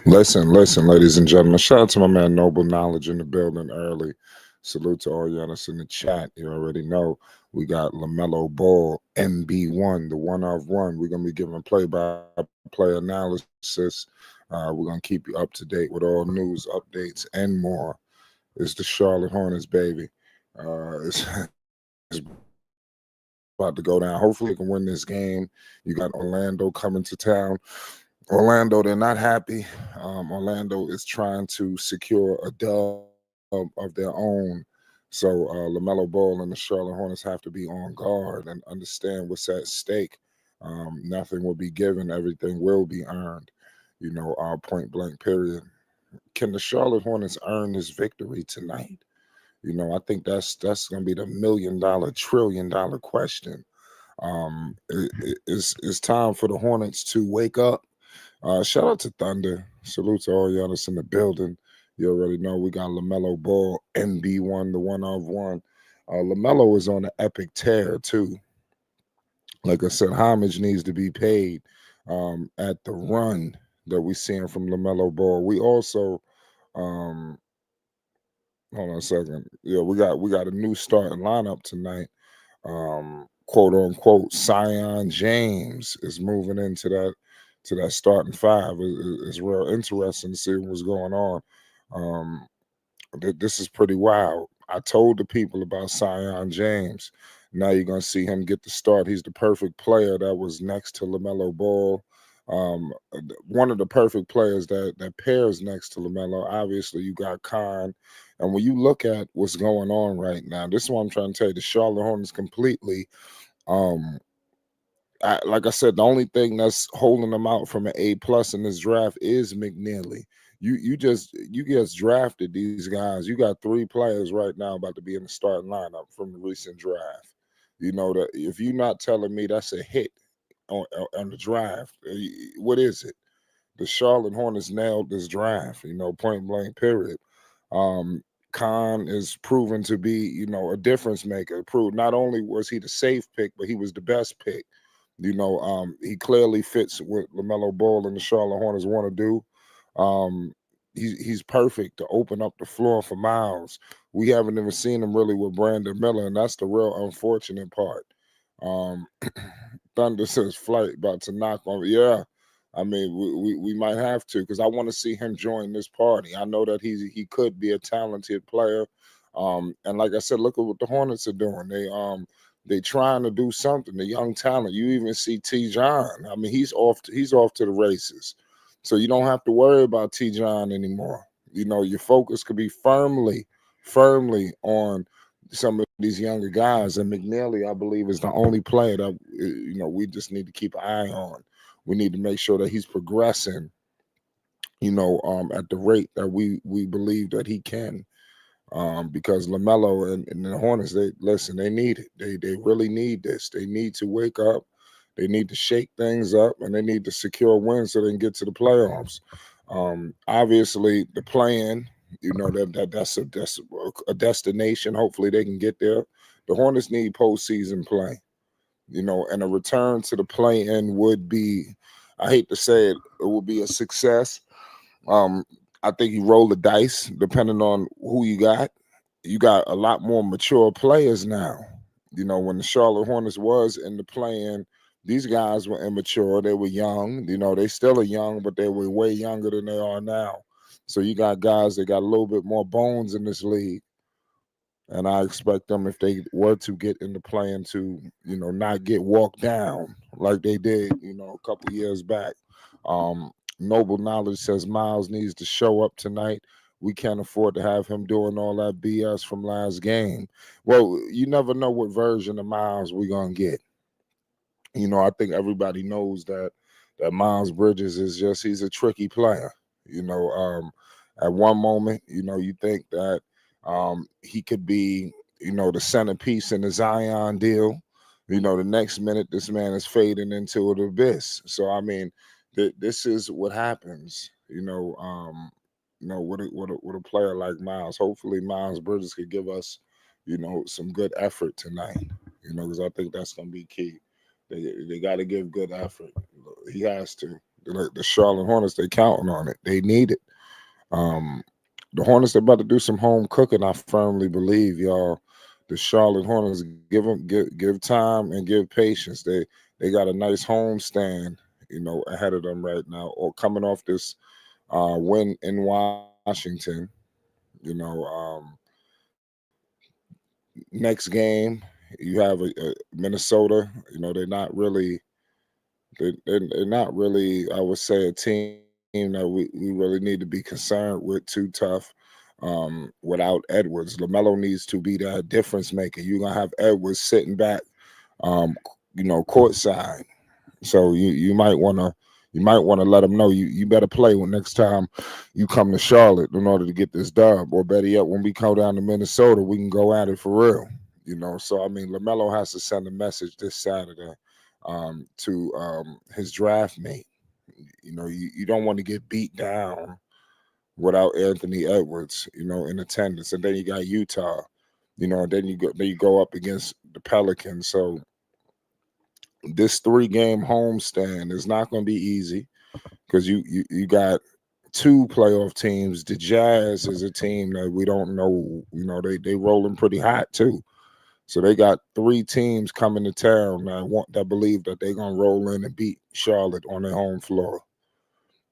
Listen, ladies and gentlemen. Shout out to my man Noble Knowledge in the building early. Salute to all y'all that's in the chat. You already know we got Lamelo Ball, NB1, the one of one. We're gonna be giving play-by-play analysis. We're gonna keep you up to date with all news, updates, and more. It's the Charlotte Hornets, baby. It's it's about to go down. Hopefully, we can win this game. You got Orlando coming to town. Orlando, they're not happy. Orlando is trying to secure a dub of their own. So LaMelo Ball and the Charlotte Hornets have to be on guard and understand what's at stake. Nothing will be given. Everything will be earned. Point blank period. Can the Charlotte Hornets earn this victory tonight? I think that's going to be the $1,000,000, $1,000,000,000,000 question. It's time for the Hornets to wake up. Shout out to Thunder. Salute to all y'all that's in the building. You already know we got LaMelo Ball, NB1, the one of one. LaMelo is on an epic tear, too. Like I said, homage needs to be paid at the run that we're seeing from LaMelo Ball. We also, um, hold on a second. Yeah, we got a new starting lineup tonight. Quote unquote, Zion James is moving into that starting five. It's real interesting to see what's going on. Um, this is pretty wild. I told the people about Zion James. Now you're gonna see him get the start. He's the perfect player that was next to LaMelo Ball. One of the perfect players that pairs next to LaMelo. Obviously, you got Khan. And when you look at what's going on right now, this is what I'm trying to tell you. The Charlotte Hornets completely um like I said, the only thing that's holding them out from an A+ in this draft is McNeely. You just drafted these guys. You got three players right now about to be in the starting lineup from the recent draft. You know that if you're not telling me that's a hit on the draft, what is it? The Charlotte Hornets nailed this draft. Point blank. Period. Um, Khan is proven to be, a difference maker. Proved not only was he the safe pick, but he was the best pick. He clearly fits what LaMelo Ball and the Charlotte Hornets want to do. Um, he's perfect to open up the floor for Miles. We haven't even seen him really with Brandon Miller, and that's the real unfortunate part. Um, Thunder says flight about to knock on. Yeah, I mean we might have to because I want to see him join this party. I know that he could be a talented player. And like I said, look at what the Hornets are doing. They trying to do something. The young talent. You even see T. John. I mean, he's off to the races. So you don't have to worry about T. John anymore. Your focus could be firmly on some of these younger guys. And McNeely, I believe, is the only player that we just need to keep an eye on. We need to make sure that he's progressing, at the rate that we believe that he can. Because LaMelo and the Hornets, they need it. They really need this. They need to wake up. They need to shake things up, and they need to secure wins so they can get to the playoffs. Obviously, the plan, that's a destination. Hopefully, they can get there. The Hornets need postseason play. And a return to the play-in would be, I hate to say it, it would be a success. Um, I think you roll the dice depending on who you got. You got a lot more mature players now. When the Charlotte Hornets was in the play-in, these guys were immature. They were young. They still are young, but they were way younger than they are now. So you got guys that got a little bit more bones in this league. And I expect them, if they were to get in the play-in, to, not get walked down like they did, a couple years back. Noble Knowledge says Miles needs to show up tonight. We can't afford to have him doing all that BS from last game. Well, you never know what version of Miles we're going to get. I think everybody knows that Miles Bridges he's a tricky player. At one moment, you think that he could be, the centerpiece in the Zion deal. The next minute, this man is fading into an abyss. So, I mean, this is what happens, with a player like Miles. Hopefully, Miles Bridges could give us, some good effort tonight, because I think that's going to be key. They got to give good effort. He has to, The Charlotte Hornets, they counting on it. They need it. Um, the Hornets, they're about to do some home cooking. I firmly believe, y'all. The Charlotte Hornets, give time and give patience. They got a nice home stand, ahead of them right now, or coming off this win in Washington. You know, next game you have a Minnesota. They're not really they're not really, I would say, a team that we really need to be concerned with too tough. Without Edwards, Lamelo needs to be that difference maker. You're gonna have Edwards sitting back, um, courtside. So you might want to let them know you better play when next time you come to Charlotte in order to get this dub, or better yet, when we come down to Minnesota, we can go at it for real. So I mean, Lamelo has to send a message this Saturday to his draft mate. You don't want to get beat down without Anthony Edwards, in attendance, and then you got Utah, and then you go up against the Pelicans. So this 3-game homestand is not going to be easy because you got two playoff teams. The Jazz is a team that we don't know. They rolling pretty hot too. So they got 3 teams coming to town that believe that they're gonna roll in and beat Charlotte on their home floor.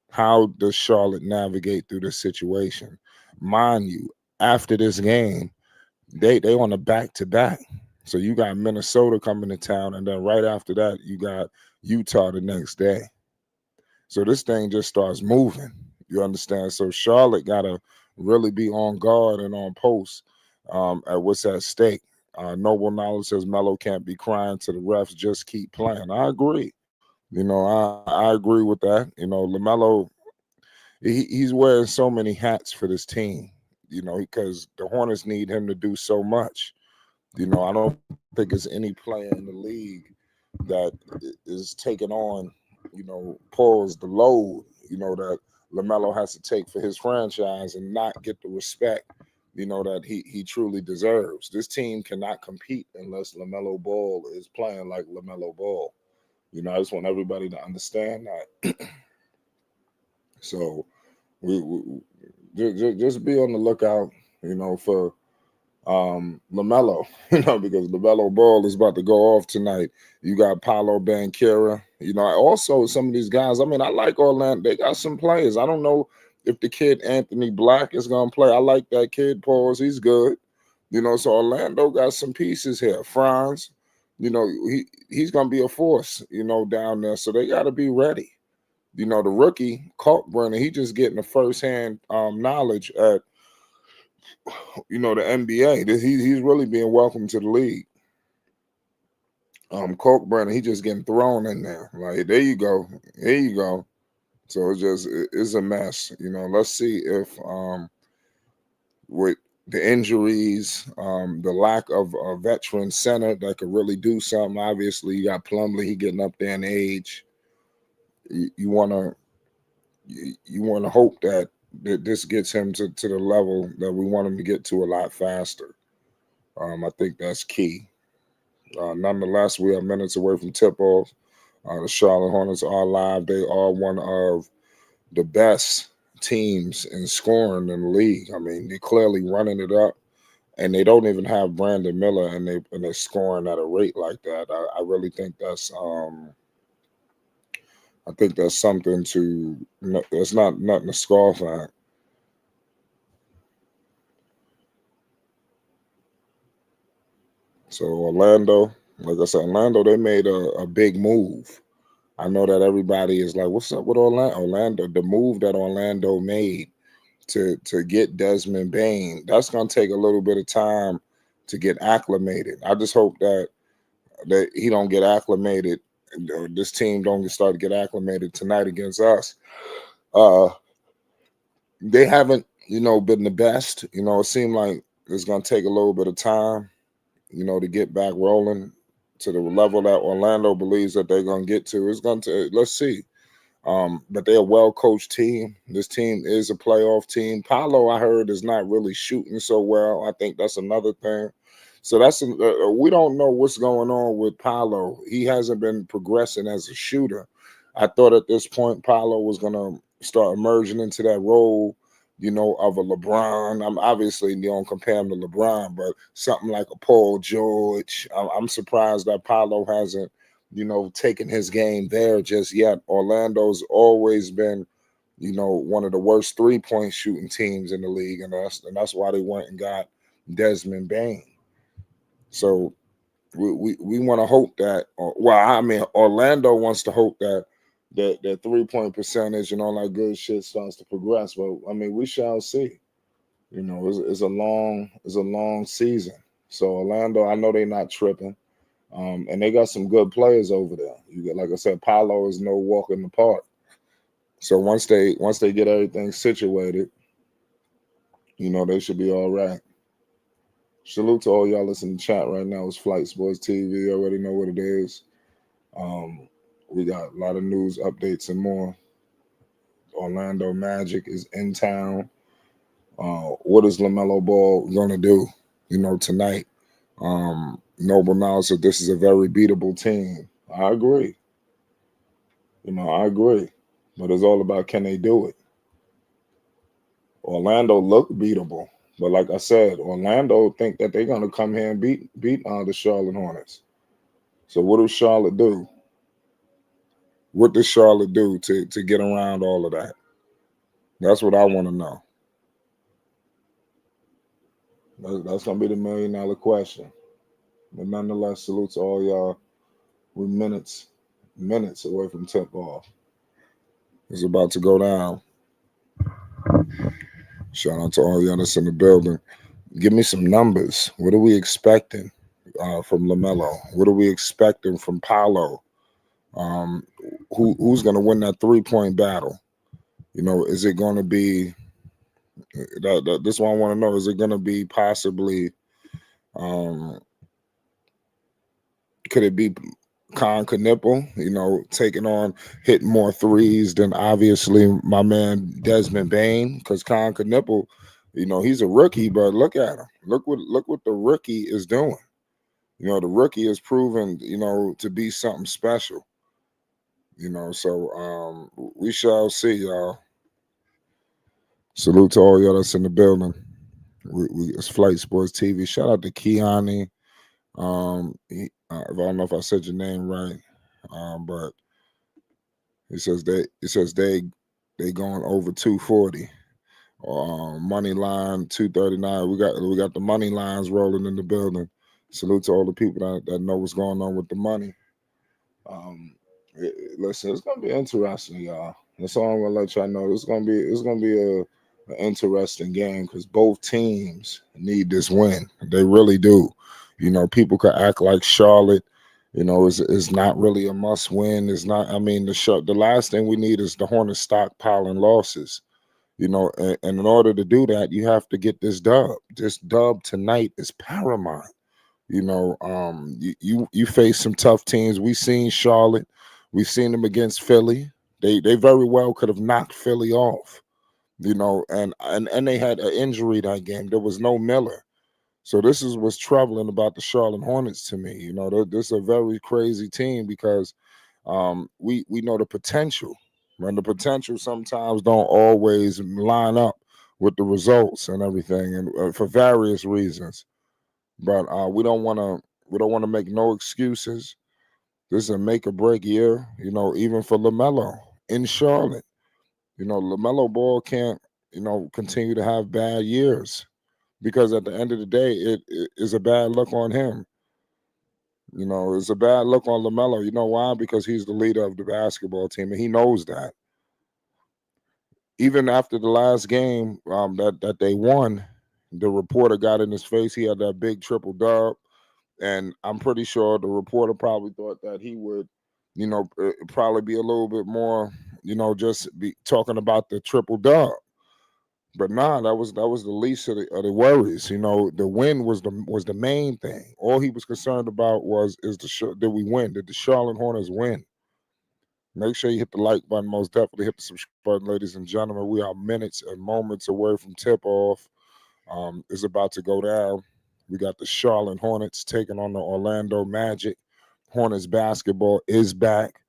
How does Charlotte navigate through this situation? Mind you, after this game, they on a back-to-back. So you got Minnesota coming to town, and then right after that, you got Utah the next day. So this thing just starts moving. You understand? So Charlotte got to really be on guard and on post at what's at stake. Noble Knowledge says Melo can't be crying to the refs, just keep playing. I agree. I agree with that. LaMelo, he's wearing so many hats for this team, because the Hornets need him to do so much. I don't think there's any player in the league that is taking on, pulls the load, that LaMelo has to take for his franchise and not get the respect, that he truly deserves. This team cannot compete unless LaMelo Ball is playing like LaMelo Ball. I just want everybody to understand that. So we just be on the lookout, for LaMelo, because LaMelo Ball is about to go off tonight. You got Paolo Banchero, also some of these guys. I mean, I like Orlando. They got some players. I don't know if the kid Anthony Black is gonna play. I like that kid, Pauls. He's good. So Orlando got some pieces here. Franz, he's gonna be a force, down there. So they gotta be ready. The rookie, Kalkbrenner, he just getting the first-hand knowledge at the NBA. He's really being welcomed to the league. Kalkbrenner, he just getting thrown in there. Like, there you go. Here you go. So it's a mess. Let's see if with the injuries, the lack of a veteran center that could really do something. Obviously, you got Plumlee, he getting up there in age. You wanna hope that this gets him to the level that we want him to get to a lot faster. I think that's key. Nonetheless, we are minutes away from tip-off. The Charlotte Hornets are live. They are one of the best teams in scoring in the league. I mean, they're clearly running it up, and they don't even have Brandon Miller, and they're scoring at a rate like that. I really think that's something to. That's not nothing to scoff at. So Orlando, like I said, Orlando, they made a big move. I know that everybody is like, what's up with Orlando? The move that Orlando made to get Desmond Bain, that's going to take a little bit of time to get acclimated. I just hope that he don't get acclimated. This team don't start to get acclimated tonight against us. They haven't, been the best. It seemed like it's going to take a little bit of time, to get back rolling to the level that Orlando believes that they're going to get to. It's going to, let's see. But they're a well-coached team. This team is a playoff team. Paolo, I heard, is not really shooting so well. I think that's another thing. So we don't know what's going on with Paolo. He hasn't been progressing as a shooter. I thought at this point Paolo was gonna start emerging into that role, of a LeBron. I'm obviously you don't compare him to LeBron, but something like a Paul George. I'm surprised that Paolo hasn't, taken his game there just yet. Orlando's always been, one of the worst 3-point shooting teams in the league, and that's why they went and got Desmond Bain. So we want to hope that, Orlando wants to hope that that 3-point percentage and all that good shit starts to progress. But I mean, we shall see. It's a long season. So Orlando, I know they're not tripping, and they got some good players over there. You get, like I said, Paolo is no walk in the park. So once they get everything situated, they should be all right. Salute to all y'all listening to chat right now. It's Flight Sports TV. You already know what it is. We got a lot of news, updates, and more. Orlando Magic is in town. What is Lamelo Ball gonna do? Tonight. Noble Miles said this is a very beatable team. I agree. I agree. But it's all about, can they do it? Orlando looked beatable. But like I said, Orlando think that they're gonna come here and beat the Charlotte Hornets. So what does Charlotte do? What does Charlotte do to get around all of that? That's what I want to know. That's gonna be the $1 million question. But nonetheless, salute to all y'all. We're minutes away from tip off. It's about to go down. Shout out to all y'all that's in the building. Give me some numbers. What are we expecting from Lamelo? What are we expecting from Paolo? Who's going to win that 3-point battle? Is it going to be this one I want to know? Is it going to be possibly? Could it be Con Knipple, taking on, hitting more threes than obviously my man Desmond Bain? Because Con Knipple, he's a rookie, but look at him. Look what the rookie is doing. The rookie is proven, to be something special. So we shall see, y'all. Salute to all y'all that's in the building. It's Flight Sports TV. Shout out to Keani. I don't know if I said your name right, but it says they going over 240. Money line 239. We got the money lines rolling in the building. Salute to all the people that know what's going on with the money. Listen, it's gonna be interesting, y'all. That's all I'm gonna let y'all know. It's gonna be an interesting game because both teams need this win. They really do. People could act like Charlotte, is not really a must win. It's not. I mean, the last thing we need is the Hornets stockpiling losses. And in order to do that, you have to get this dub. This dub tonight is paramount. You face some tough teams. We've seen Charlotte. We've seen them against Philly. They very well could have knocked Philly off. And they had an injury that game. There was no Miller. So this is what's troubling about the Charlotte Hornets to me. This is a very crazy team because we know the potential. And the potential sometimes don't always line up with the results and everything, and for various reasons. But we don't want to make no excuses. This is a make or break year, even for Lamelo in Charlotte. Lamelo Ball can't, continue to have bad years because at the end of the day, it is a bad look on him. It's a bad look on Lamelo. You know why? Because he's the leader of the basketball team, and he knows that. Even after the last game that they won, the reporter got in his face. He had that big triple dub. And I'm pretty sure the reporter probably thought that he would, probably be a little bit more, just be talking about the triple dub. But nah, that was the least of the worries. The win was the main thing. All he was concerned about did we win? Did the Charlotte Hornets win? Make sure you hit the like button. Most definitely hit the subscribe button, ladies and gentlemen. We are minutes and moments away from tip off. It's about to go down. We got the Charlotte Hornets taking on the Orlando Magic. Hornets basketball is back.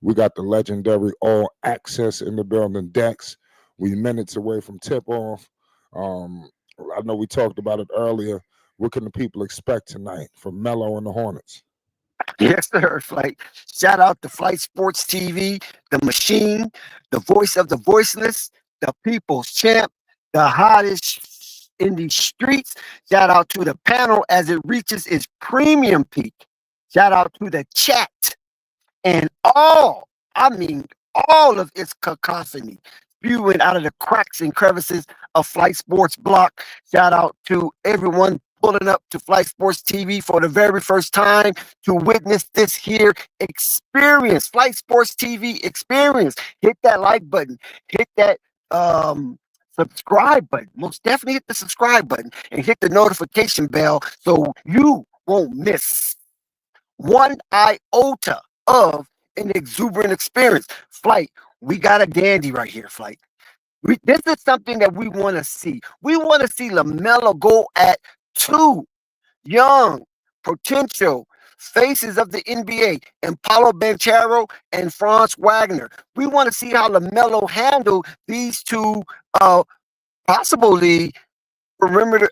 We got the legendary All Access in the building. Dex. We minutes away from tip off. Um, I know we talked about it earlier. What can the people expect tonight from Melo and the Hornets? Yes, sir. Like, shout out to Flight Sports TV, the machine, the voice of the voiceless, the people's champ, the hottest in the streets. Shout out to the panel as it reaches its premium peak. Shout out to the chat and I mean, all of its cacophony spewing out of the cracks and crevices of Flight Sports Block. Shout out to everyone pulling up to Flight Sports TV for the very first time to witness this here experience, Flight Sports TV experience. Hit that like button, hit that subscribe button. Most definitely hit the subscribe button and hit the notification bell so you won't miss one iota of an exuberant experience. Flight, we got a dandy right here, Flight. This is something that we want to see. We want to see Lamelo go at two young potential faces of the NBA, and Paulo Banchero and Franz Wagner. We want to see how Lamelo handle these two possibly perimeter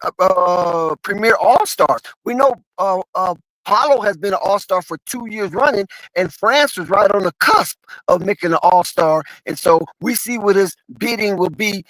premier all-stars. We know Paulo has been an all-star for 2 years running, and France was right on the cusp of making an all-star. And so we see what his bidding will be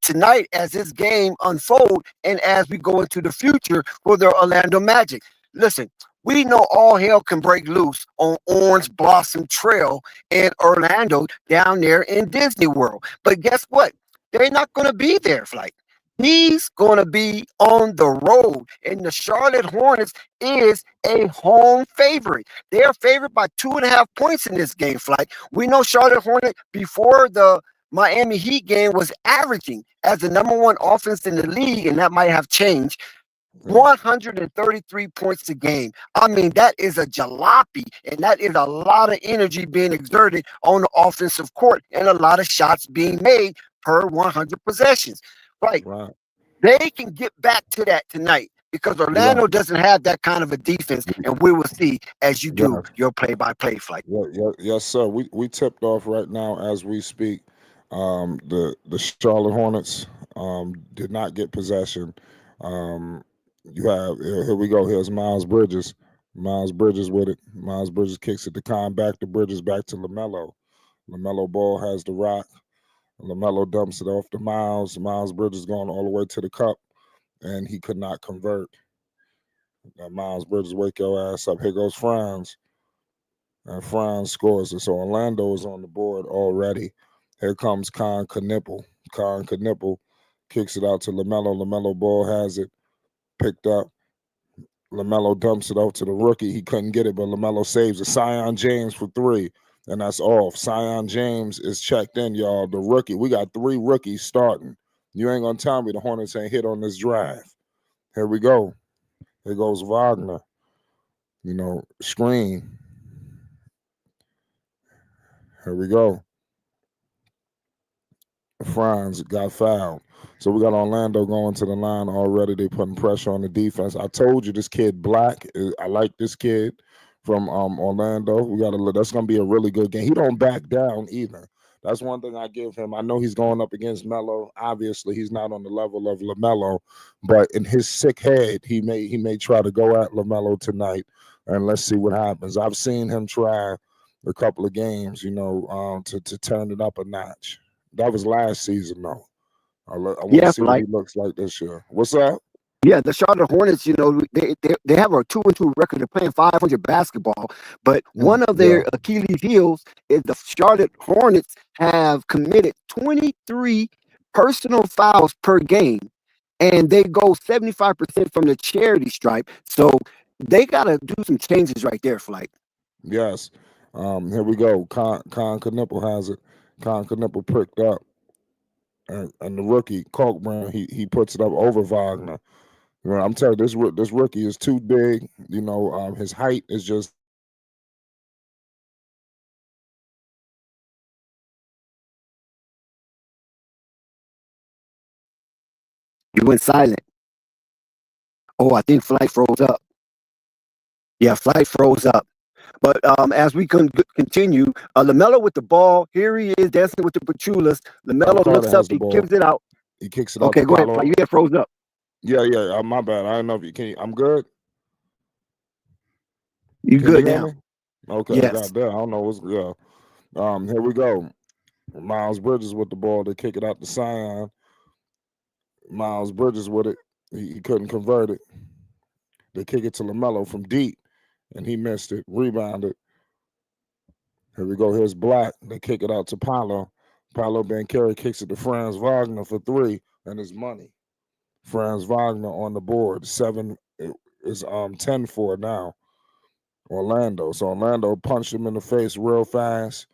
tonight as this game unfold and as we go into the future for the Orlando Magic. Listen, we know all hell can break loose on Orange Blossom Trail in Orlando down there in Disney World. But guess what? They're not going to be there, Flight. He's going to be on the road, and the Charlotte Hornets is a home favorite. They're favored by 2.5 points in this game, Flight. We know Charlotte Hornet before the Miami Heat game was averaging as the number one offense in the league, and that might have changed. 133 points a game. I mean, that is a jalopy, and that is a lot of energy being exerted on the offensive court and a lot of shots being made per 100 possessions. Right. Right. They can get back to that tonight because Yeah. Orlando doesn't have that kind of a defense, and we will see as you do Yes. your play-by-play, Flight. Yes, sir. We tipped off right now as we speak. The Charlotte Hornets did not get possession. Um, you have here we go. Here's Miles Bridges. Miles Bridges with it. Miles Bridges kicks it to Con back to Bridges back to Lamelo. Lamelo Ball has the rock. Lamelo dumps it off to Miles. Miles Bridges going all the way to the cup, and he could not convert. Miles Bridges, wake your ass up. Here goes Franz. And Franz scores it. So Orlando is on the board already. Here comes Con Knipple. Con Knipple kicks it out to Lamelo. Lamelo Ball has it picked up. Lamelo dumps it out to the rookie. He couldn't get it, but Lamelo saves it. Sion James for three, and that's off. Sion James is checked in, y'all. The rookie. We got three rookies starting. You ain't gonna tell me the Hornets ain't hit on this drive. Here we go. Here goes Wagner. Screen. Here we go. Franz got fouled. So we got Orlando going to the line already. They putting pressure on the defense. I told you this kid Black. I like this kid from Orlando. That's gonna be a really good game. He don't back down either. That's one thing I give him. I know he's going up against Melo. Obviously, he's not on the level of Lamelo, but in his sick head, he may try to go at Lamelo tonight, and let's see what happens. I've seen him try a couple of games, to turn it up a notch. That was last season, though. I want to Yeah, see what he Flight. looks like this year. What's up? Yeah, the Charlotte Hornets, they have a 2-2 record. They're playing 500 basketball, but one of Yeah. their Achilles heels is the Charlotte Hornets have committed 23 personal fouls per game, and they go 75% from the charity stripe. So they got to do some changes right there, Flight. Yes. Here we go. Con Knipple has it. Con Knipple pricked up. And the rookie, Kalkbran, he puts it up over Wagner. I'm telling you, this rookie is too big. His height is just You went silent. Oh, I think Flight froze up. Yeah, Flight froze up. But as we continue, Lamelo with the ball. Here he is dancing with the Pachulas. Lamelo Carter looks has up. the He ball. gives it out. He kicks it out Okay, to go ahead. Paolo. You get froze up. Yeah. My bad. I don't know if you can. I'm good. You Can you good hear now? me? Okay, Yes. goddamn. I don't know what's Here we go. Miles Bridges with the ball. They kick it out to Sion. Miles Bridges with it. He couldn't convert it. They kick it to Lamelo from deep, and he missed it. Rebounded. Here we go. Here's Black. They kick it out to Paolo. Paolo Banchero kicks it to Franz Wagner for 3, and his money. Franz Wagner on the board. 7 is 10-4 now. Orlando. So Orlando punched him in the face real fast.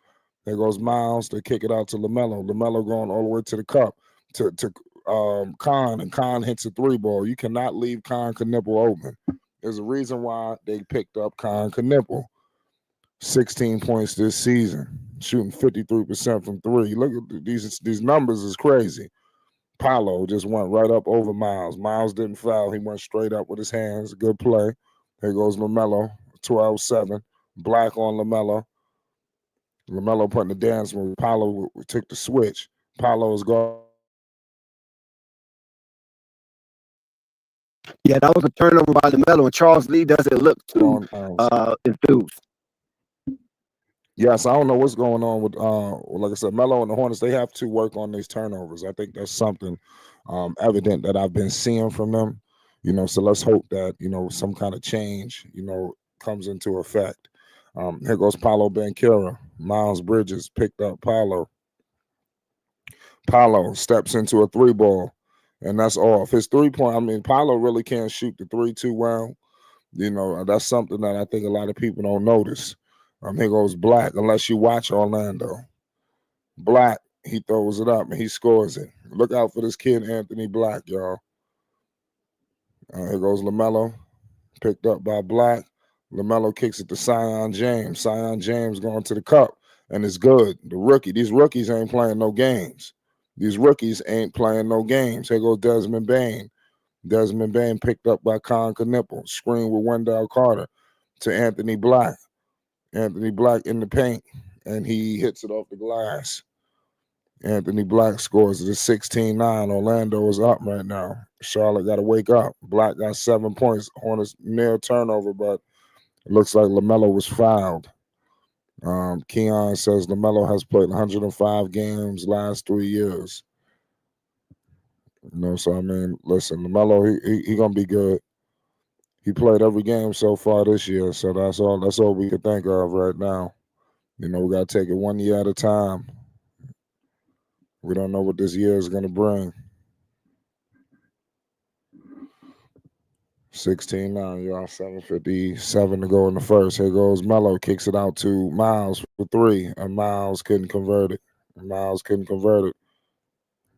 There goes Miles. They kick it out to Lamelo. Lamelo going all the way to the cup to Khan, and Khan hits a 3-ball. You cannot leave Khan Knipple open. There's a reason why they picked up Khan Knipple. 16 points this season, shooting 53% from 3. Look at these numbers is crazy. Paolo just went right up over Miles. Miles didn't foul. He went straight up with his hands. Good play. Here goes Lamelo, 12-7. Black on Lamelo. Lamelo putting the dance move. Paolo took the switch. Paolo is going. Yeah, that was a turnover by Lamelo, and Charles Lee doesn't look too enthused. Yes, I don't know what's going on with like I said, Melo and the Hornets. They have to work on these turnovers. I think that's something evident that I've been seeing from them. So let's hope that some kind of change comes into effect. Here goes Paolo Banchero. Miles Bridges picked up Paolo. Paolo steps into a 3-ball, and that's off. His 3-point. I mean, Paolo really can't shoot the 3 too well. That's something that I think a lot of people don't notice. Here goes Black, unless you watch Orlando. Black, he throws it up and he scores it. Look out for this kid, Anthony Black, y'all. Here goes Lamelo, picked up by Black. Lamelo kicks it to Sion James. Sion James going to the cup, and it's good. These rookies ain't playing no games. Here goes Desmond Bain. Desmond Bain picked up by Con Knipple. Screen with Wendell Carter to Anthony Black. Anthony Black in the paint, and he hits it off the glass. Anthony Black scores it. It's 16-9. Orlando is up right now. Charlotte got to wake up. Black got 7 points. Hornets near turnover, but it looks like Lamelo was fouled. Keon says Lamelo has played 105 games last 3 years. So I mean, listen, Lamelo, he gonna be good. He played every game so far this year, so that's all we can think of right now. We got to take it 1 year at a time. We don't know what this year is going to bring. 16-9, y'all. 7:57 to go in the first. Here goes Melo, kicks it out to Miles for 3, and Miles couldn't convert it.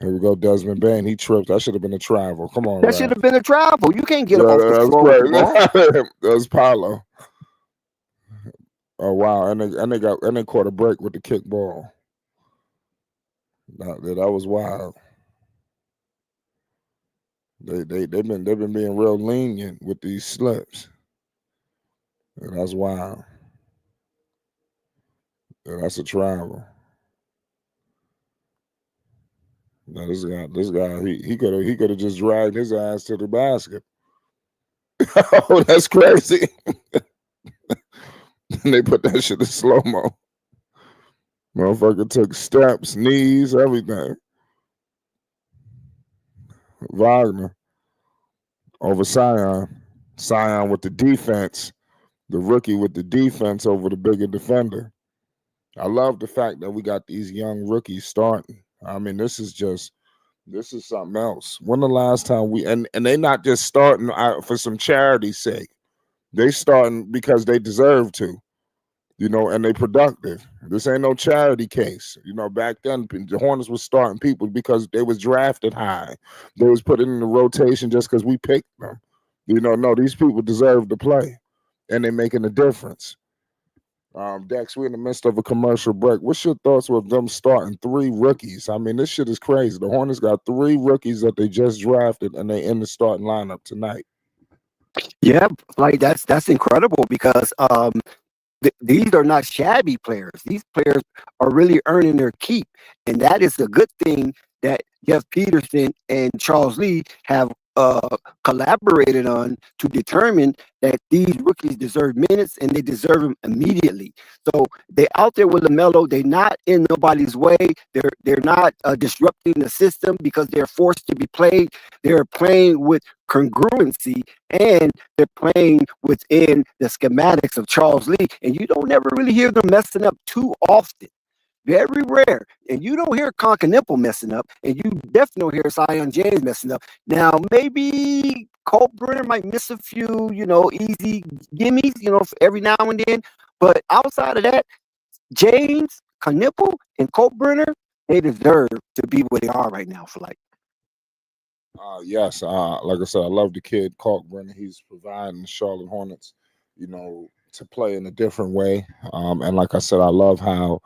Here we go, Desmond Bain. He tripped. That should have been a travel. Come on, That should have been a travel. You can't get him off the floor with the ball. That was Paolo. Oh wow, and they caught a break with the kick ball. That was wild. They've been being real lenient with these slips. And that's wild. Yeah, that's a travel. Now this guy, he could have just dragged his ass to the basket. Oh, that's crazy. And they put that shit in slow-mo. Motherfucker took steps, knees, everything. Wagner over Sion. Sion with the defense. The rookie with the defense over the bigger defender. I love the fact that we got these young rookies starting. I mean, this is something else. When the last time and they not just starting for some charity's sake. They starting because they deserve to, and they productive. This ain't no charity case. Back then the Hornets was starting people because they was drafted high. They was put in the rotation just because we picked them. No, these people deserve to play, and they're making a difference. Dex, we're in the midst of a commercial break. What's your thoughts with them starting 3 rookies? I mean, this shit is crazy. The Hornets got 3 rookies that they just drafted, and they in the starting lineup tonight. Yeah, like that's incredible because these are not shabby players. These players are really earning their keep, and that is a good thing that Jeff Peterson and Charles Lee have collaborated on to determine that these rookies deserve minutes and they deserve them immediately. So they out there with Lamelo. They're not in nobody's way. They're not disrupting the system because they're forced to be played. They're playing with congruency, and they're playing within the schematics of Charles Lee. And you don't ever really hear them messing up too often. Very rare. And you don't hear Nipple messing up, and you definitely don't hear Zion James messing up. Now, maybe Cole Brenner might miss a few, easy gimmies, every now and then. But outside of that, James, Nipple, and Cole Brenner, they deserve to be where they are right now for like. Yes, like I said, I love the kid Kalkbrenner. He's providing the Charlotte Hornets, to play in a different way. And like I said, I love how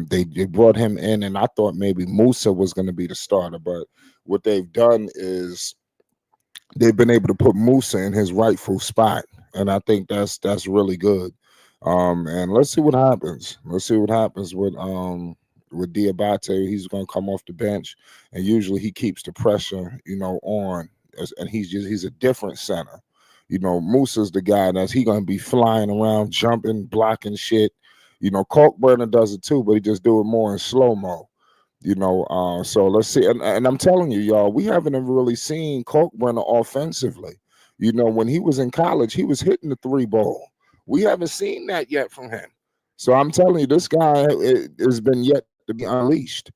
they brought him in, and I thought maybe Musa was going to be the starter, but what they've done is they've been able to put Musa in his rightful spot, and I think that's really good. And let's see what happens. Let's see what happens with Diabate. He's going to come off the bench, and usually he keeps the pressure, on, and he's a different center. Musa's the guy he going to be flying around, jumping, blocking shit. Kalkbrenner does it too, but he just do it more in slow mo. So let's see. And I'm telling you, y'all, we haven't ever really seen Kalkbrenner offensively. When he was in college, he was hitting the 3-ball. We haven't seen that yet from him. So I'm telling you, this guy has been yet to be unleashed.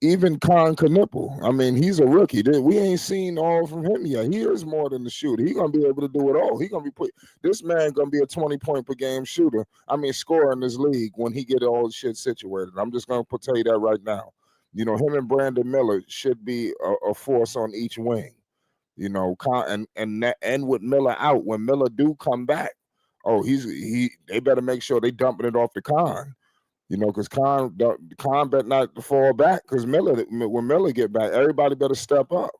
Even Knipple, I mean, he's a rookie. We ain't seen all from him yet. He is more than the shooter. He's gonna be able to do it all. This man gonna be a 20-point per game shooter. I mean, scorer in this league when he get all the shit situated. I'm just gonna tell you that right now. Him and Brandon Miller should be a force on each wing. And with Miller out, when Miller do come back, they better make sure they dumping it off the Con. Because Con better not fall back. Because when Miller get back, everybody better step up.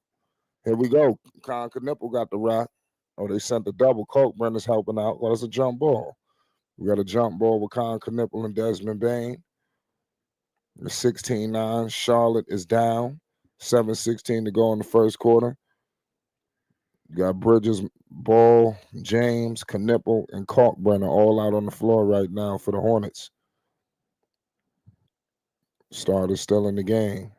Here we go. Knipple got the rock. Oh, they sent the double. Kalkbrenner's helping out. Well, it's a jump ball. We got a jump ball with Knipple and Desmond Bain. 16-9. Charlotte is down. 7:16 to go in the first quarter. You got Bridges, Ball, James, Knipple, and Kalkbrenner all out on the floor right now for the Hornets. Starter still in the game.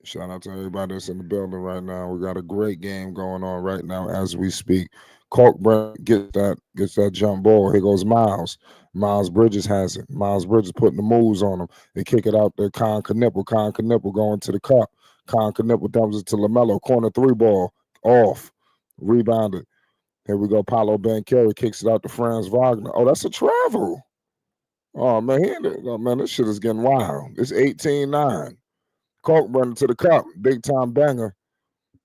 Shout out to everybody that's in the building right now. We got a great game going on right now as we speak. Kalkbrenner gets that jump ball. Here goes Miles. Miles Bridges has it. Miles Bridges putting the moves on him. They kick it out there. Knipple. Knipple going to the cup. Knipple dumps it to Lamelo. Corner 3-ball. Off. Rebounded. Here we go. Paolo Banchero kicks it out to Franz Wagner. Oh, that's a travel. Oh, man. This shit is getting wild. It's 18-9. Kalkbrenner to the cup. Big time banger.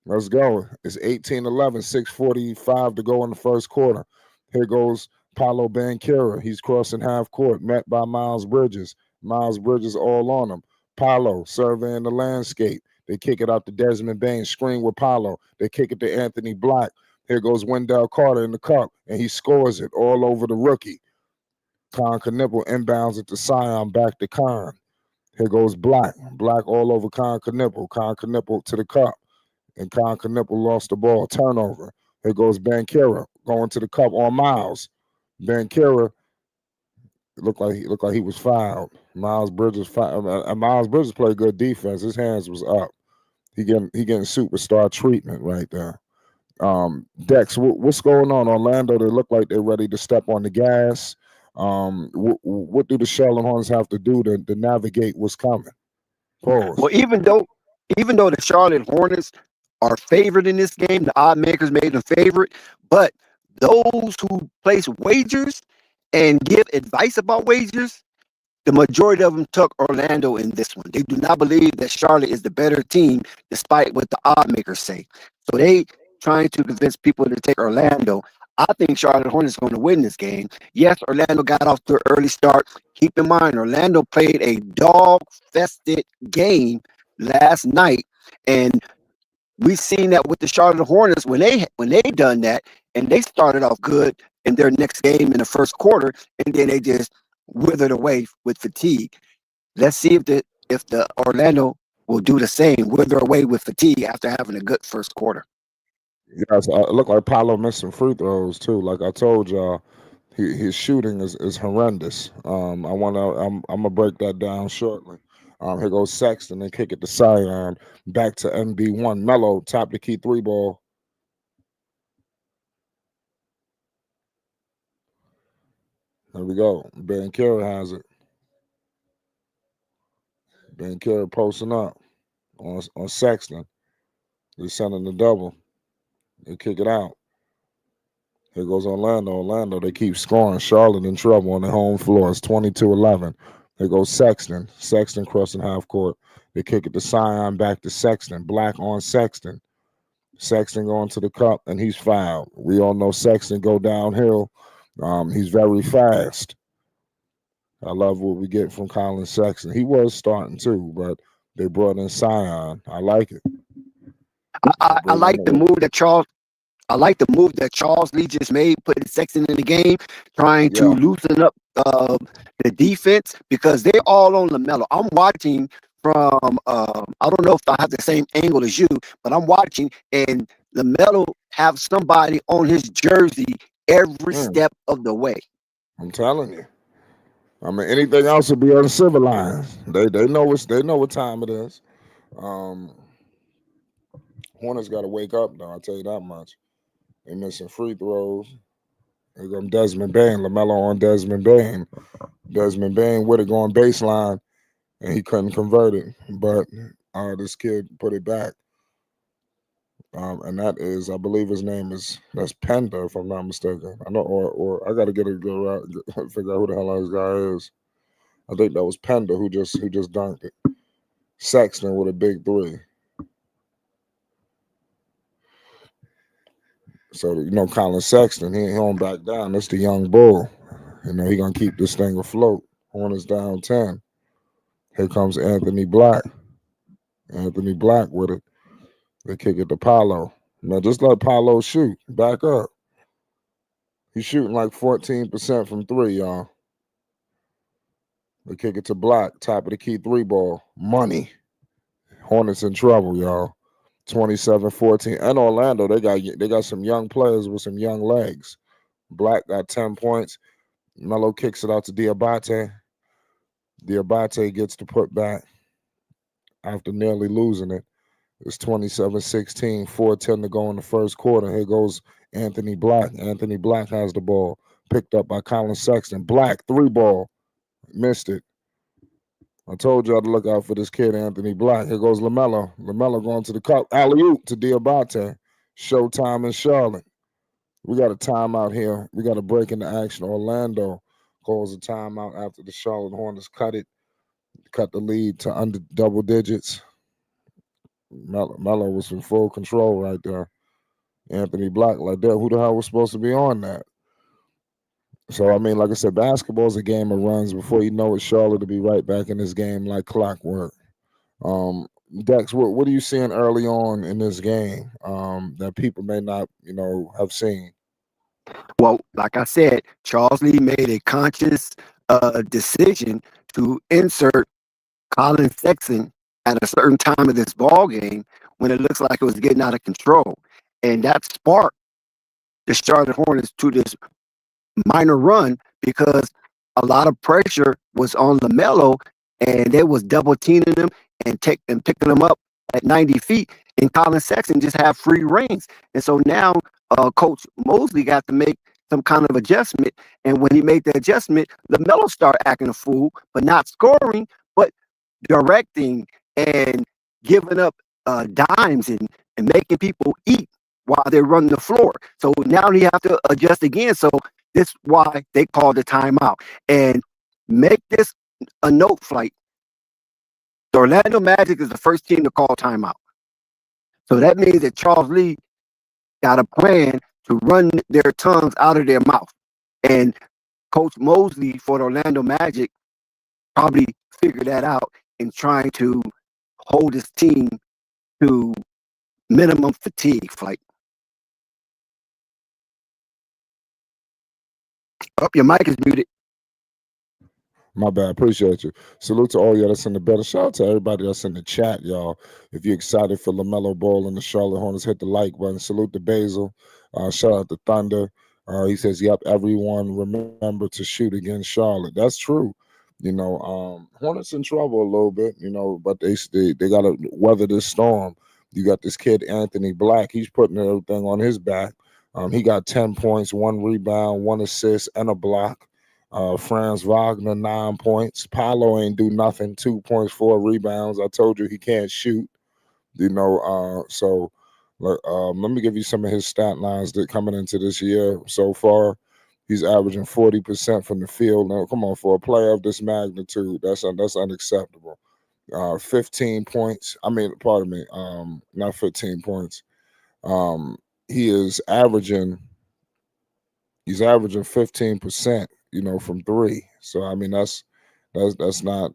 Let's go. It's 18-11, 6:45 to go in the first quarter. Here goes Paolo Banchero. He's crossing half court, met by Miles Bridges. Miles Bridges all on him. Paolo surveying the landscape. They kick it out to Desmond Bain. Screen with Paolo. They kick it to Anthony Black. Here goes Wendell Carter in the cup, and he scores it all over the rookie. Knipple inbounds it to Sion, back to Con. Here goes Black. Black all over Knipple. Knipple to the cup. And Knipple lost the ball. Turnover. Here goes Banchero going to the cup on Miles. Banchero looked like he was fouled. Miles Bridges played good defense. His hands was up. He getting superstar treatment right there. Dex, what's going on? Orlando, they look like they're ready to step on the gas. What do the Charlotte Hornets have to do to navigate what's coming? Pause. Well, even though the Charlotte Hornets are favored in this game, the odd makers made them favorite, but those who place wagers and give advice about wagers, the majority of them took Orlando in this one. They do not believe that Charlotte is the better team, despite what the odd makers say. So they trying to convince people to take Orlando. I think Charlotte Hornets is going to win this game. Yes, Orlando got off to an early start. Keep in mind, Orlando played a dog-fested game last night, and we've seen that with the Charlotte Hornets when they done that. and they started off good in their next game in the first quarter, and then they just withered away with fatigue. Let's see if the Orlando will do the same, wither away with fatigue after having a good first quarter. Yes, it looked like Paolo missed some free throws too. Like I told y'all, his shooting is horrendous. I'm gonna break that down shortly. Here goes Sexton. They kick it to Zion. Back to MB1. Melo top the key three ball. There we go. Ben Carey has it. Ben Carey posting up on Sexton. They're sending the double. They kick it out. Here goes Orlando. Orlando, they keep scoring. Charlotte in trouble on the home floor. It's 22-11. Here goes Sexton. Sexton crossing half court. They kick it to Zion, back to Sexton. Black on Sexton. Sexton going to the cup, and he's fouled. We all know Sexton go downhill. He's very fast. I love what we get from Colin Sexton. He was starting too, but they brought in Zion. I like it. I like the move that Charles Lee just made, putting Sexton in the game, trying to loosen up the defense, because they're all on Lamelo. I'm watching from I don't know if I have the same angle as you, but I'm watching, and Lamelo have somebody on his jersey every step of the way. I'm telling you. I mean, anything else would be uncivilized. They know what time it is. Hornets got to wake up, though. I'll tell you that much. They missing free throws. Here comes Desmond Bain. Lamelo on Desmond Bain. Desmond Bain with it going baseline, and he couldn't convert it. But this kid put it back. And that is, I believe his name that's Penda, if I'm not mistaken. I know, or I got to go out, figure out who the hell this guy is. I think that was Penda who just dunked it. Sexton with a big three. So Colin Sexton, he don't back down. That's the young bull. He gonna keep this thing afloat. Hornets down 10. Here comes Anthony Black. Anthony Black with it. They kick it to Paolo. Now just let Paolo shoot. Back up. He's shooting like 14% from three, y'all. They kick it to Black. Top of the key three ball. Money. Hornets in trouble, y'all. 27-14. And Orlando, they got some young players with some young legs. Black got 10 points. Melo kicks it out to Diabate. Diabate gets the put back after nearly losing it. It's 27-16, 4:10 to go in the first quarter. Here goes Anthony Black. Anthony Black has the ball. Picked up by Colin Sexton. Black, three ball. Missed it. I told y'all to look out for this kid, Anthony Black. Here goes Lamelo. Lamelo going to the cup. Alley-oop to Diabate. Showtime in Charlotte. We got a timeout here. We got to break into action. Orlando calls a timeout after the Charlotte Hornets cut the lead to under double digits. Melo was in full control right there. Anthony Black like that. Who the hell was supposed to be on that? So, I mean, like I said, basketball is a game of runs. Before you know it, Charlotte will be right back in this game like clockwork. Dex, what are you seeing early on in this game that people may not, have seen? Well, like I said, Charles Lee made a conscious decision to insert Colin Sexton at a certain time of this ball game when it looks like it was getting out of control, and that sparked the Charlotte Hornets to this minor run, because a lot of pressure was on Lamelo, and they was double teaming him and picking him up at 90 feet, and Colin Sexton just had free reins. And so now Coach Mosley got to make some kind of adjustment, and when he made the adjustment, Lamelo started acting a fool, but not scoring, but directing and giving up dimes and making people eat while they're running the floor. So now he have to adjust again. So this is why they called the timeout. And make this a note, flight. The Orlando Magic is the first team to call timeout. So that means that Charles Lee got a plan to run their tongues out of their mouth. And Coach Mosley for the Orlando Magic probably figured that out in trying to hold his team to minimum fatigue, flight. Oh, your mic is muted. My bad. Appreciate you. Salute to all y'all that's in the better. Shout out to everybody that's in the chat, y'all. If you're excited for LaMelo Ball and the Charlotte Hornets, hit the like button. Salute to Basil. Shout out to Thunder. He says, yep, everyone remember to shoot against Charlotte. That's true. Hornets in trouble a little bit, but they got to weather this storm. You got this kid, Anthony Black. He's putting everything on his back. He got 10 points, 1 rebound, 1 assist, and a block. Franz Wagner, 9 points. Paolo ain't do nothing, 2 points, 4 rebounds. I told you he can't shoot, let me give you some of his stat lines that coming into this year so far. He's averaging 40% from the field. Now, come on, for a player of this magnitude, that's unacceptable. 15 points. Pardon me, not 15 points. He is averaging. He's averaging 15%, from 3. So that's not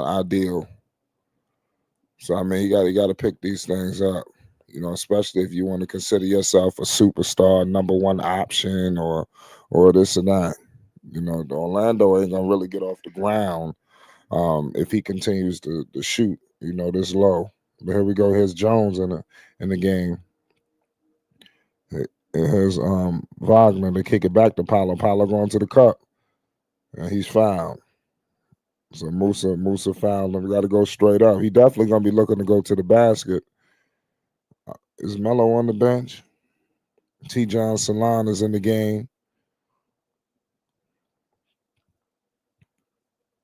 ideal. So you got to pick these things up, especially if you want to consider yourself a superstar, number 1 option, or this and that. The Orlando ain't gonna really get off the ground if he continues to shoot, this low. But here we go. Here's Jones in the game. Here's Wagner. They kick it back to Paolo. Paolo going to the cup, and he's fouled. So Musa fouled him. We got to go straight up. He definitely gonna be looking to go to the basket. Is Melo on the bench? T. John Salon is in the game.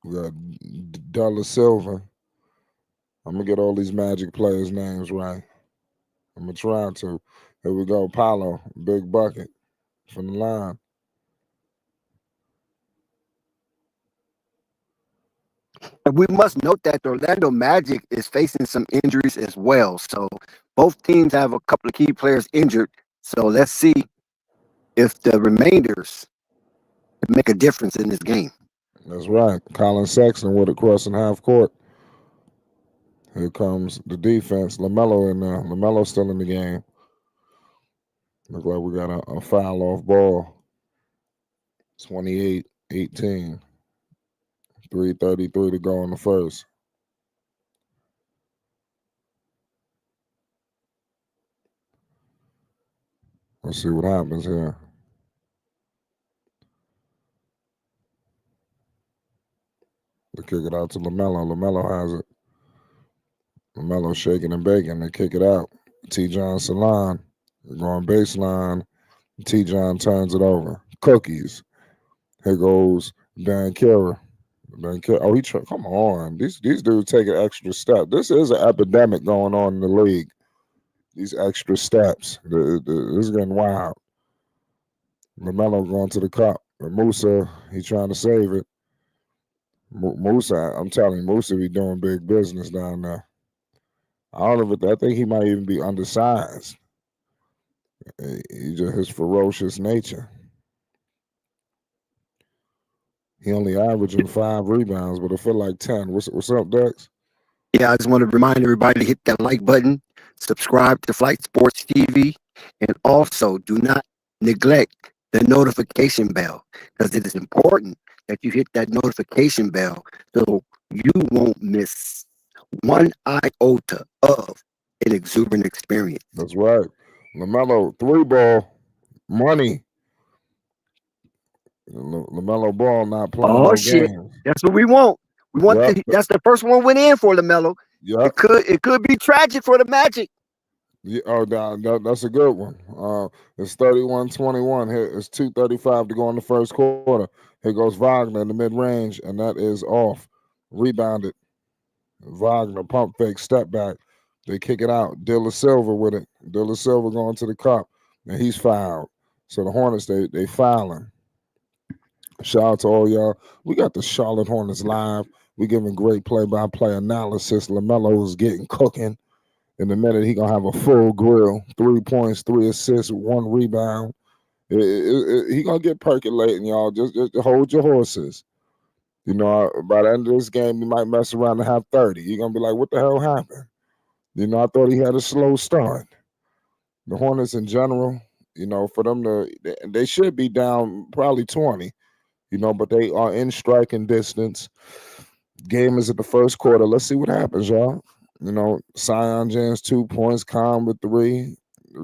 We got Della Silva. I'm gonna get all these Magic players' names right. I'm gonna try to. Here we go. Paolo, big bucket from the line. And we must note that the Orlando Magic is facing some injuries as well. So both teams have a couple of key players injured. So let's see if the remainders make a difference in this game. That's right. Colin Sexton with it crossing half court. Here comes the defense. Lamelo in there. Lamelo still in the game. Look like we got a foul off ball. 28-18. 3:33 to go in the first. Let's see what happens here. They kick it out to Lamelo. Lamelo has it. Lamelo shaking and baking. They kick it out. T. John Salon. They're going baseline. T. John turns it over. Cookies. Here goes Dan Kira. Come on. These dudes take an extra step. This is an epidemic going on in the league. These extra steps. This is getting wild. Lamelo going to the cup. Musa, he's trying to save it. Musa, I'm telling you, Musa be doing big business down there. I think he might even be undersized. He just his ferocious nature. He only averaging 5 rebounds, but I feel like 10. What's up, Dex? Yeah, I just want to remind everybody to hit that like button, subscribe to Flight Sports TV, and also do not neglect the notification bell, because it is important that you hit that notification bell so you won't miss one iota of an exuberant experience. That's right. LaMelo, 3-ball, money. LaMelo Ball not playing no games. That's what we want. That's the first one went in for LaMelo. Yep. It could be tragic for the Magic. Yeah, that's a good one. It's 31-21. Here it's 2:35 to go in the first quarter. Here goes Wagner in the mid-range, and that is off. Rebounded. Wagner pump fake, step back. They kick it out. Dilla Silva with it. Dilla Silva going to the cup, and he's fouled. So the Hornets, they fouling. Shout out to all y'all. We got the Charlotte Hornets live. We giving great play-by-play analysis. LaMelo is getting cooking. In a minute, he gonna have a full grill. 3 points, 3 assists, 1 rebound. He gonna get percolating, y'all. Just hold your horses. By the end of this game, he might mess around and have 30. You're gonna be like, what the hell happened? I thought he had a slow start. The Hornets in general, For them they should be down probably 20, but they are in striking distance. Game is at the first quarter. Let's see what happens, y'all. Sion James 2 points, Khan with 3.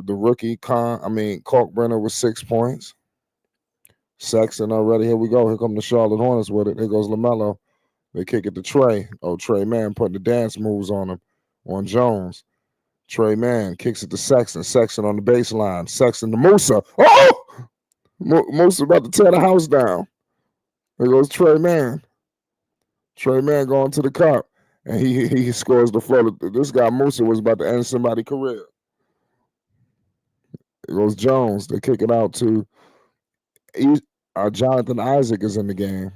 The rookie Kalkbrenner with 6 points. Sexton already. Here we go. Here come the Charlotte Hornets with it. Here goes Lamelo. They kick it to Trey. Oh, Trey Mann putting the dance moves on him, on Jones. Trey Mann kicks it to Sexton. Sexton on the baseline. Sexton to Musa. Oh! Musa about to tear the house down. There goes Trey Mann. Trey Mann going to the cup. And he scores the floater. This guy Musa was about to end somebody's career. It goes Jones. They kick it out to Jonathan Isaac is in the game.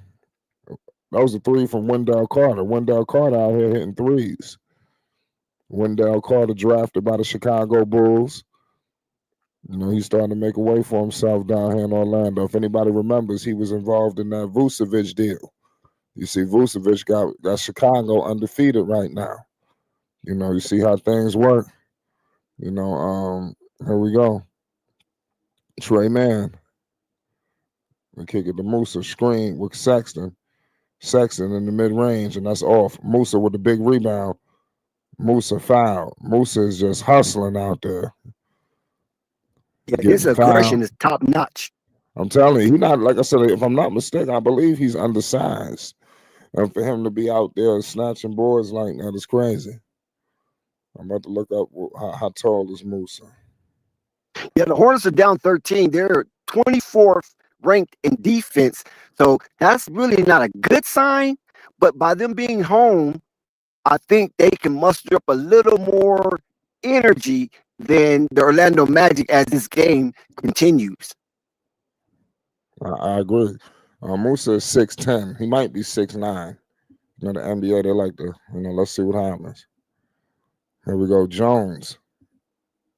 That was a 3 from Wendell Carter. Wendell Carter out here hitting threes. Wendell Carter drafted by the Chicago Bulls. He's starting to make a way for himself down here in Orlando. If anybody remembers, he was involved in that Vucevic deal. You see, Vucevic got Chicago undefeated right now. You see how things work. Here we go. Trey Mann. We kick it to Musa. Screen with Sexton. Sexton in the mid-range, and that's off. Musa with the big rebound. Musa fouled. Musa is just hustling out there. Yeah, his aggression is top notch. I'm telling you, he's not, like I said, if I'm not mistaken, I believe he's undersized. And for him to be out there snatching boards like that is crazy. I'm about to look up how tall is Musa. Yeah, the Hornets are down 13. They're 24th ranked in defense. So that's really not a good sign. But by them being home, I think they can muster up a little more energy than the Orlando Magic as this game continues. I agree. Musa is 6'10". He might be 6'9". The NBA, they like to, let's see what happens. Here we go. Jones.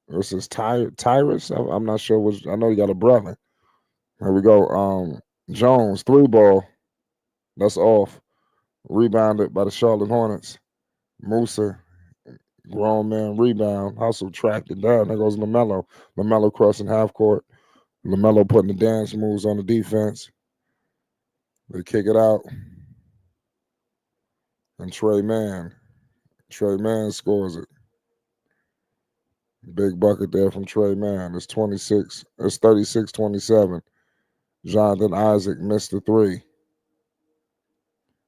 This is Tyrus. I'm not sure which. I know you got a brother. Here we go. Jones, 3 ball. That's off. Rebounded by the Charlotte Hornets. Musa, grown man rebound. Hustle tracked it down. There goes Lamelo. Lamelo crossing half court. Lamelo putting the dance moves on the defense. They kick it out. And Trey Mann scores it. Big bucket there from Trey Mann. It's 36-27. Jonathan Isaac missed the 3.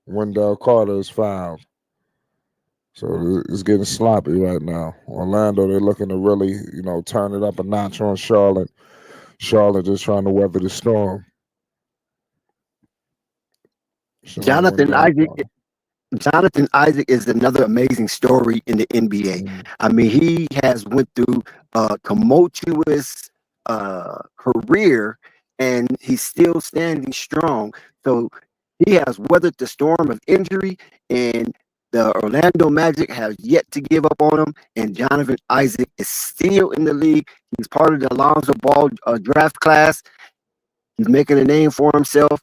Wendell Carter is fouled. So it's getting sloppy right now. Orlando, they're looking to really, turn it up a notch on Charlotte. Charlotte just trying to weather the storm. Jonathan Isaac is another amazing story in the NBA. Mm-hmm. I mean, he has went through a tumultuous career, and he's still standing strong. So he has weathered the storm of injury, and the Orlando Magic have yet to give up on him. And Jonathan Isaac is still in the league. He's part of the Alonzo Ball draft class. He's making a name for himself.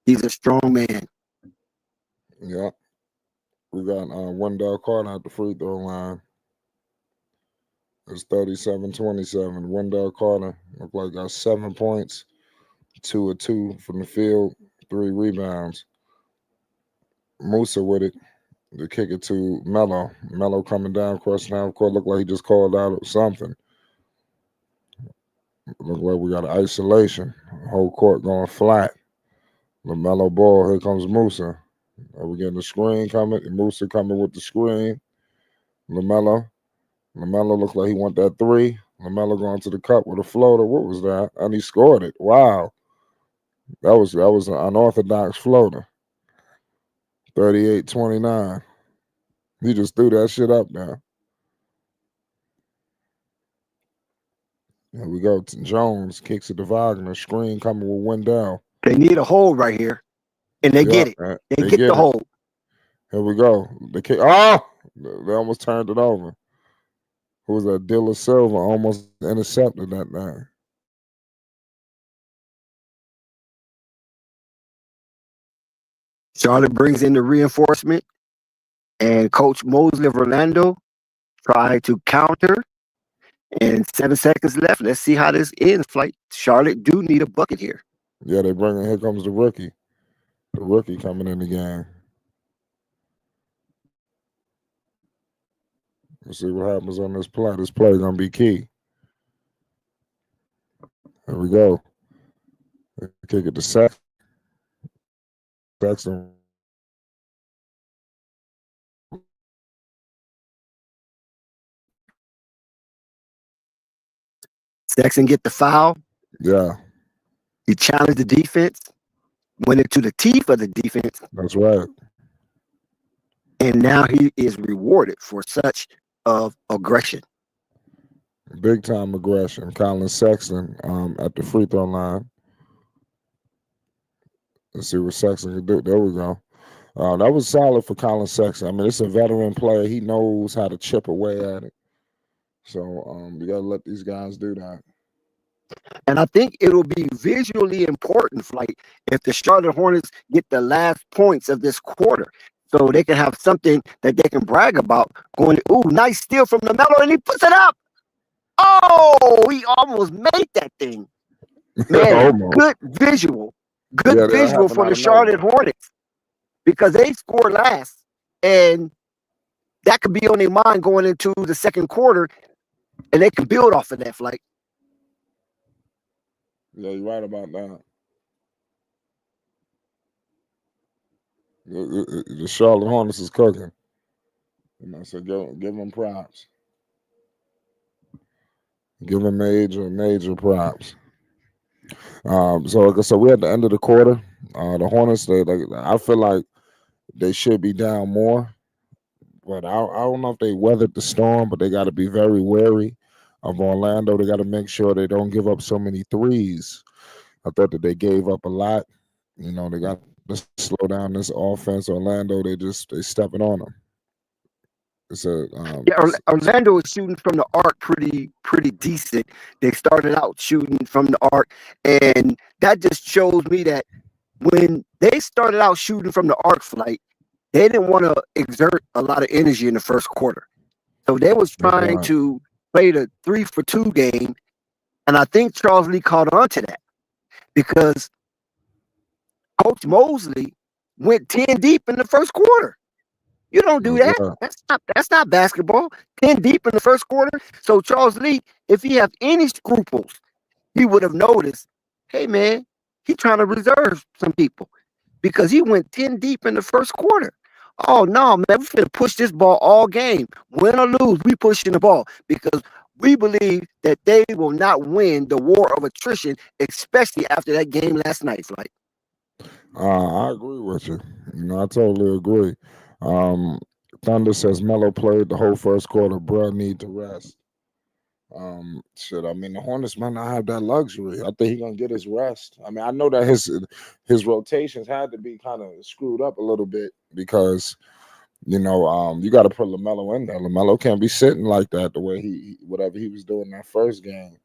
He's a strong man. Yeah. We got Wendell Carter at the free throw line. It's 37-27. Wendell Carter looked like got 7 points, 2 of 2 from the field, 3 rebounds. Musa with it. They kick it to Melo. Melo coming down, crossing half court. Looked like he just called out something. Looked like we got an isolation. Whole court going flat. LaMelo ball. Here comes Musa. Are we getting the screen coming? Musa coming with the screen. LaMelo looked like he want that 3. LaMelo going to the cup with a floater. What was that? And he scored it. Wow. That was an unorthodox floater. 38-29. He just threw that shit up now. Here we go. Jones kicks it to Wagner. Screen coming with Wendell. They need a hold right here. And they get it. They get the hold. Here we go. They kick. Oh! They almost turned it over. Who was that? Dilla Silva almost intercepted that man. Charlotte brings in the reinforcement, and Coach Mosley of Orlando tried to counter, And 7 seconds left. Let's see how this ends, Flight. Charlotte do need a bucket here. Yeah, they bring in. Here comes the rookie. The rookie coming in the game. Let's see what happens on this play. This play gonna be key. Here we go. They kick it to Sexton. Sexton get the foul. Yeah, He challenged the defense, went into the teeth of the defense, that's right. and now he is rewarded for such of aggression. Big time aggression. Colin Sexton at the free throw line. Let's see what Sexton can do. There we go. That was solid for Colin Sexton. I mean, it's a veteran player. He knows how to chip away at it. So you got to let these guys do that. And I think it'll be visually important, like if the Charlotte Hornets get the last points of this quarter, so they can have something that they can brag about. Going, ooh, nice steal from Lamelo, and he puts it up. Oh, he almost made that thing. Man, good visual. Good visual for the Charlotte Hornets because they scored last, and that could be on their mind going into the second quarter, and they can build off of that, Flight. Yeah, you're right about that. The Charlotte Hornets is cooking. So give them props. Give them major props. So we're at the end of the quarter. The Hornets, I feel like they should be down more, but I don't know if they weathered the storm. But they got to be very wary of Orlando. They got to make sure they don't give up so many threes. I thought that they gave up a lot. You know, they got to slow down this offense. Orlando, they stepping on them. Orlando is shooting from the arc pretty decent. They started out shooting from the arc, and that just shows me that when they started out shooting from the arc, Flight, they didn't want to exert a lot of energy in the first quarter. So they was trying to play the 3-for-2 game, and I think Charles Lee caught on to that because Coach Mosley went 10 deep in the first quarter. You don't do that. That's not basketball. 10 deep in the first quarter. So Charles Lee, if he have any scruples, he would have noticed, hey man, he trying to reserve some people because he went 10 deep in the first quarter. Oh no, man, we're gonna push this ball all game. Win or lose, we pushing the ball because we believe that they will not win the war of attrition, especially after that game last night, Flight. I agree with you. I totally agree. Thunder says Melo played the whole first quarter. Bruh need to rest. I mean, the Hornets might not have that luxury. I think he's gonna get his rest. I mean, I know that his rotations had to be kind of screwed up a little bit because you got to put Lamelo in there. Lamelo can't be sitting like that the way whatever he was doing that first game.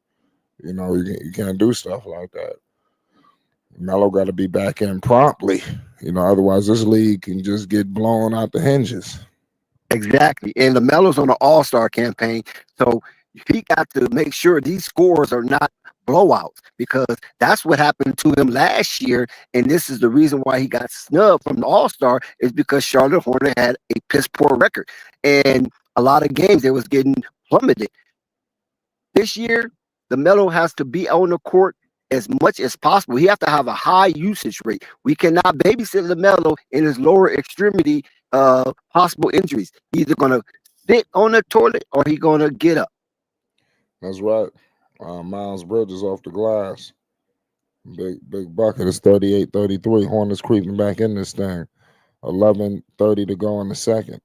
You can't do stuff like that. Melo got to be back in promptly. Otherwise this league can just get blown out the hinges. Exactly. And LaMelo's on an all-star campaign. So he got to make sure these scores are not blowouts because that's what happened to him last year. And this is the reason why he got snubbed from the all-star is because Charlotte Hornet had a piss-poor record. And a lot of games they was getting plummeted. This year, LaMelo has to be on the court as much as possible. He has to have a high usage rate. We cannot babysit LaMelo in his lower extremity possible injuries. He's either going to sit on the toilet or he's going to get up. That's right. Miles Bridges off the glass. Big bucket. It's 38-33. Hornets creeping back in this thing. 11:30 to go in the second.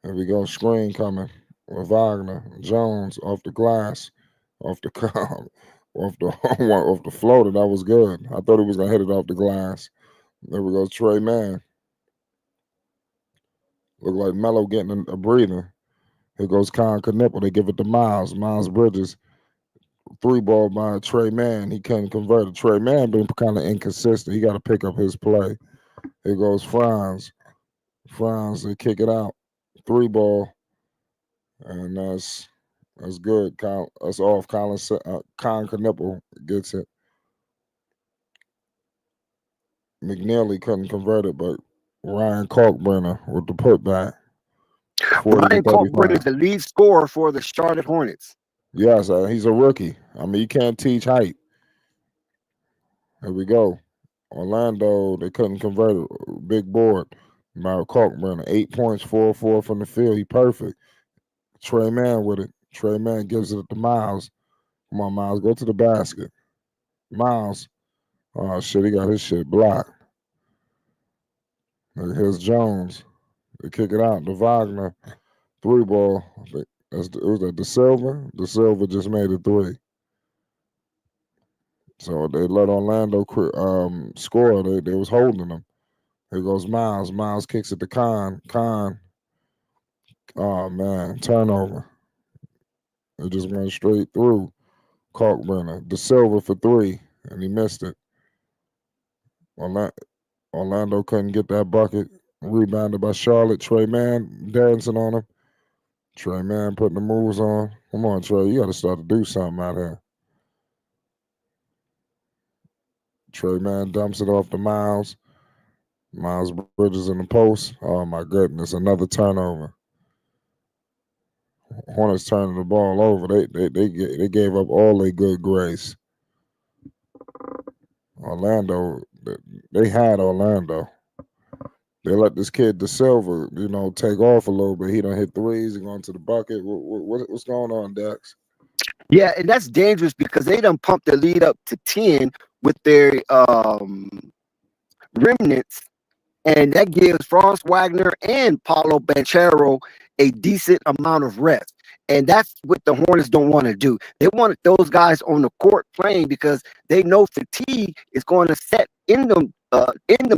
Here we go. Screen coming with Wagner. Jones off the glass. Off the floater. That was good. I thought he was gonna hit it off the glass. There we go. Trey Mann. Look like Melo getting a breather. Here goes Con Knipple. They give it to Miles. Miles Bridges. 3-ball by Trey Mann. He couldn't convert it. Trey Mann been kind of inconsistent. He got to pick up his play. Here goes Franz. Franz, they kick it out. 3-ball. and that's good. That's off. Con Knipple gets it. McNeely couldn't convert it, but Ryan Kalkbrenner with the putback, 40 to Ryan Kalkbrenner 35. is the lead scorer for the Charlotte Hornets. Yes, he's a rookie. I mean, you can't teach height. Here we go. Orlando, they couldn't convert it. Big board by Kalkbrenner. 8 points, 4-4 from the field. He perfect. Trey Mann with it. Trey Mann gives it to Miles. Come on, Miles, go to the basket. Miles. Oh, shit, he got his shit blocked. Here's Jones. They kick it out to Wagner. Three ball. It was that De Silva. De Silva just made a three. So they let Orlando score. They was holding them. Here goes Miles. Miles kicks it to Khan. Khan. Oh man, turnover. It just went straight through. Kalkbrenner. De Silva for three, and he missed it. Orlando couldn't get that bucket. Rebounded by Charlotte. Trey Mann dancing on him. Trey Mann putting the moves on. Come on, Trey. You got to start to do something out here. Trey Mann dumps it off to Miles. Miles Bridges in the post. Oh my goodness, another turnover. Hornets turning the ball over. They gave up all their good grace. Orlando, they had Orlando. They let this kid De Silva, take off a little bit. He done hit threes. He going to the bucket. What's going on, Dex? Yeah, and that's dangerous because they done pumped the lead up to 10 with their remnants, and that gives Franz Wagner and Paulo Banchero a decent amount of rest. And that's what the Hornets don't want to do. They want those guys on the court playing because they know fatigue is going to set in them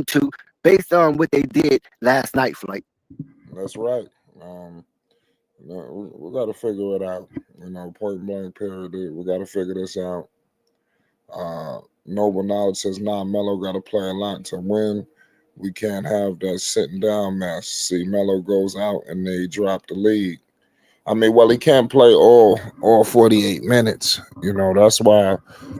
too, based on what they did last night, Flight. That's right. We got to figure it out. Point blank period. We got to figure this out. Noble Knowledge says, Melo got to play a lot to win. We can't have that sitting down mess. See, Melo goes out and they drop the lead. I mean, well, he can't play all 48 minutes. That's why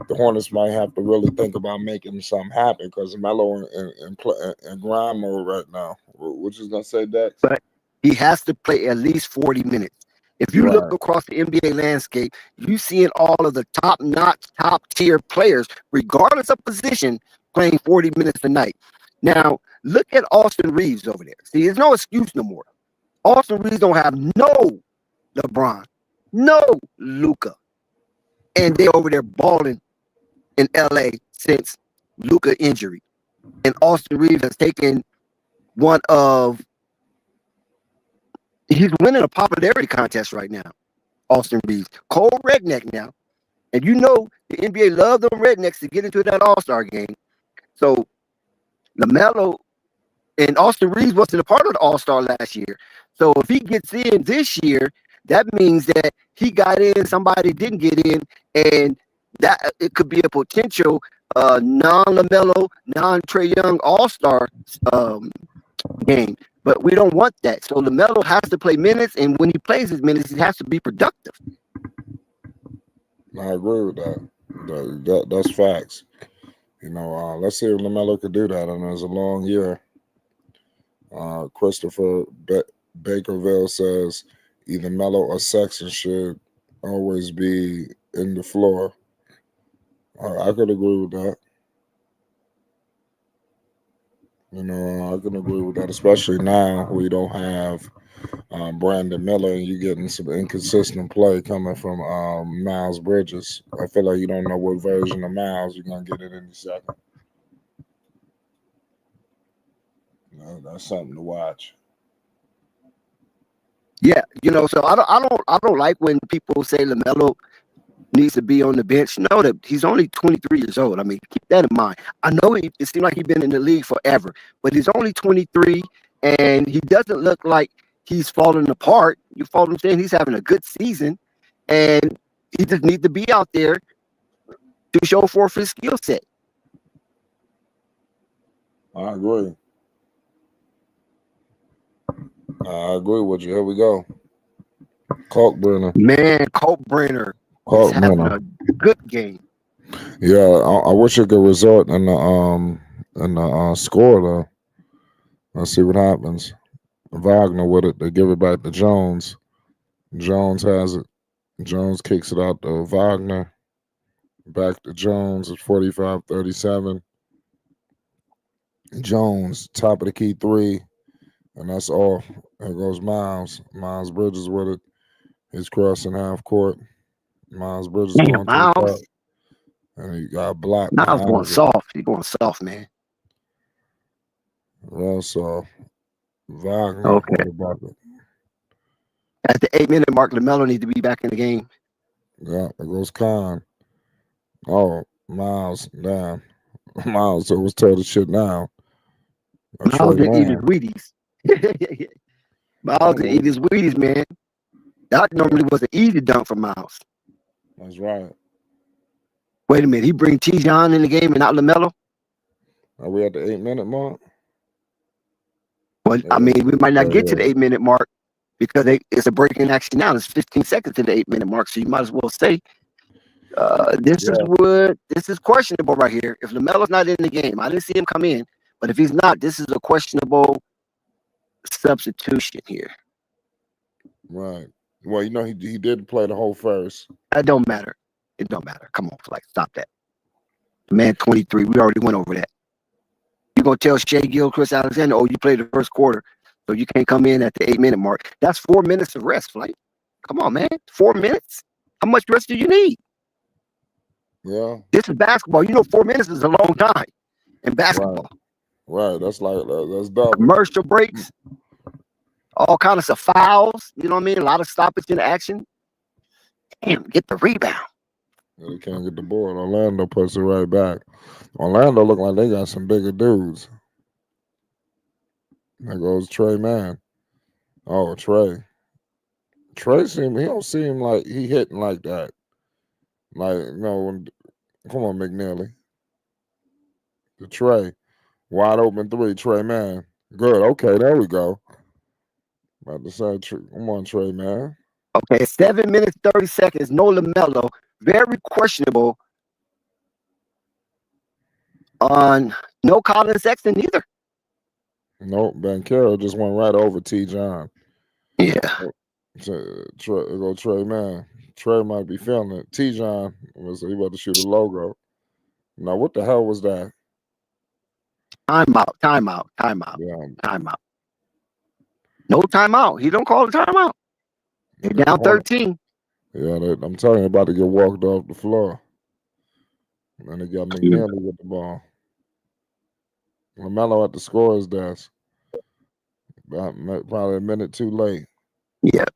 the Hornets might have to really think about making something happen because Melo in grind mode right now. What you gonna say, Dex? But he has to play at least 40 minutes. If you look Right. across the NBA landscape, you seeing all of the top-notch, top-tier players, regardless of position, playing 40 minutes a night. Now, look at Austin Reeves over there. See, there's no excuse no more. Austin Reeves don't have no LeBron, no Luka, and they over there balling in LA since Luka injury. And Austin Reeves has taken he's winning a popularity contest right now. Austin Reeves, cold redneck now, and the NBA love them rednecks to get into that All-Star game. So Lamelo and Austin Reeves wasn't a part of the All-Star last year. So if he gets in this year, that means that he got in, somebody didn't get in, and that it could be a potential non-Lamelo, non-Trae Young All-Star game. But we don't want that. So LaMelo has to play minutes, and when he plays his minutes, he has to be productive. I agree with that. That's facts. Let's see if LaMelo could do that. And it's a long year. Christopher Bakerville says either Melo or Sexton should always be in the floor. I could agree with that. I can agree with that, especially now we don't have Brandon Miller and you're getting some inconsistent play coming from Miles Bridges. I feel like you don't know what version of Miles you're going to get in any second. That's something to watch. Yeah, so I don't like when people say LaMelo needs to be on the bench. Know that he's only 23 years old. I mean, keep that in mind. I know it seems like he's been in the league forever, but he's only 23, and he doesn't look like he's falling apart. You follow what I'm saying? He's having a good season, and he just needs to be out there to show forth his skill set. I agree. I agree with you. Here we go. Kalkbrenner. Man, Coltbrenner is having Kalkbrenner. a good game. Yeah, I wish it could result in the score though. Let's see what happens. Wagner with it. They give it back to Jones. Jones has it. Jones kicks it out to Wagner. Back to Jones at 45-37. Jones, top of the key three. And that's off. There goes Miles. Miles Bridges with it. He's crossing half court. Miles Bridges Damn, going to the Miles. cup. And he got blocked by Miles going Isaac. soft. He's going soft, man. Real soft. Wagner Okay. with the bucket. At the 8-minute mark, Lamelo needs to be back in the game. Yeah, there goes Khan. Oh, Miles, damn. Miles was told to shit now. Miles didn't eat his Wheaties. Miles didn't eat his Wheaties, man. That normally was an easy dunk for Miles. That's right. Wait a minute. He bring T-John in the game and not Lamelo? Are we at the 8-minute mark? Well, I mean, we might not get to the 8-minute mark because it's a break in action now. It's 15 seconds to the 8-minute mark, so you might as well say this is questionable right here. If LaMelo's not in the game, I didn't see him come in, but if he's not, this is a questionable substitution here. Right. Well, you know, he did play the whole first. That don't matter. It don't matter. Come on, like stop that. Man, 23. We already went over that. You're gonna tell Shea Gilchrist Alexander, oh, you played the first quarter, so you can't come in at the 8-minute mark. That's 4 minutes of rest, Flight. Come on, man. 4 minutes? How much rest do you need? Yeah. This is basketball. You know, 4 minutes is a long time in basketball. Right. That's double. Commercial breaks, all kinds of fouls. You know what I mean? A lot of stoppage in action. Damn, get the rebound. Yeah, they can't get the board. Orlando puts it right back. Orlando look like they got some bigger dudes. There goes Trey Mann. Oh, Trey. He don't seem like he hitting like that. Like, you know, come on, McNeely. The Trey. Wide open three, Trey Mann. Good. Okay, there we go. About to say, come on, Trey Mann. Okay, 7 minutes, 30 seconds. No LaMelo. Very questionable on no Colin Sexton either. Nope, Banchero just went right over T. John. Yeah. Go Trey Mann. Trey might be feeling it. T. John was he about to shoot a logo. Now, what the hell was that? Timeout. Yeah. Timeout. No timeout. He don't call a timeout. They're down 13. Yeah, I'm telling you, about to get walked off the floor. And they got McNeely with the ball. LaMelo at the scorer's desk. Probably a minute too late. Yeah.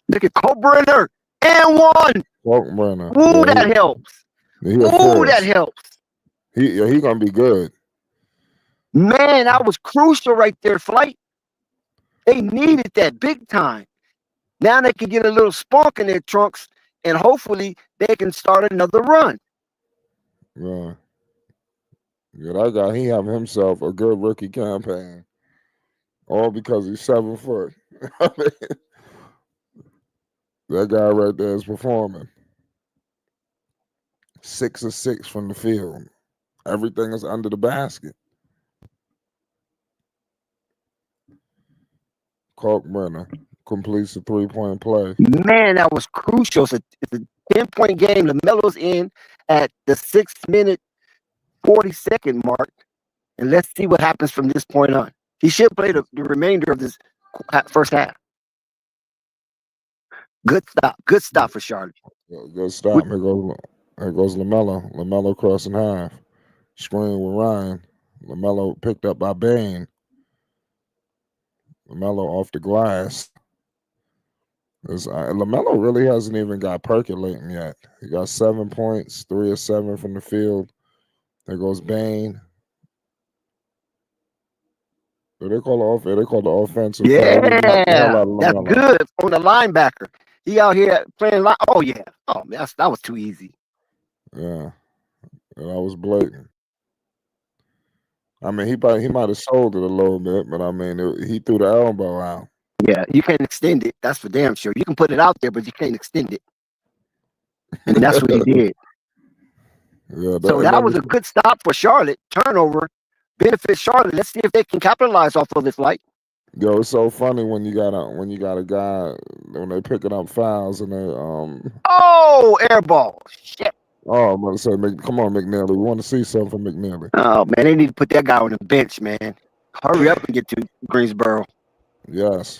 Look at Coltbrenner and one. Kalkbrenner. Ooh, yeah, that helps. Ooh, that helps. He gonna be good. Man, that was crucial right there, Flight. They needed that big time. Now they can get a little spunk in their trunks, and hopefully they can start another run. Yeah. Yeah, that guy, he have himself a good rookie campaign. All because he's 7 foot. That guy right there is performing. 6 of 6 from the field. Everything is under the basket. Kalkbrenner completes a 3-point play. Man, that was crucial. It's a 10-point game. LaMelo's in at the 6-minute, 40-second mark. And let's see what happens from this point on. He should play the remainder of this first half. Good stop for Charlotte. Good stop. Here goes Lamelo. Lamelo crossing half. Screen with Ryan. Lamelo picked up by Bain. Lamelo off the glass. Lamelo really hasn't even got percolating yet. He got 7 points, 3 of 7 from the field. There goes Bain. They call the offensive foul. Yeah, that's good on the linebacker. He out here playing oh yeah. Oh, that was too easy. Yeah, that was blatant. I mean, he might have sold it a little bit, but I mean, he threw the elbow out. Yeah, you can't extend it. That's for damn sure. You can put it out there, but you can't extend it. And that's what he did. Yeah, So that was a good stop for Charlotte. Turnover benefits Charlotte. Let's see if they can capitalize off of this fight. yo, it's so funny when you got a guy when they picking up fouls and they Oh, air ball. Shit. oh, I'm gonna say, come on, McNeely. We want to see something from McNeely. Oh man, they need to put that guy on the bench, man. Hurry up and get to Greensboro. Yes.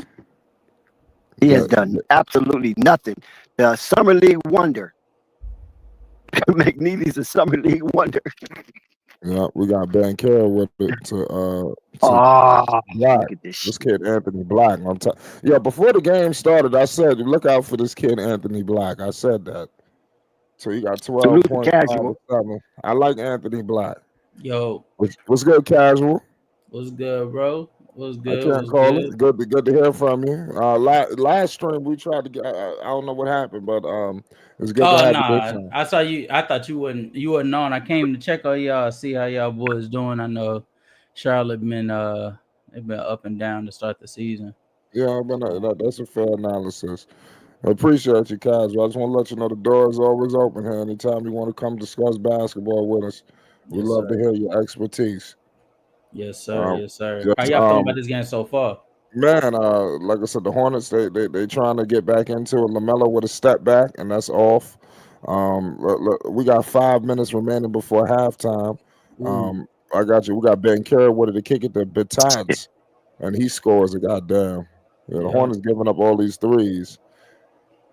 He has done absolutely nothing. The Summer League wonder. McNeely's a Summer League wonder. Yeah, we got Bankera with it to Black. Look at this kid Anthony Black. Yeah, before the game started, I said, look out for this kid Anthony Black. I said that. So he got 12 points. I like Anthony Black. Yo, what's good, Casual? What's good, bro? What's good? I can't call it. Good to hear from you. Last stream we tried to get. I don't know what happened, but it's good to have you this time. I saw you. I thought you wasn't on. I came to check on y'all, see how y'all boys doing. I know Charlotte they've been up and down to start the season. Yeah, that's a fair analysis. I appreciate you, Casual. I just want to let you know the door is always open here. Anytime you want to come discuss basketball with us, we'd love to hear your expertise. Yes, sir. Yes, sir. How y'all feeling about this game so far? Man, like I said, the Hornets they trying to get back into it. Lamelo with a step back, and that's off. Look, we got 5 minutes remaining before halftime. I got you. We got Bankera with it to kick it to Bertans, and he scores a goddamn. The Hornets giving up all these threes.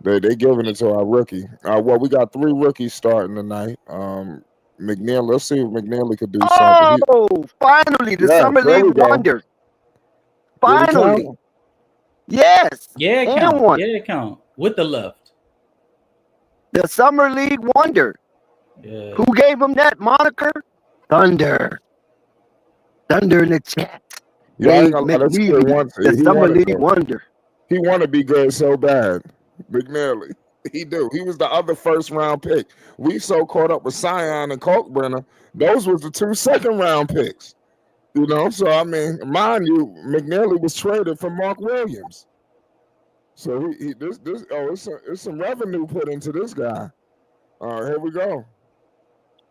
They giving it to our rookie. Well, we got 3 rookies starting tonight. McNeil, let's see if McNeil could do something. Oh, finally, the Summer League wonder. Finally. Yes. Yeah, it count. Yeah, it count. With the left. The Summer League wonder. Yeah. Who gave him that moniker? Thunder. Thunder in the chat. Yeah, the Summer League wonder. He want to be good so bad. McNeely. He do. He was the other first round pick. We so caught up with Sion and Kalkbrenner. Those was the 2 second-round picks. You know, so I mean, mind you, McNeely was traded for Mark Williams. So it's some revenue put into this guy. All right, here we go.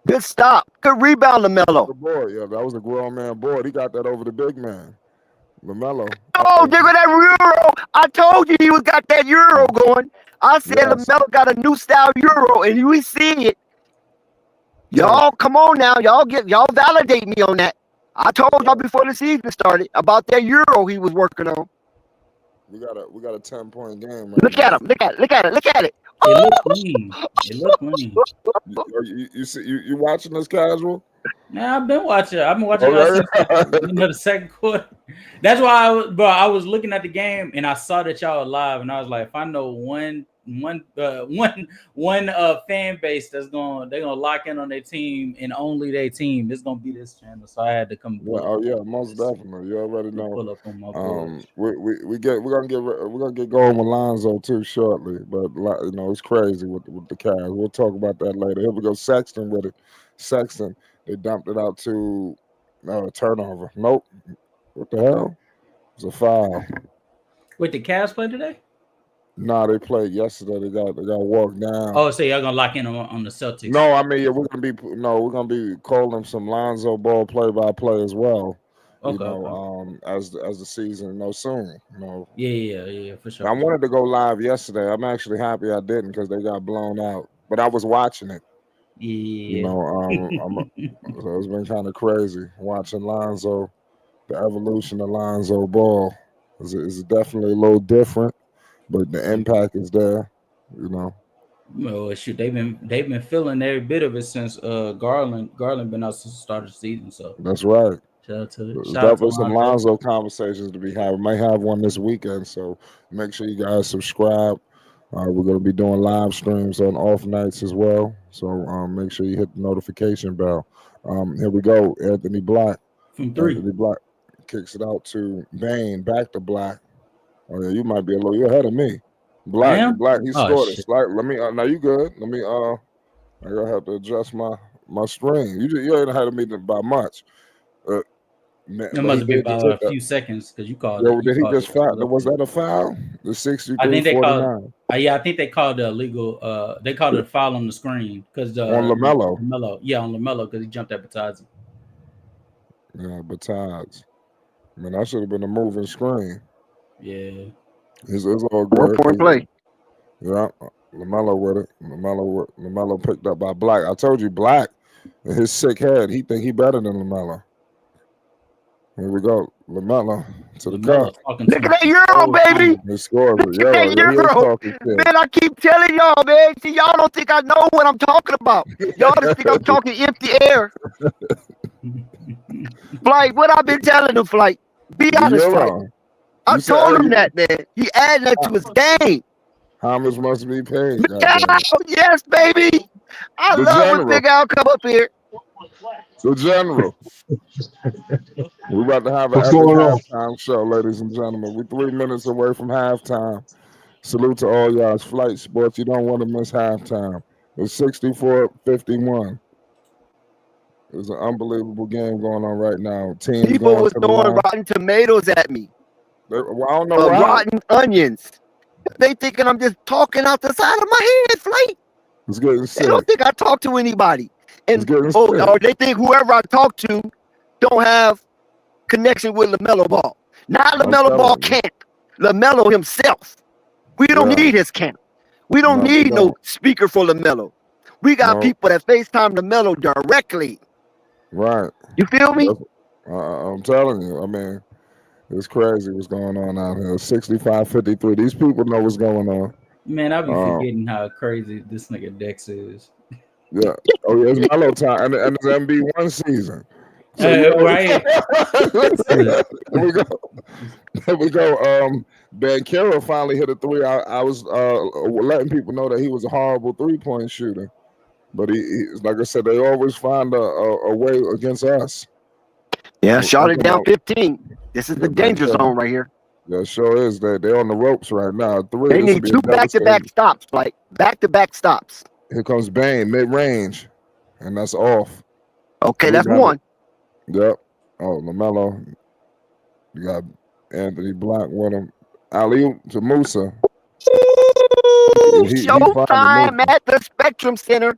Good stop. Good rebound, Lamelo. Yeah, that was a grown man board. He got that over the big man. Lamelo. Oh, dig that Euro. I told you he got that Euro going. I said Lamelo got a new style Euro, and we see it. Y'all, come on now. Y'all validate me on that. I told y'all before the season started about that Euro he was working on. We got a 10-point game. Right look now. At him. Look at it. It looked clean. It looked clean. You watching this, Casual? Man, I've been watching since the second quarter. That's why I was looking at the game and I saw that y'all were live, and I was like, if I know one fan base they're gonna lock in on their team and only their team, it's gonna be this channel. So I had to come. Most definitely. You already know. Pull up on my we're gonna get going with Lonzo too shortly, but you know it's crazy with the Cavs. We'll talk about that later. Here we go. Sexton with it. Sexton. They dumped it out to turnover. Nope. What the hell? It's a foul. Wait, the Cavs play today? Nah, they played yesterday. They got walked down. Oh, so y'all gonna lock in on the Celtics? No, I mean we're gonna be calling some Lonzo Ball play-by-play as well. Okay. You know, as the season soon. You know. Yeah, for sure. I wanted to go live yesterday. I'm actually happy I didn't because they got blown out. But I was watching it. Yeah. You know, so it's been kind of crazy watching Lonzo. The evolution of Lonzo Ball is definitely a little different, but the impact is there. You know. Well, shoot, they've been feeling every bit of it since Garland been out since the start of the season. So that's right. Shout out definitely some Lonzo conversations to be had. We might have one this weekend, so make sure you guys subscribe. We're going to be doing live streams on off nights as well, so make sure you hit the notification bell. Here we go. Anthony Black from 3. Anthony Black kicks it out to Bain, back to Black. Oh yeah, you might be a little. You're ahead of me. Black. He scored it. Like, let me. Now you good? Let me. I gotta have to adjust my stream. You ain't ahead of me by much. Man, It but he must be did just about hit a that. few seconds because you called Yo, it. You did he called just it. foul? Was that a foul? The I think they called. 63-49 Yeah, I think they called the illegal. They called it a foul on the screen because on Lamelo. Lamelo. Yeah, on Lamelo because he jumped at Batazi. Yeah, besides, I mean, that should have been a moving screen. Yeah. It's all 4 good. point play. Yeah, Lamelo with it. Lamelo picked up by Black. I told you, Black, in his sick head, he think he better than Lamelo. Here we go, Lamelo to the cup. Lamelo's talking Look to at that him the Euro, whole baby. time. He scores it. Look at Yo, that he is Euro. talking shit. Man, I keep telling y'all, man. See, y'all don't think I know what I'm talking about. Y'all just think I'm talking empty air. Flight, what I've been telling him, Flight. Be The honest, Flight. Euro. I You said, told hey, him that, man. He added that to his game. how much must be paid? Yeah, Goddamn. yes, baby. I The love when general. Big Al come up here. The general. We're about to have an What's epic going on? halftime show, ladies and gentlemen. We're 3 minutes away from halftime. Salute to all y'all's Flight Sports. You don't want to miss halftime. It's 64-51. There's an unbelievable game going on right now. Teams People going was to the throwing line. rotten tomatoes at me. Well, I don't know why. Rotten onions. They thinking I'm just talking out the side of my head, Flight. It's getting They sick. don't think I talk to anybody. It's And getting sick. or they think whoever I talk to don't have connection with LaMelo Ball. Not I'm LaMelo Ball telling you. camp. LaMelo himself. We don't Yeah. need his camp. We don't No, we need no don't. speaker for LaMelo. We got No. people that FaceTime LaMelo directly. Right. You feel me? I'm telling you. I mean, it's crazy what's going on out here. 65-53. These people know what's going on. Man, I be forgetting how crazy this nigga Dex is. Yeah. Oh, yeah, it's Melo time. And it's MB1 season. So, you know, Right. Here we go. Here we go. Bankero finally hit a three. I was letting people know that he was a horrible 3-point shooter. But he like I said, they always find a way against us. Yeah, shot it down 15. This is the danger zone right here. Yeah, sure is. They're on the ropes right now. Three. They need 2 back-to-back stops, like back-to-back stops. Here comes Bane, mid-range, and that's off. Okay, that's one. Yep. Oh, Lamelo. You got Anthony Black with him. Alley to Musa. Showtime at the Spectrum Center.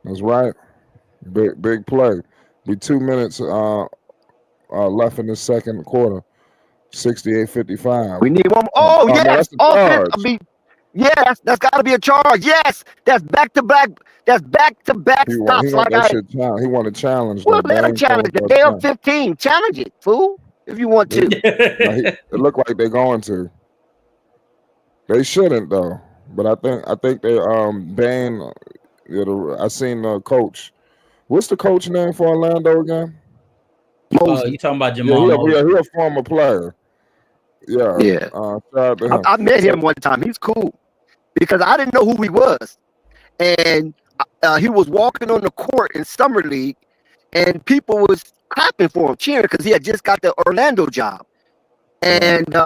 That's right. Big play. Be 2 minutes left in the second quarter. 68-55. We need one. Oh, yes. Yes, that's got to be a charge. Yes, that's back-to-back. That's back-to-back stops. He want to challenge. Well, let him challenge it. They up 15. Challenge it, fool, if you want to. It looked like they're going to. They shouldn't though. But I think they Bane. I seen the coach. What's the coach name for Orlando again? You talking about Jamal? Yeah, he's a former player. Yeah. Yeah. I met him one time. He's cool because I didn't know who he was, and he was walking on the court in summer league, and people was clapping for him, cheering because he had just got the Orlando job, and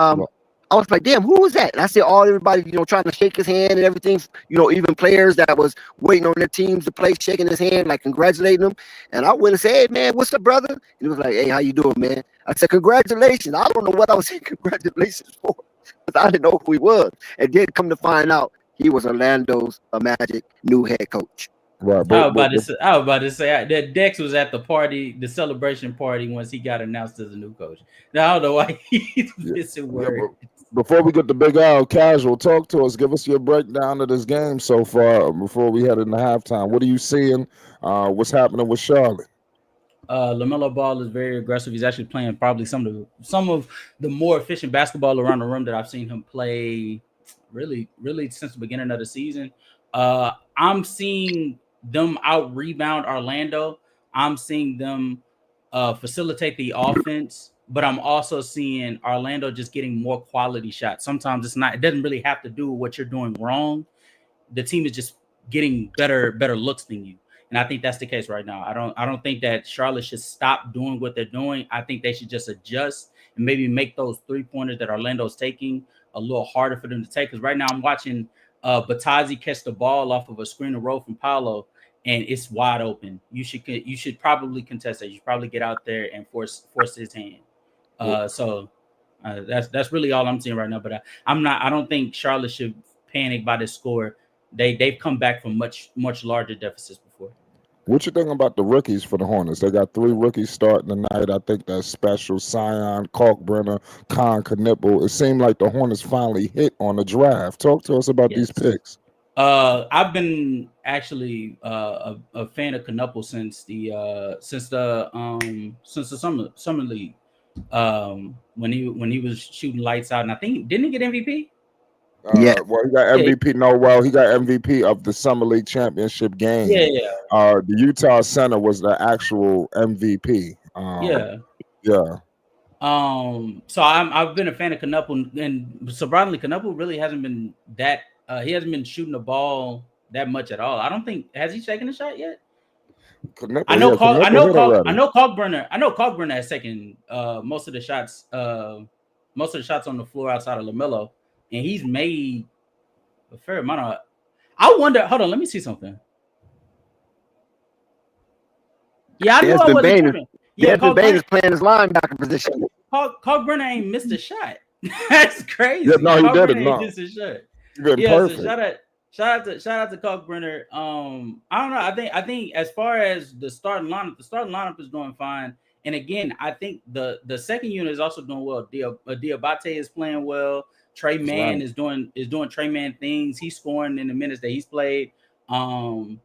I was like, damn, who was that? And I said, everybody, trying to shake his hand and everything, even players that was waiting on their teams to play, shaking his hand, like congratulating him. And I went and said, hey, man, what's up, brother? And he was like, hey, how you doing, man? I said, congratulations. I don't know what I was saying congratulations for, because I didn't know who he was. And then come to find out, he was Orlando's Magic new head coach. Right. I was about to say that Dex was at the party, the celebration party, once he got announced as a new coach. Now I don't know why he's missing words. Before we get the Big Al casual, talk to us. Give us your breakdown of this game so far before we head into halftime. What are you seeing? What's happening with Charlotte? LaMelo Ball is very aggressive. He's actually playing probably some of the more efficient basketball around the rim that I've seen him play really since the beginning of the season. I'm seeing them out rebound Orlando. I'm seeing them facilitate the offense, but I'm also seeing Orlando just getting more quality shots. Sometimes it doesn't really have to do with what you're doing wrong. The team is just getting better looks than you. And I think that's the case right now. I don't think that Charlotte should stop doing what they're doing. I think they should just adjust and maybe make those 3-pointers that Orlando's taking a little harder for them to take. Because right now I'm watching Batazi catch the ball off of a screen and roll from Paolo, and it's wide open. You should probably contest that. You should probably get out there and force his hand. That's really all I'm seeing right now. But I don't think Charlotte should panic by this score. They've come back from much larger deficits before. What you think about the rookies for the Hornets? They got 3 rookies starting tonight. I think that's special. Sion, Kalkbrenner, Khan, Knipple. It seemed like the Hornets finally hit on the draft. Talk to us about these picks. I've been actually a fan of Knuppel since the summer league. When he was shooting lights out, and I think didn't he get MVP? Yeah. Well, he got MVP. He got MVP of the Summer League championship game. Yeah. The Utah center was the actual MVP. Yeah. So I've been a fan of Knuppel, and surprisingly, Knuppel really hasn't been that. He hasn't been shooting the ball that much at all. I don't think has he taken a shot yet. I know Kalkbrenner has taken most of the shots on the floor outside of Lamelo, and he's made a fair amount of. I wonder. Hold on, let me see something. Yeah, I knew I wasn't tripping. Yeah, Kalkbrenner is playing his linebacker position. Kalkbrenner ain't missed a shot. That's crazy. Yeah, no, he didn't. No, missed a shot. Perfect. So shout out to Kalkbrenner. I don't know. I think as far as the starting lineup is going fine. And again, I think the second unit is also doing well. Diabate is playing well. Trey Mann is doing Trey Mann things. He's scoring in the minutes that he's played. And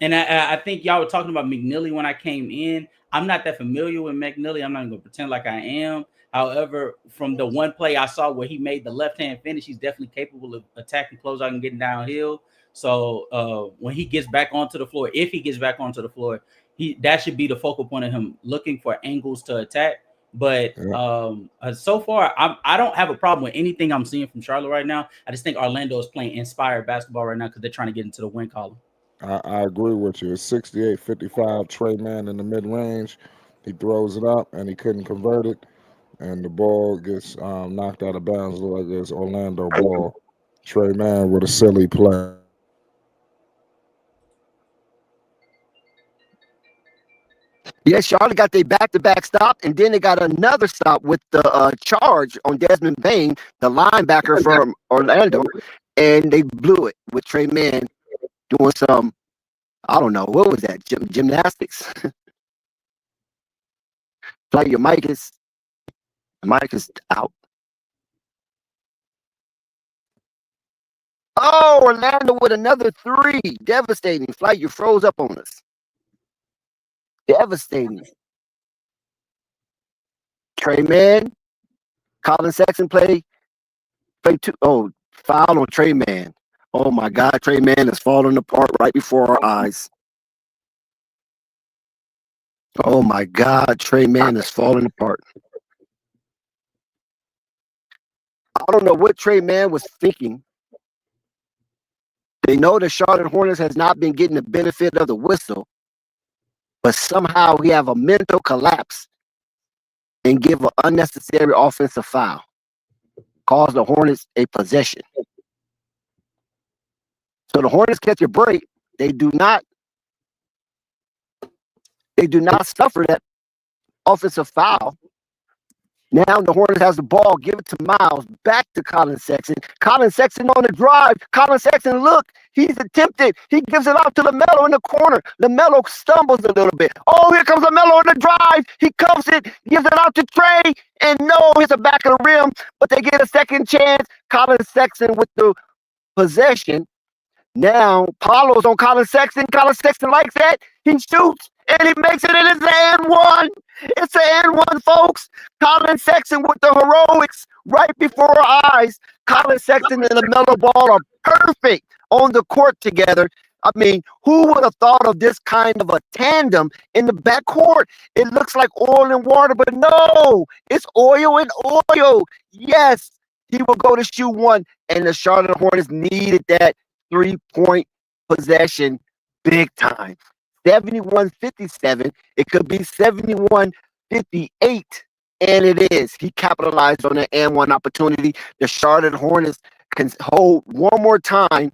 I think y'all were talking about McNeely when I came in. I'm not that familiar with McNeely. I'm not even gonna pretend like I am. However, from the one play I saw where he made the left-hand finish, he's definitely capable of attacking closeout and getting downhill. So when he gets back onto the floor, if he gets back onto the floor, that should be the focal point of him looking for angles to attack. But so far, I don't have a problem with anything I'm seeing from Charlotte right now. I just think Orlando is playing inspired basketball right now because they're trying to get into the win column. I agree with you. It's 68-55. Trey Mann in the mid-range. He throws it up, and he couldn't convert it. And the ball gets knocked out of bounds like it's Orlando ball. Trey Mann with a silly play. Yeah, Charlotte got their back-to-back stop, and then they got another stop with the charge on Desmond Bain, the linebacker from Orlando, and they blew it with Trey Mann doing some, I don't know, what was that, gymnastics? Like your mic is out. Oh, Orlando with another 3. Devastating. Flight, you froze up on us. Devastating. Trey Mann, Colin Sexton play 2. Oh, foul on Trey Mann. Oh my God, Trey Mann is falling apart right before our eyes. Oh my God, Trey Mann is falling apart. I don't know what Trey Mann was thinking. They know the Charlotte Hornets has not been getting the benefit of the whistle, but somehow we have a mental collapse and give an unnecessary offensive foul. Cause the Hornets a possession. So the Hornets catch a break. They do not suffer that offensive foul. Now the Hornets has the ball. Give it to Miles. Back to Colin Sexton. Colin Sexton on the drive. Colin Sexton, look. He's attempted. He gives it out to Lamelo in the corner. Lamelo stumbles a little bit. Oh, here comes Lamelo on the drive. He cuffs it. Gives it out to Trey. And no, hits the back of the rim. But they get a second chance. Colin Sexton with the possession. Now, Paulo's on Colin Sexton. Colin Sexton likes that. He shoots. And he makes it, and it's an and one. It's an and one, folks. Colin Sexton with the heroics right before our eyes. Colin Sexton and LaMelo Ball are perfect on the court together. I mean, who would have thought of this kind of a tandem in the backcourt? It looks like oil and water, but no, it's oil and oil. Yes, he will go to shoot one, and the Charlotte Hornets needed that 3-point possession big time. 71-57. It could be 71-58, and it is. He capitalized on that and one opportunity. The Charlotte Hornets can hold one more time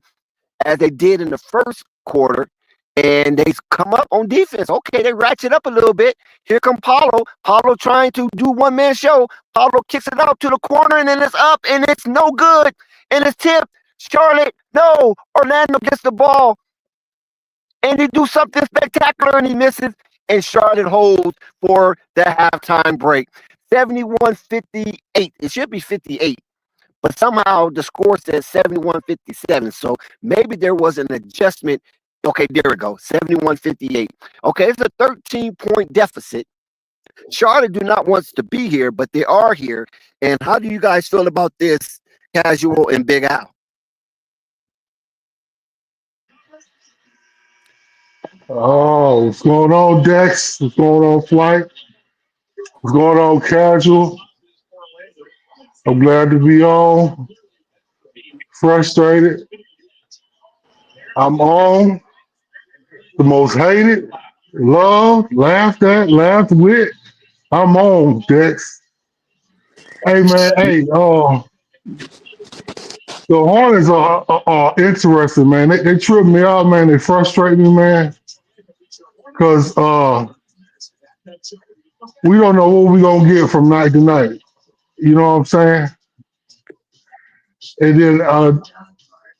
as they did in the first quarter. And they come up on defense. Okay, they ratchet up a little bit. Here come Paulo. Paulo trying to do one-man show. Paulo kicks it out to the corner, and then it's up, and it's no good. And it's tipped. Charlotte, no. Orlando gets the ball, and he do something spectacular, and he misses, and Charlotte holds for the halftime break. 71-58. It should be 58. But somehow the score says 71-57. So maybe there was an adjustment. Okay, there we go. 71-58. Okay, it's a 13-point deficit. Charlotte do not want to be here, but they are here. And how do you guys feel about this, Casual and Big Al? Oh, what's going on, Dex? What's going on, Flight? What's going on, Casual? I'm glad to be on. Frustrated. I'm on. The most hated, loved, laughed at, laughed with. I'm on, Dex. Hey, man. Hey, the Hornets are interesting, man. They trip me out, man. They frustrate me, man. Because we don't know what we're going to get from night to night. You know what I'm saying? And then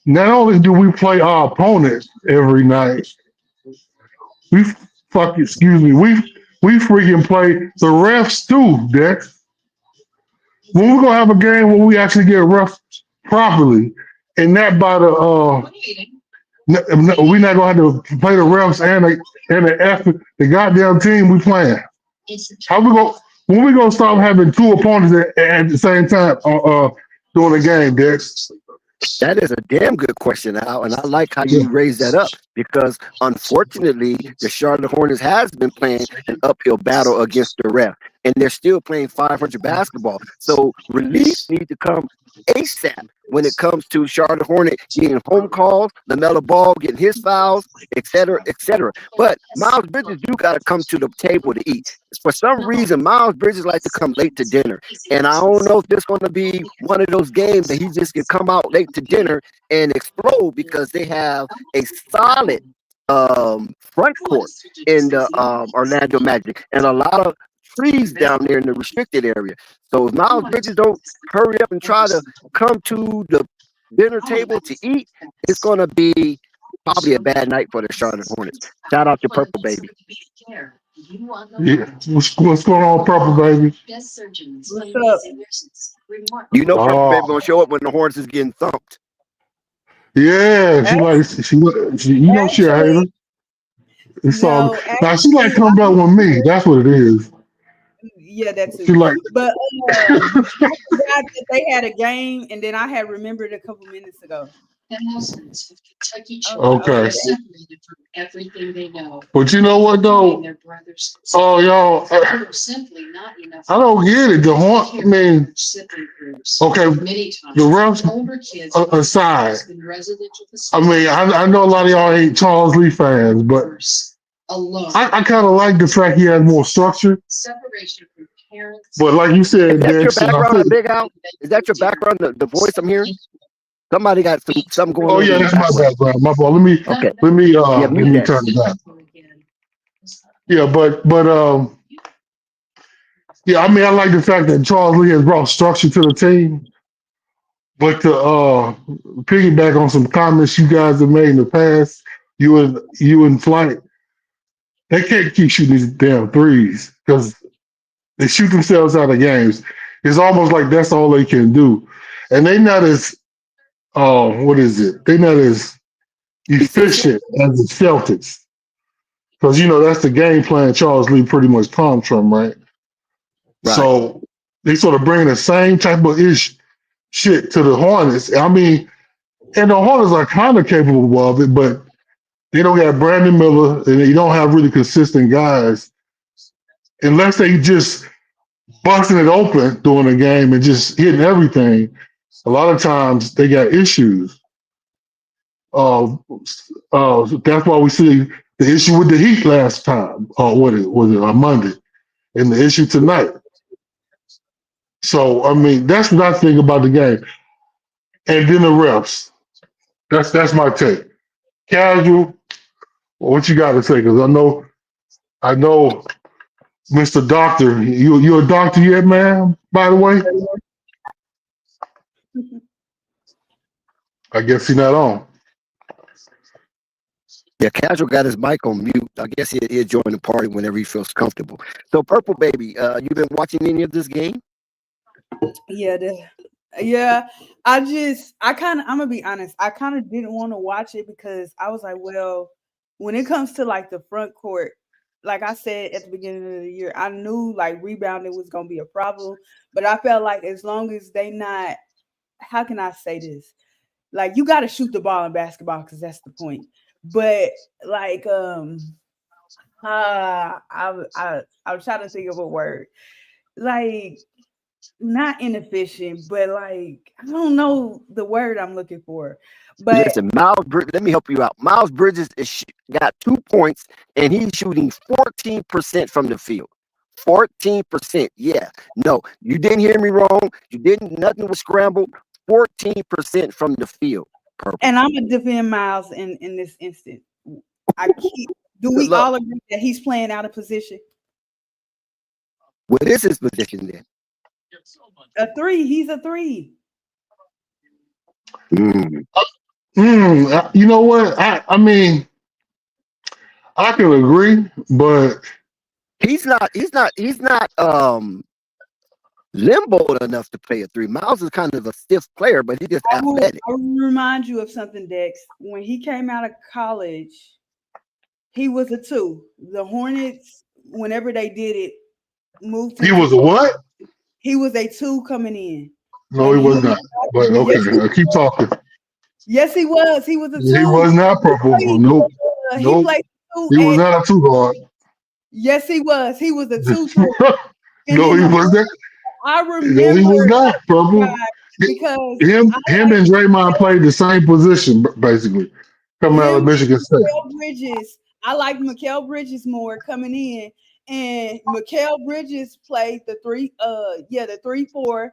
not only do we play our opponents every night, we we freaking play the refs too, Dex. When we're gonna have a game where we actually get refs properly, and not by the we're not gonna have to play the refs and the effort, the goddamn team we playing. How we go when we gonna stop having two opponents at the same time during the game, Dex? That is a damn good question, Al, and I like how you raised that up because, unfortunately, the Charlotte Hornets has been playing an uphill battle against the ref, and they're still playing 500 basketball. So relief needs to come ASAP when it comes to Charlotte Hornet getting home calls, Lamelo Ball getting his fouls, et cetera, et cetera. But Miles Bridges do got to come to the table to eat. For some reason, Miles Bridges like to come late to dinner. And I don't know if this is going to be one of those games that he just can come out late to dinner and explode because they have a solid front court in the Orlando Magic and a lot of trees down there in the restricted area. So if Miles Bridges don't hurry up and try to come to the dinner table to eat, it's going to be probably a bad night for the Charlotte Hornets. Shout out to Purple Baby. Yeah. What's going on, Purple Baby? What's up? You know Purple Baby Oh, going to show up when the Hornets is getting thumped. yeah. She you know she a hater. Actually, It's all no, now she like actually, coming back with me. That's what it is. yeah, that She too. like But I forgot that they had a game, and then I had remembered a couple minutes ago. okay. Okay. But you know what though? Oh y'all, I don't get it. The horn. I mean, okay. The refs aside. I mean, I know a lot of y'all ain't Charles Lee fans, but I kind of like the fact he has more structure. But like you Is said, that your Dex, and I background, think, Big Al? Is that your background, the voice I'm hearing? Somebody got something going oh on yeah, in the that's my background. background. My fault. Okay. Let me Yeah, mute that. turn it down. Yeah, but yeah, I mean, I like the fact that Charles Lee has brought structure to the team. But to piggyback on some comments you guys have made in the past, you and Flight, they can't keep shooting these damn threes because they shoot themselves out of games. It's almost like that's all they can do, and they not as what is it? They not as Efficient? efficient as the Celtics because you know that's the game plan Charles Lee pretty much comes from, right? Right. So they sort of bring the same type of shit to the Hornets. I mean, and the Hornets are kind of capable of it, but they don't got Brandon Miller and they don't have really consistent guys unless they just busting it open during the game and just hitting everything. A lot of times they got issues. That's why we see the issue with the Heat last time. What was it on Monday? And the issue tonight. So I mean, that's what I think about the game. And then the refs. That's my take. Casual. What you got to say? Because I know, Mr. Doctor. You a doctor yet, man? By the way, I guess he's not on. Yeah, Casual got his mic on mute. I guess he'll join the party whenever he feels comfortable. So, Purple Baby, you been watching any of this game? Yeah, I'm gonna be honest. I kind of didn't want to watch it because I was like, well, when it comes to like the front court, like I said at the beginning of the year, I knew like rebounding was gonna be a problem, but I felt like as long as they not, how can I say this? Like you got to shoot the ball in basketball because that's the point. But like I was trying to think of a word. Like not inefficient, but like I don't know the word I'm looking for. But Listen, let me help you out. Miles Bridges got 2 points, and he's shooting 14% from the field. 14%. Yeah. No, you didn't hear me wrong. Nothing was scrambled. 14% from the field. Purple. And I'm gonna defend Miles in this instant. Do we Look, all agree that he's playing out of position? What is his position then? A three. He's a three. You know what? I mean, I can agree, but he's not limbo enough to play a three. Miles is kind of a stiff player, but he's just athletic. I will remind you of something, Dex. When he came out of college, he was a two. The Hornets, whenever they did it, moved him. He was a what? He was a two coming in. No, he was not. But okay, keep talking. Yes, he was. He was a two. He was not Purple. Nope. He played two. He was not a two guard. Yes, he was. He was a two. No, he was not. I remember. No, he was not Purple. Because him and Draymond played the same position basically coming out of Michigan State. Bridges. I like Mikal Bridges more coming in, and Mikal Bridges played the 3-4,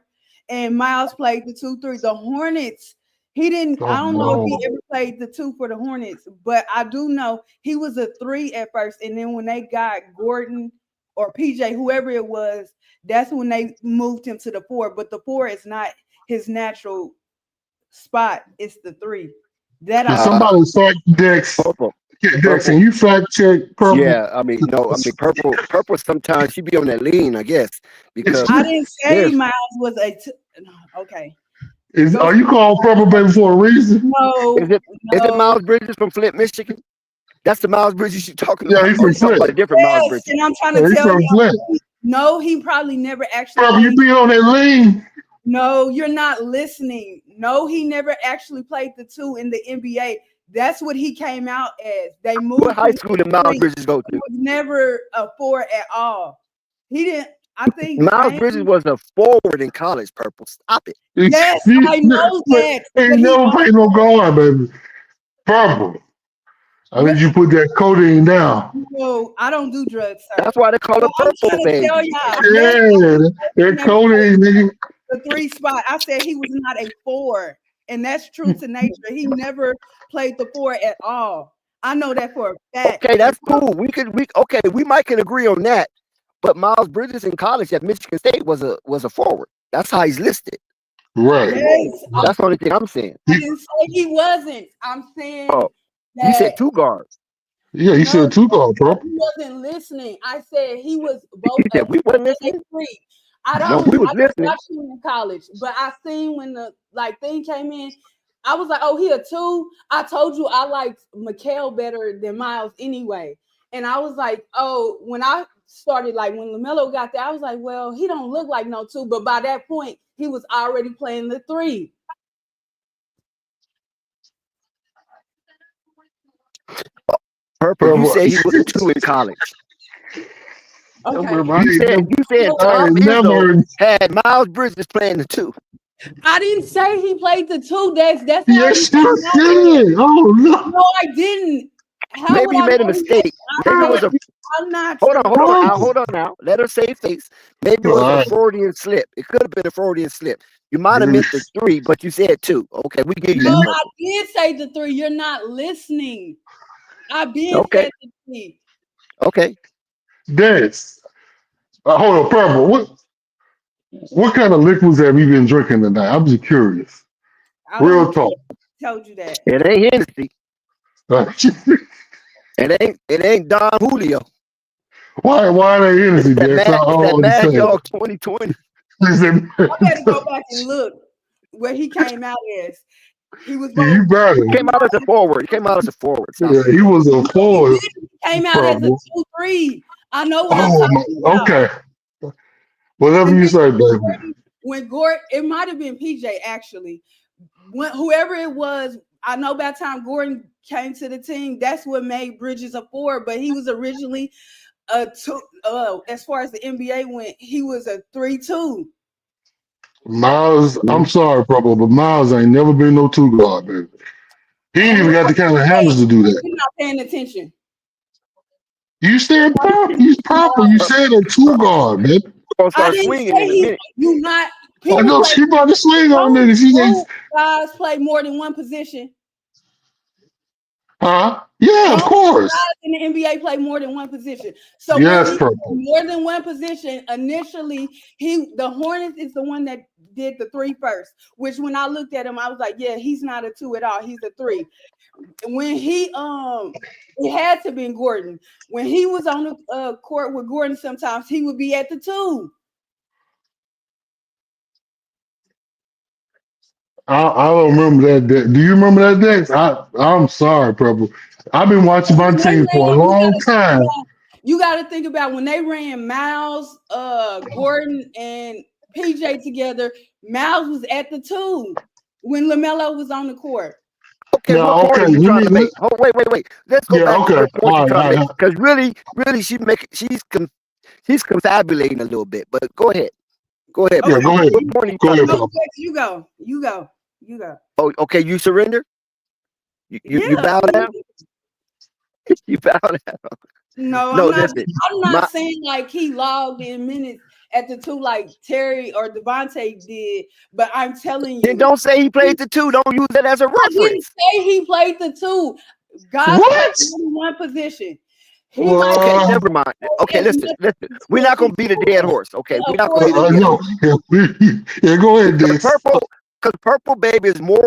and Miles played the 2-3. The Hornets. He didn't. I don't know if he ever played the 2 for the Hornets, but I do know he was a 3 at first, and then when they got Gordon or PJ, whoever it was, that's when they moved him to the 4. But the 4 is not his natural spot. It's the 3. Can somebody fact Dex? Dex, can you fact check Purple? Yeah, Purple. Sometimes she be on that lean, I guess, because I didn't say Miles was a. Okay. Are you calling Purple Baby for a reason? No. Is it Miles Bridges from Flint, Michigan? That's the Miles Bridges you're talking about. Yeah, he's from Flint. A different Miles Bridges. And I'm trying to tell you. No, he probably never actually. Purple, you be on that lean. No, you're not listening. No, he never actually played the 2 in the NBA. That's what he came out as. They moved. What high school did Miles Bridges go to? He was never a 4 at all. He didn't. I think Miles Bridges was a forward in college. Purple, stop it. Yes, I know that. He never played no guard, baby. Purple. I need you put that codeine down. No, I don't do drugs, sir. That's why they call it Purple, baby. Yeah, that codeine, nigga. The 3 spot. I said he was not a 4, and that's true to nature. He never played the 4 at all. I know that for a fact. Okay, that's cool. We might can agree on that. But Miles Bridges in college at Michigan State was a forward. That's how he's listed. Right. Yes, that's the only thing I'm saying. I didn't say he wasn't. I'm saying you said 2 guards. Yeah, you said 2 guards, bro. He wasn't listening. I said he was both. We wasn't listening. I don't. No, we was I listening. watched him in college, but I seen when the thing came in. I was like, oh, he a 2. I told you I liked Mikal better than Miles anyway. And I was like, oh, when I started, like when Lamelo got there, I was like, well, he don't look like no 2. But by that point, he was already playing the 3. Purple, you said he was a 2 in college. Okay. You said Tom Izzo had Miles Bridges playing the 2. I didn't say he played the 2. That's yes, you did. Oh no, no, I didn't. How maybe you made a mistake. Maybe it was a. I'm not. Hold on now. Let her save face. Maybe it was a Freudian slip. It could have been a Freudian slip. You might have meant the 3, but you said 2. Okay, we give you. No, I did say the 3. You're not listening. I've been Okay. said the team. Okay. Dex, hold on, Purple. What kind of liquids have you been drinking tonight? I'm just curious. I Real don't talk. told you that. It ain't Hennessy. It ain't Don Julio. Why they Hennessy, Dex? I It's that don't Mad understand. Dog 2020. I better go back and look where he came out as. He was both. You better. He came out as a forward. Stop Yeah, it. he was a forward. He came out as a Purple. 2-3. I know what I'm Oh, talking about. okay. Whatever And you then say, baby. when Gordon, it might have been PJ actually. Whoever it was, I know by the time Gordon came to the team, that's what made Bridges a 4. But he was originally a 2. As far as the NBA went, he was a 3-2. Miles, I'm sorry, Purple, but Miles ain't never been no two guard, baby. He ain't even got the kind of handles to do that. You're not paying attention. You said purple. He's purple. You said a two guard, man. We're gonna I start didn't swinging say in a he. minute. You not. I People know play. she about to swing on niggas. She Don't just, guys play more than one position? huh? Yeah, of Don't course. guys in the NBA play more than one position? So when Yes, he purple. played more than one position, initially the Hornets is the one that did the 3 first. Which when I looked at him, I was like, yeah, he's not a 2 at all. He's a 3. When he it had to be Gordon. When he was on the court with Gordon, sometimes he would be at the 2. I don't remember that. Do you remember that, Dex? I'm sorry, purple. I've been watching my When they team for a ran, long time. you got to think about when they ran Miles, Gordon, and PJ together. Miles was at the 2 when Lamelo was on the court. Okay, what Now, point okay, are you let trying me. to make? Oh, wait. Let's go Yeah, back to okay. what point All you're right, trying to all make. right. Because really, she's confabulating a little bit. But go ahead. Okay, Yeah, go ahead. What point are you Go trying to ahead, make? purple. you go. Oh, okay. You surrender. You Yeah. bow down. You bow down. No, No, I'm not. listen. I'm not saying like he logged in minutes at the 2 like Terry or Devontae did, but I'm telling you. Then don't say he played the 2. Don't use that as a I didn't reference. say he played the 2. Guys play What? in one position. He might Okay, Uh, never mind. Okay, as listen. much We're as not gonna he beat a dead horse. Okay, we're not gonna beat a afforded. dead no. horse. Yeah, go ahead, Dex. Because purple baby is more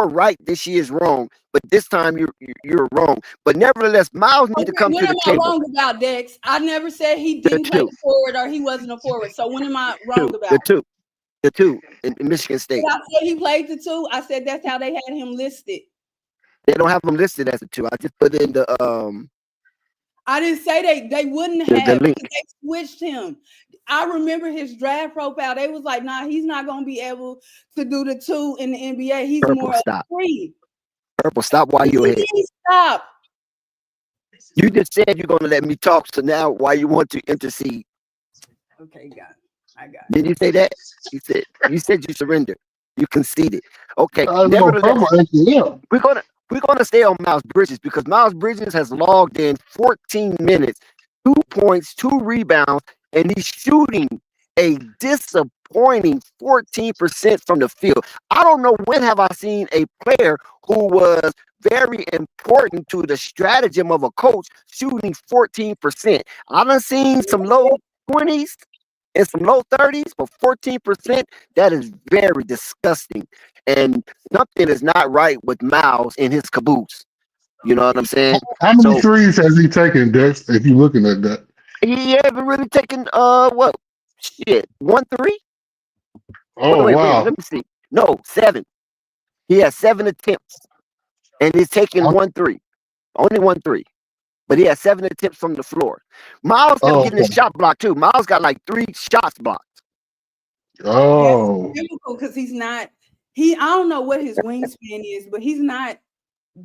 right than she is wrong. But this time you're wrong. But nevertheless, Miles need to come What to am the I table. wrong about, Dex? I never said he The didn't play two, the forward or he wasn't a forward. So what am I wrong about? the two in Michigan State. Did I say he played the 2? I said that's how they had him listed. They don't have them listed as a 2. I just put in the I didn't say they wouldn't the have link. because they switched him. I remember his draft profile. They was like, nah, he's not gonna be able to do the 2 in the NBA. He's Purple, more of a stop. 3. Purple, stop while you're ahead. Stop. You just said you're gonna let me talk, so now why you want to intercede? Okay, got it. I got it. Did you say that? You said you surrendered. You conceded. Okay. I know Nevertheless, purple ain't yeah. we're gonna stay on Miles Bridges because Miles Bridges has logged in 14 minutes, 2 points, 2 rebounds, and he's shooting a disappointing 14% from the field. I don't know when have I seen a player who was very important to the stratagem of a coach shooting 14%. I done seen some low 20s and some low 30s, but 14%, that is very disgusting. And something is not right with Miles in his caboose. You know what I'm saying? How many So threes has he taken, Dex? If you're looking at that. he haven't really taken 1-3? Oh Wait, wow. let me see. No, 7. He has 7 attempts. And he's taking 1-3. Only 1-3. But he has 7 attempts from the floor. Miles kept getting his shot blocked too. Miles got like 3 shots blocked. Oh. That's difficult because he's not. I don't know what his wingspan is, but he's not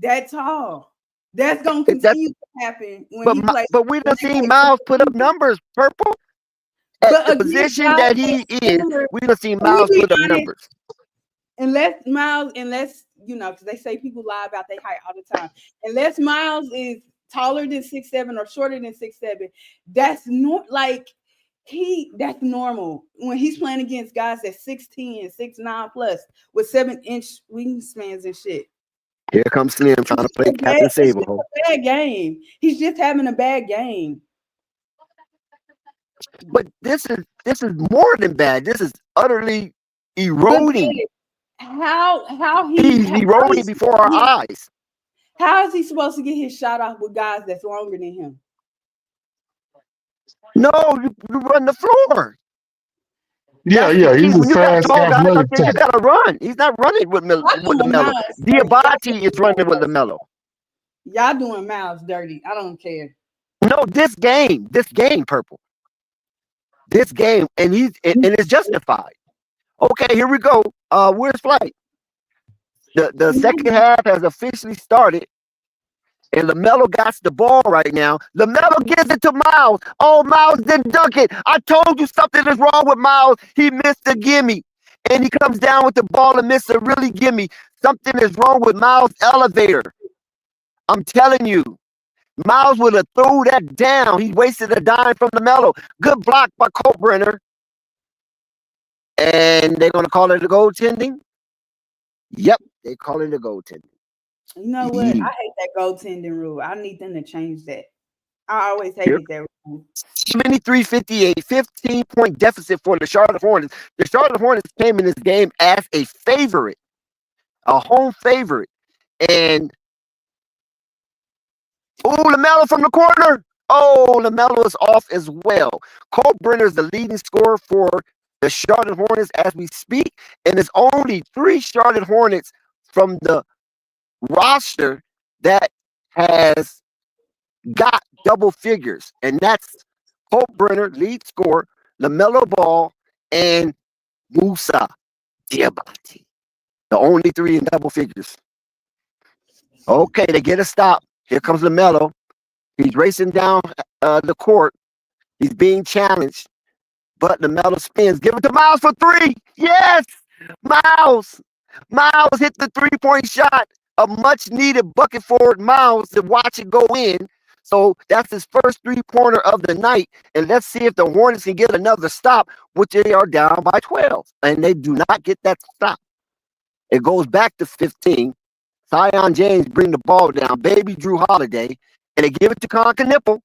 that tall. That's gonna continue to happen when he plays. But we done seen Miles put up numbers, Purple. At the position that he is, we done seen Miles put up numbers. Unless because they say people lie about their height all the time. Unless Miles is taller than 6'7" or shorter than 6'7", that's not like that's normal when he's playing against guys that's 6'10", 6'9" plus with 7-inch wingspans and shit. Here comes Slim trying to play Captain It's just Sable. a bad game. He's just having a bad game. But this is more than bad. This is utterly eroding. How He's eroding before our eyes. How is he supposed to get his shot off with guys that's longer than him? No, you run the floor. Yeah, That's yeah, the key. he's When a you got fast, tall guys athletic up there, you type. gotta run. He's not running with LaMelo. Diabate is running with LaMelo. Y'all doing Miles dirty. I don't care. No, this game, Purple. This game, and it's justified. Okay, here we go. Where's Flight? The second half has officially started. And LaMelo got the ball right now. LaMelo gives it to Miles. Oh, Miles didn't dunk it. I told you something is wrong with Miles. He missed a gimme. And he comes down with the ball and misses a really gimme. Something is wrong with Miles' elevator. I'm telling you. Miles would have threw that down. He wasted a dime from LaMelo. Good block by Colbrenner. And they're going to call it a goaltending? Yep, they call it a goaltending. You know what? I hate that goaltending rule. I need them to change that. I always hated that rule. 73-58, 15-point deficit for the Charlotte Hornets. The Charlotte Hornets came in this game as a favorite, a home favorite. And, LaMelo from the corner. LaMelo is off as well. Cole Brenner is the leading scorer for the Charlotte Hornets as we speak. And there's only 3 Charlotte Hornets from the roster that has got double figures, and that's Cole Brenner, lead scorer, LaMelo Ball, and Musa Diabate. The only 3 in double figures. Okay, they get a stop. Here comes LaMelo. He's racing down the court. He's being challenged, but LaMelo spins. Give it to Miles for 3. Yes, Miles. Miles hit the 3-point shot. A much-needed bucket for Miles to watch it go in. So that's his first 3-pointer of the night. And let's see if the Hornets can get another stop, which they are down by 12. And they do not get that stop. It goes back to 15. Zion James bring the ball down. Baby Drew Holiday. And they give it to Conker Nipple.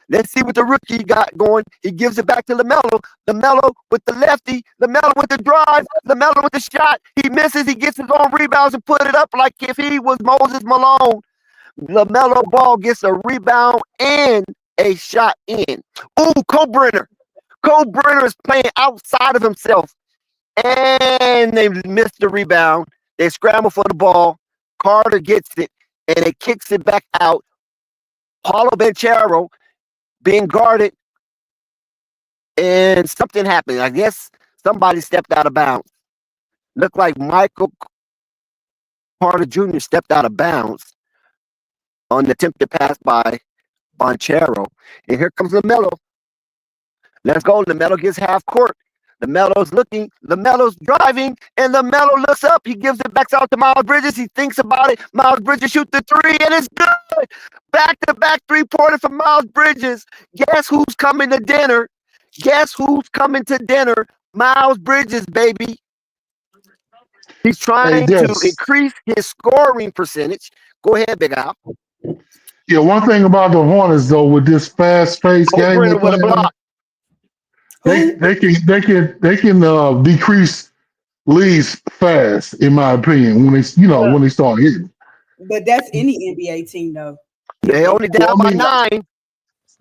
Let's see what the rookie got going. He gives it back to LaMelo. LaMelo with the lefty. LaMelo with the drive. LaMelo with the shot. He misses. He gets his own rebounds and put it up like if he was Moses Malone. LaMelo Ball gets a rebound and a shot in. Cole Brenner. Cole Brenner is playing outside of himself. And they missed the rebound. They scramble for the ball. Carter gets it. And it kicks it back out. Paulo Banchero being guarded, and something happened. I guess somebody stepped out of bounds. Looked like Michael Carter Jr. stepped out of bounds on the attempted pass by Banchero. And here comes LaMelo. Let's go. LaMelo gets half court. LaMelo's looking. LaMelo's driving, and LaMelo looks up. He gives it back out to Miles Bridges. He thinks about it. Miles Bridges shoots the 3, and it's good. Back-to-back 3-pointer for Miles Bridges. Guess who's coming to dinner? Guess who's coming to dinner? Miles Bridges, baby. He's trying to increase his scoring percentage. Go ahead, Big Al. Yeah, one thing about the Hornets though, with this fast-paced game, with a block. They can decrease leads fast, in my opinion, when they start hitting. But that's any NBA team though. They only down by 9.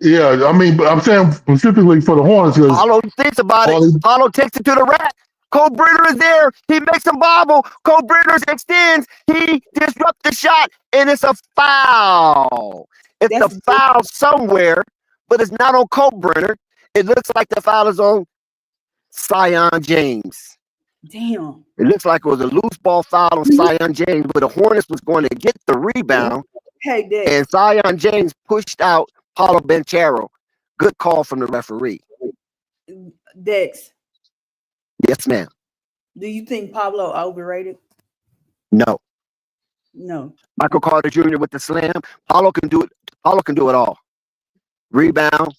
Yeah, I mean, but I'm saying specifically for the Hornets. Paulo thinks about it. Paulo takes it to the rack. Cole Brenner is there. He makes him bobble. Cole Brenner extends. He disrupts the shot, and it's a foul. It's a foul somewhere, but it's not on Cole Brenner. It looks like the foul is on Zion James. Damn. It looks like it was a loose ball foul on Zion James, but the Hornets was going to get the rebound. Hey, Dex. And Zion James pushed out Paulo Banchero. Good call from the referee. Dex. Yes, ma'am. Do you think Pablo overrated? No. No. Michael Carter Jr. with the slam. Paulo can do it. Paulo can do it all. Rebound,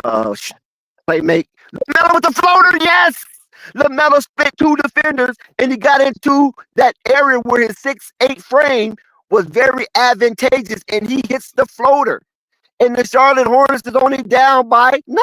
play make. LaMelo with the floater, yes. LaMelo split 2 defenders, and he got into that area where his 6'8" frame was very advantageous, and he hits the floater. And the Charlotte Hornets is only down by 9.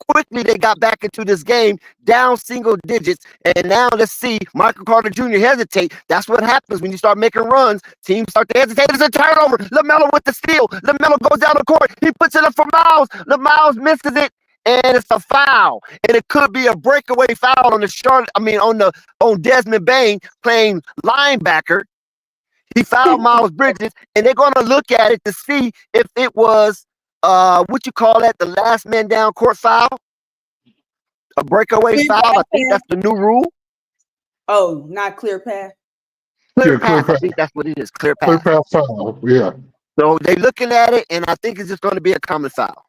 Quickly, they got back into this game, down single digits. And now let's see Michael Carter Jr. hesitate. That's what happens when you start making runs. Teams start to hesitate. It's a turnover. Lamelo with the steal. Lamelo goes down the court. He puts it up for Miles. Miles misses it, and it's a foul. And it could be a breakaway foul on on Desmond Bain playing linebacker. He fouled Miles Bridges, and they're going to look at it to see if it was what you call that, the last man down court foul, a breakaway foul. I think that's the new rule. Oh, not clear path. Clear path. I think that's what it is. Clear path. Clear path foul. Yeah. So they're looking at it, and I think it's just going to be a common foul.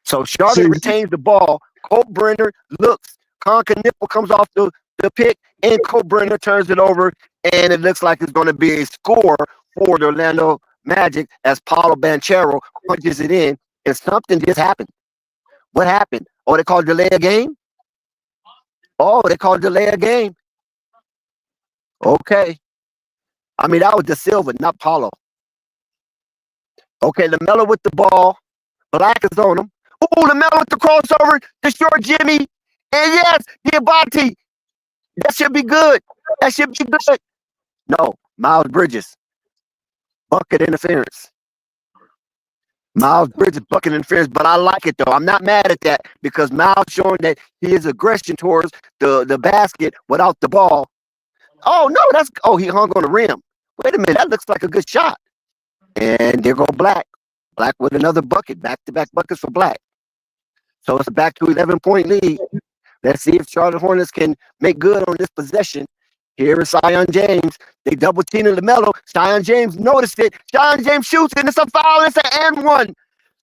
So Charlotte retains the ball. Colt Brenner looks. Conker Nipple comes off the pick, and Colt Brenner turns it over, and it looks like it's going to be a score for the Orlando Magic as Paulo Banchero punches it in, and something just happened. What happened? Oh, they called delay a game? Oh, they called delay a game. Okay. I mean, that was De Silva, not Paulo. Okay, Lamelo with the ball. Black is on him. Oh, Lamelo with the crossover to short Jimmy. And yes, Diabate. That should be good. That should be good. No, Miles Bridges. Bucket interference. Miles Bridges bucket interference, but I like it though. I'm not mad at that because Miles showing that his aggression towards the basket without the ball. Oh no, he hung on the rim. Wait a minute, that looks like a good shot. And there go Black. Black with another bucket, back-to-back buckets for Black. So it's a back to 11-point lead. Let's see if Charlotte Hornets can make good on this possession. Here is Zion James. They double team Lamelo. Zion James noticed it. Zion James shoots, and it's a foul. It's an and one.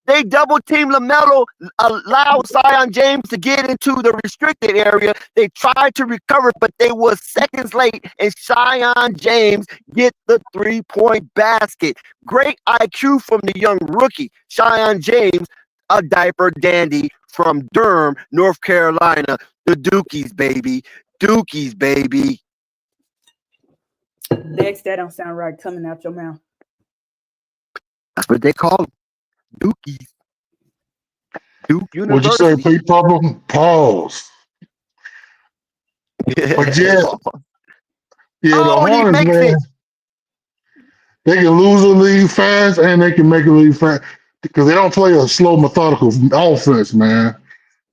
They double team Lamelo, allowed Zion James to get into the restricted area. They tried to recover, but they were seconds late, and Zion James get the 3-point basket. Great IQ from the young rookie, Zion James, a diaper dandy from Durham, North Carolina. The Dukies, baby. Dukies, baby. Lex, that don't sound right coming out your mouth. That's what they call them. Dukies. Duke University. What'd you say, Pete Papa? Pause. But yeah, the Hornets, man, they can lose a league fast and they can make a league fast because they don't play a slow, methodical offense, man.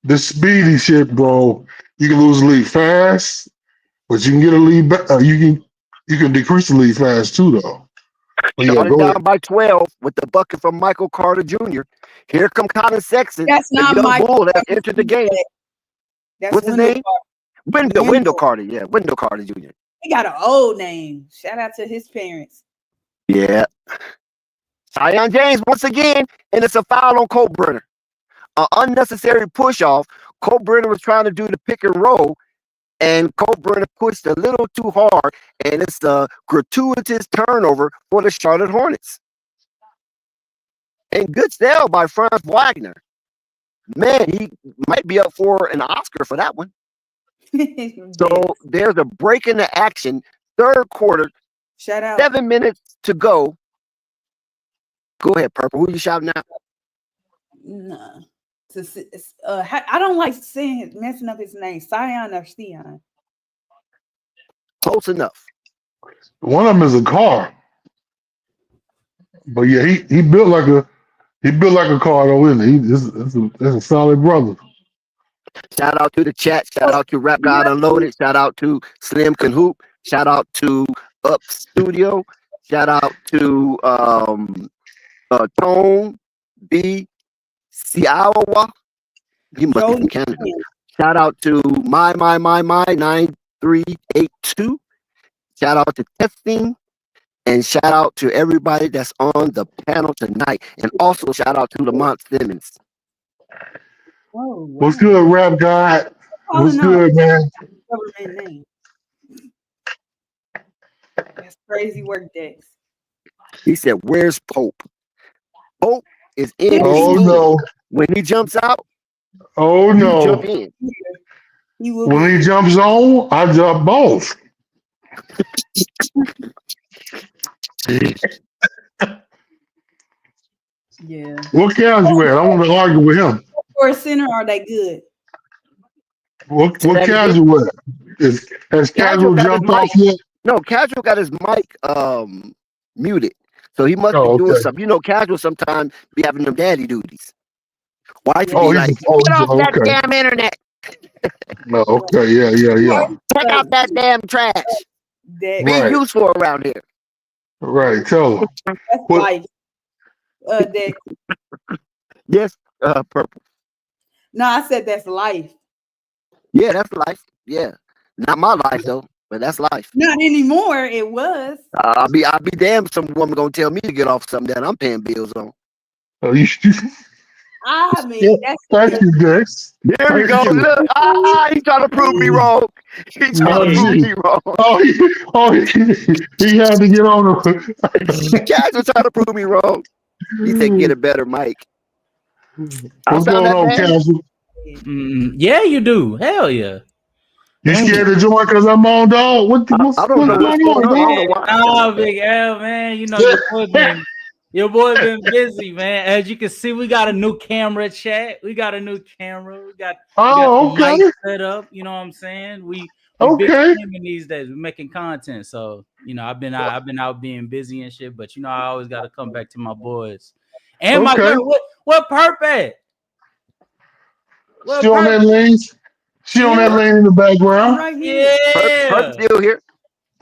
This speedy shit, bro. You can lose a league fast, but you can get a lead back. You can decrease the lead fast too, though. Down by 12 with the bucket from Michael Carter Jr. Here come Colin Sexton. That's not Michael Bull that entered the game. What's his name? Wendell Carter. Yeah, Wendell Carter Jr. He got an old name. Shout out to his parents. Yeah. Zion James once again, and it's a foul on Colt Brenner. An unnecessary push off. Colt Brenner was trying to do the pick and roll, and Colt Brenner pushed a little too hard, and it's a gratuitous turnover for the Charlotte Hornets. And good sell by Franz Wagner. Man, he might be up for an Oscar for that one. So there's a break in the action. Third quarter. Shout out. 7 minutes to go. Go ahead, Purple. Who you shouting out? No. I don't like messing up his name. Sion or Sion. Close enough. One of them is a car. But yeah, he built like a car though, isn't he? That's a solid brother. Shout out to the chat. Shout out to Rap God Unloaded. Shout out to Slim Can Hoop. Shout out to Up Studio. Shout out to Tone B. Siawa. He must be from Canada. Shout out to my 9382. Shout out to Testing. And shout out to everybody that's on the panel tonight. And also shout out to Lamont Simmons. Oh, wow. What's good, Rap God? What's good, man? Government name. That's crazy work, Dex. He said, "Where's Pope?" Pope is in. Oh no! When he jumps out, oh no! Jump in. When he jumps on, I jump both. Yeah. What casual at? I want to argue with him. For a center, are they good? What Say that again. casual at? Has Casual casual got his jumped mic. off yet? No, Casual got his mic muted. So he must be Oh, doing okay. something. You know, Casual sometimes be having them daddy duties. Wife Yeah. would Oh, be like, get off that okay. damn internet. No, okay, yeah. Check out that damn trash. That Be Right, useful around here. right. Tell him. that's What? life. That Yes, purple. no, I said that's life. Yeah, that's life. Yeah. Not my life though, but that's life. Not anymore. It was. I'll be damned some woman gonna tell me to get off something that I'm paying bills on. Oh, you, I mean, yeah, that's thank you, Dex. There we Thank go. you. Look, he trying to prove me wrong. He trying to Oh, prove gee. me wrong. He had to get on the. Casual trying to prove me wrong. He said, get a better mic. I What's found going that on, man. Casual? Yeah, you do. Hell yeah. You Dang scared it. to join because I'm on, dog? I don't know what's Going going on. I don't on, know why. Nah, Big L, man. You know dog? your boy been busy, man. As you can see, we got a new camera chat. We got a new camera. We got Oh, some okay. mics set up. You know what I'm saying? We big Okay. streaming these days. We're making content. So, I've been out being busy and shit, but I always gotta come back to my boys. And my Okay. girl, what Purple? She What on that Purple? lane. She on that Yeah. lane in the I'm background. right here. Perp Yeah. still here.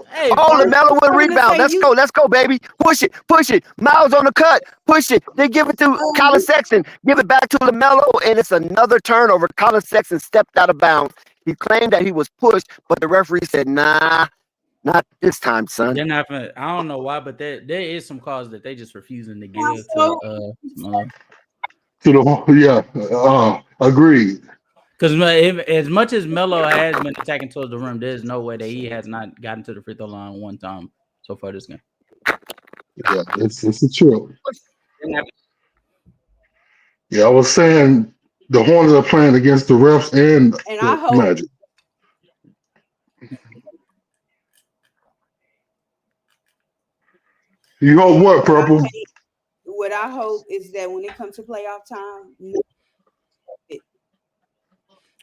Hey, Oh, Purple. LaMelo with trying to rebound. say Let's go, baby. Push it. Miles on the cut. Push it. They give it to Colin Sexton. Give it back to LaMelo, and it's another turnover. Colin Sexton stepped out of bounds. He claimed that he was pushed, but the referee said, nah, not this time, son. They're not. I don't know why, but there is some calls that they just refusing to give So, to. To the agreed. Because as much as Melo has been attacking towards the rim, there's no way that he has not gotten to the free throw line one time so far this game. Yeah, it's a trip. Yeah, I was saying the Hornets are playing against the refs and I the hope Magic. You hope what, Purple? what I hope is that when it comes to playoff time,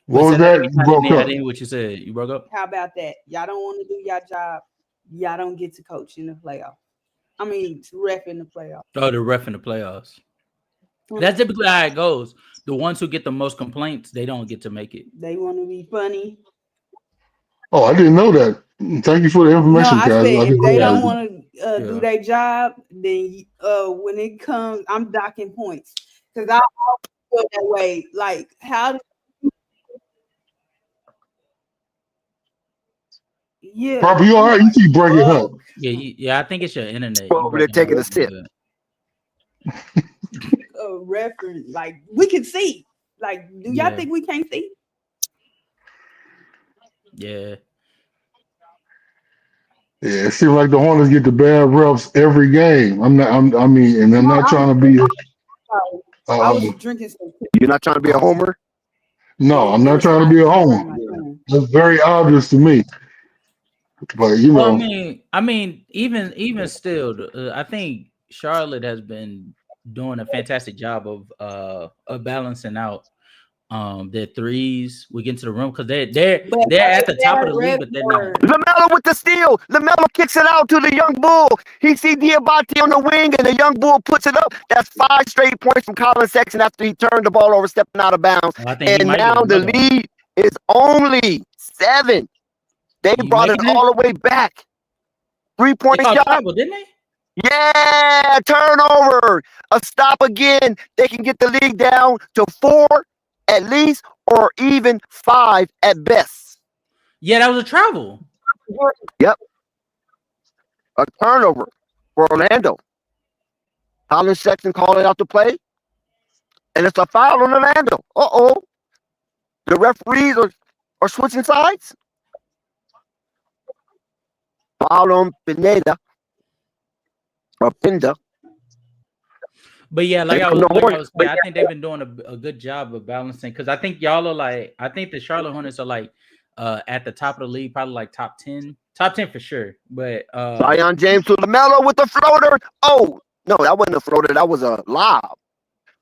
What was that? You broke I up. didn't hear what you said. You broke up? how about that? Y'all don't want to do your job. Y'all don't get to coach in the playoff. I mean, ref in the playoff. Oh, the ref in the playoffs. That's typically how it goes. The ones who get the most complaints, they don't get to make it. They want to be funny. Oh, I didn't know that. Thank you for the No, information, I guys. said if they don't that. want to do their job, then when it comes, I'm docking points because I feel that way. Like, how? Yeah, Purple, you all right? You keep breaking up. Yeah, I think it's your internet. Well, over there taking a sip. reference. Like, we can see. Like, do y'all think we can't see? Yeah. Yeah, it seems like the Hornets get the bad reps every game. I'm not trying to be. I was drinking some. You're not trying to be a homer? No, I'm not trying to be a homer. That's very obvious to me. But Well, I mean, even still, I think Charlotte has been doing a fantastic job of balancing out their threes. We get into the room because they're at the top of the league, but they're not. LaMelo with the steal. LaMelo kicks it out to the young bull. He sees Diabate on the wing, and the young bull puts it up. That's 5 straight points from Colin Sexton after he turned the ball over, stepping out of bounds. And now the lead is only 7. They brought it all the way back. 3-point shot. Trouble, didn't they? Yeah, turnover. A stop again. They can get the league down to 4 at least, or even 5 at best. Yeah, that was a travel. Yep. A turnover for Orlando. Colin Sexton calling out the play. And it's a foul on Orlando. Uh-oh. The referees are switching sides. Foul on Pineda. Or Pinda. But yeah, like I was saying, I think they've been doing a good job of balancing because I think y'all are I think the Charlotte Hornets are at the top of the league, probably like top 10 Top 10 for sure. But Zion James to LaMelo with the floater. Oh, no, that wasn't a floater. That was a lob.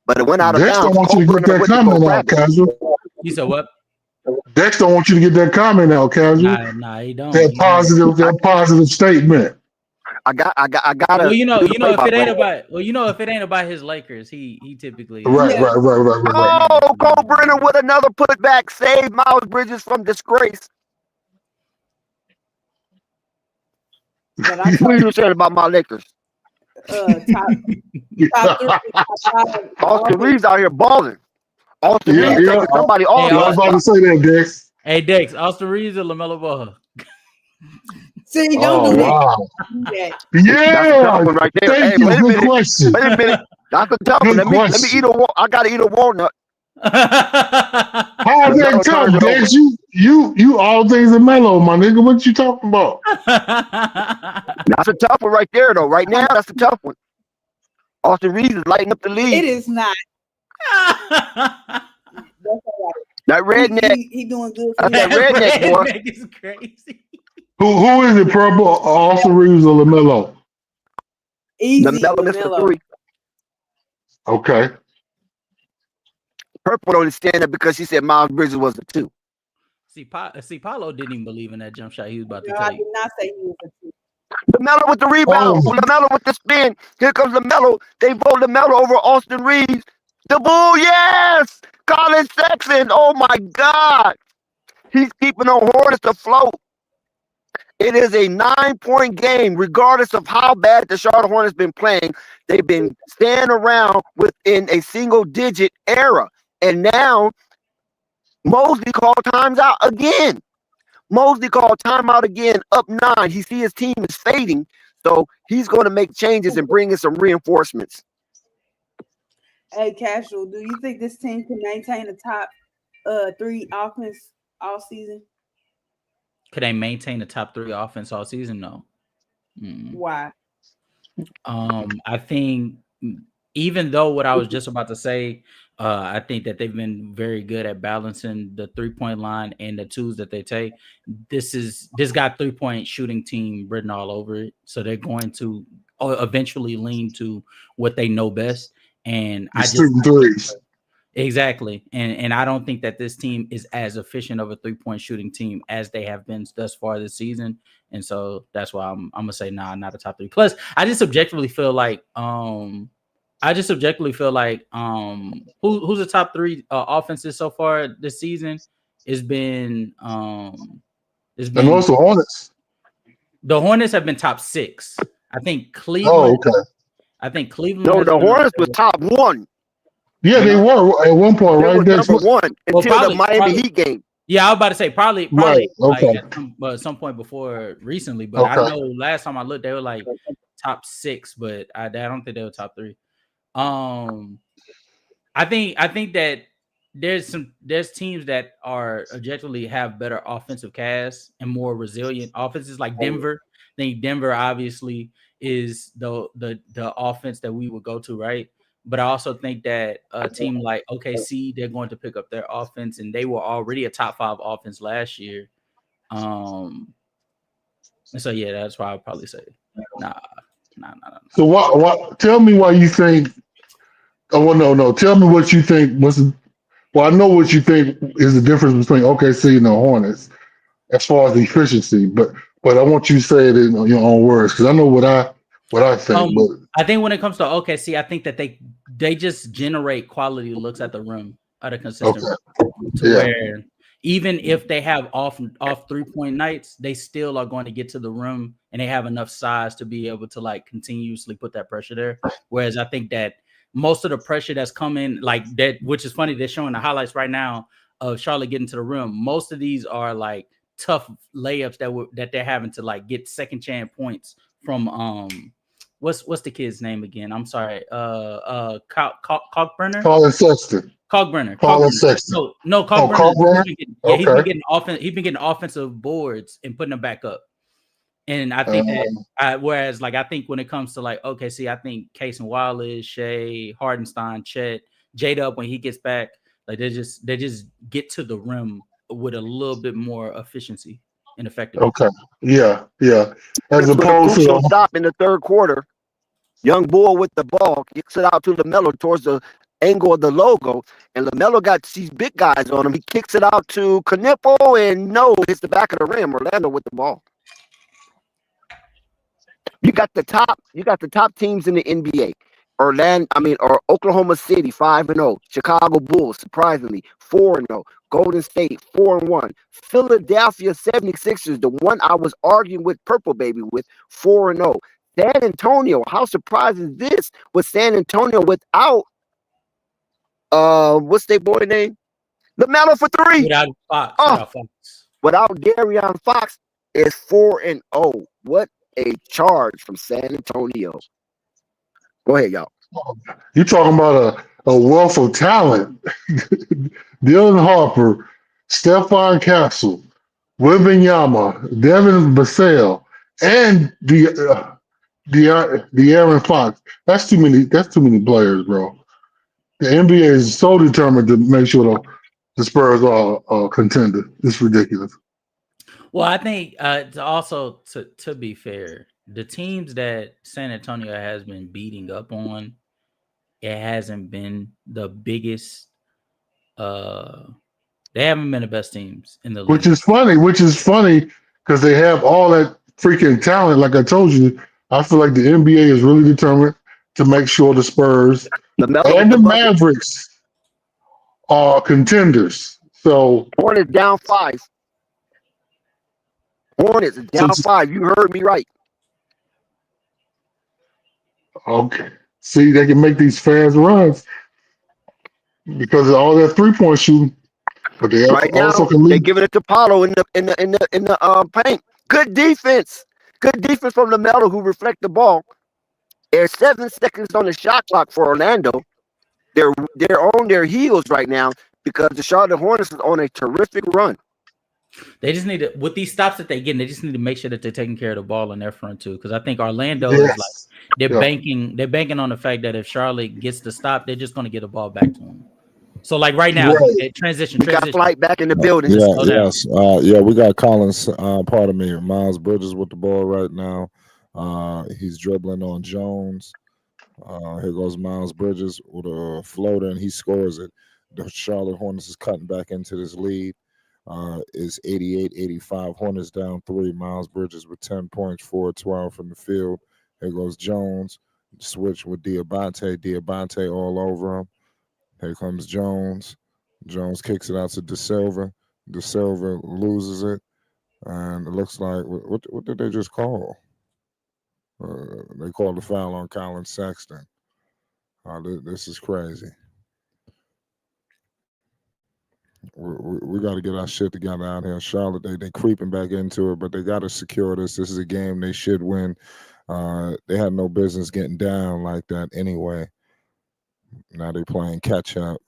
But it went out of Dex don't bounds. want you to get Brenner that went to go comment out, grab it. Casual. you said what? Dex don't want you to get that comment out, Casual. Nah, he don't. That positive statement. I gotta Well, do the if it ain't about his Lakers, he typically Right. Oh, Cole Brenner with another putback. Save Miles Bridges from disgrace. But I What are you saying about my Lakers? top 3, top 5. Austin Reeves out here balling. Austin Yeah, Reeves yeah. taking somebody Hey, all I was about to say that, Dex. Hey, Dex, Austin Reeves or LaMelo Ball? See, don't Oh do that. wow. Don't do that. That's a tough Yeah. one right there. Thank Hey, you. wait a Good minute. question. Wait a minute. That's a tough one. Good Let me eat question. a I gotta eat a walnut. How's that LaMelo tough, turns it over. Dex? You all things are mellow, my nigga. What you talking about? That's a tough one right there, though. Right now, that's a tough one. Austin Reeves is lighting up the league. It is not. That's all That right. redneck. He doing good for That's him. that redneck boy. Redneck is crazy. Who is it, Purple? Austin Reeves or LaMelo? Easy, LaMelo missed the LaMelo. 3. Okay. Purple only stand up because she said Miles Bridges was the 2. See, Paulo didn't even believe in that jump shot he was about to No, I take. did not say he was a 2. LaMelo with the rebound. Oh. LaMelo with the spin. Here comes LaMelo. They vote LaMelo over Austin Reeves. The Bull, yes! Colin Sexton. Oh my God. He's keeping the Hornets afloat. It is a 9-point game, regardless of how bad the Charlotte Hornets been playing. They've been staying around within a single-digit era. And now, Mosley called timeout again. Up 9. He see his team is fading, so he's going to make changes and bring in some reinforcements. Hey, Casual, do you think this team can maintain the top 3 offense all season? Could they maintain the top 3 offense all season? No. Why? I think even though what I was just about to say, I think that they've been very good at balancing the 3-point line and the twos that they take. This got 3-point shooting team written all over it, so they're going to eventually lean to what they know best. And threes. Exactly. And I don't think that this team is as efficient of a 3-point shooting team as they have been thus far this season. And so that's why I'm gonna say nah, not a top 3. Plus, I just objectively feel like who's the top 3 offenses so far this season? It's been And also Hornets. The Hornets have been top 6. I think Cleveland. Oh, okay. I think Cleveland. No, the Hornets was top 1. Yeah, they were at one point, right? They was number 1 until the Miami Heat game. Yeah, I was about to say probably right. Okay. Like at some point before recently, but I know last time I looked, they were like top 6, but I don't think they were top 3. I think that there's teams that are objectively have better offensive casts and more resilient offenses, like Denver. I think Denver obviously is the offense that we would go to, right? But I also think that a team like OKC, they're going to pick up their offense, and they were already a top 5 offense last year. And so yeah, that's why I would probably say nah. So what? Tell me why you think. Oh well, no. Tell me what you think. Well, I know what you think is the difference between OKC and the Hornets as far as the efficiency, but I want you to say it in your own words because I know what I think. But I think when it comes to OKC, I think that they just generate quality looks at the rim at a consistent where even if they have off 3-point nights, they still are going to get to the rim and they have enough size to be able to like continuously put that pressure there. Whereas I think that most of the pressure that's coming like that, which is funny, they're showing the highlights right now of Charlotte getting to the rim. Most of these are like tough layups that they're having to like get second chance points from what's the kid's name again? I'm sorry. Cockburner? Colin Sexton. Cockburner. Colin Sexton. No, Cockburner. He's been getting offensive boards and putting them back up. And I think whereas like I think when it comes to like OKC, I think Case and Wallace, Shea, Hardenstein, Chet, J-Dub when he gets back, like they just get to the rim with a little bit more efficiency ineffective. Okay. Yeah. As This was a opposed crucial to stop in the third quarter. Young Bull with the ball kicks it out to Lamelo towards the angle of the logo, and Lamelo got these big guys on him. He kicks it out to Knipple, and hits the back of the rim. Orlando with the ball. You got the top teams in the NBA. Oklahoma City 5-0, Chicago Bulls surprisingly 4-0, Golden State 4-1, Philadelphia 76ers, the one I was arguing with Purple Baby with 4-0. San Antonio, how surprised is this with San Antonio without what's their boy name? LaMelo for 3. Without Fox, without De'Aaron Fox is 4-0. What a charge from San Antonio. Go ahead, y'all. you're talking about a wealth of talent. Dylan Harper, Stephon Castle, Wembanyama, Devin Vassell, and De'Aaron Fox. That's too many players, bro. The NBA is so determined to make sure the Spurs are a contender. It's ridiculous. Well, I think to be fair, the teams that San Antonio has been beating up on, it hasn't been the biggest. They haven't been the best teams in the league. Which is funny because they have all that freaking talent. Like I told you, I feel like the NBA is really determined to make sure the Spurs and the Mavericks are contenders. So Hornets down 5. Hornets down 5. You heard me right. Okay. See, they can make these fast runs because of all that 3-point shooting. But they right also now, can lead. They're giving it to Paulo in the paint. Good defense. Good defense from Lamelo, who reflect the ball. There's 7 seconds on the shot clock for Orlando. They're on their heels right now because the Charlotte Hornets is on a terrific run. They just need to, with these stops that they're getting, they just need to make sure that they're taking care of the ball in their front too. Because I think Orlando is like they're banking on the fact that if Charlotte gets the stop, they're just going to get the ball back to them. So like right now, transition. Got Flight back in the building. We got Collins. Pardon me, Miles Bridges with the ball right now. He's dribbling on Jones. Here goes Miles Bridges with a floater, and he scores it. The Charlotte Hornets is cutting back into this lead. Is 88-85. Hornets down 3. Miles Bridges with 10 points, 4-12 from the field. Here goes Jones. Switch with Diabate. Diabate all over him. Here comes Jones. Jones kicks it out to De Silva. De Silva loses it. And it looks like, what did they just call? They called the foul on Colin Sexton. This is crazy. We got to get our shit together out here in Charlotte. They creeping back into it, but they got to secure this. This is a game they should win. They had no business getting down like that anyway. Now they're playing catch up.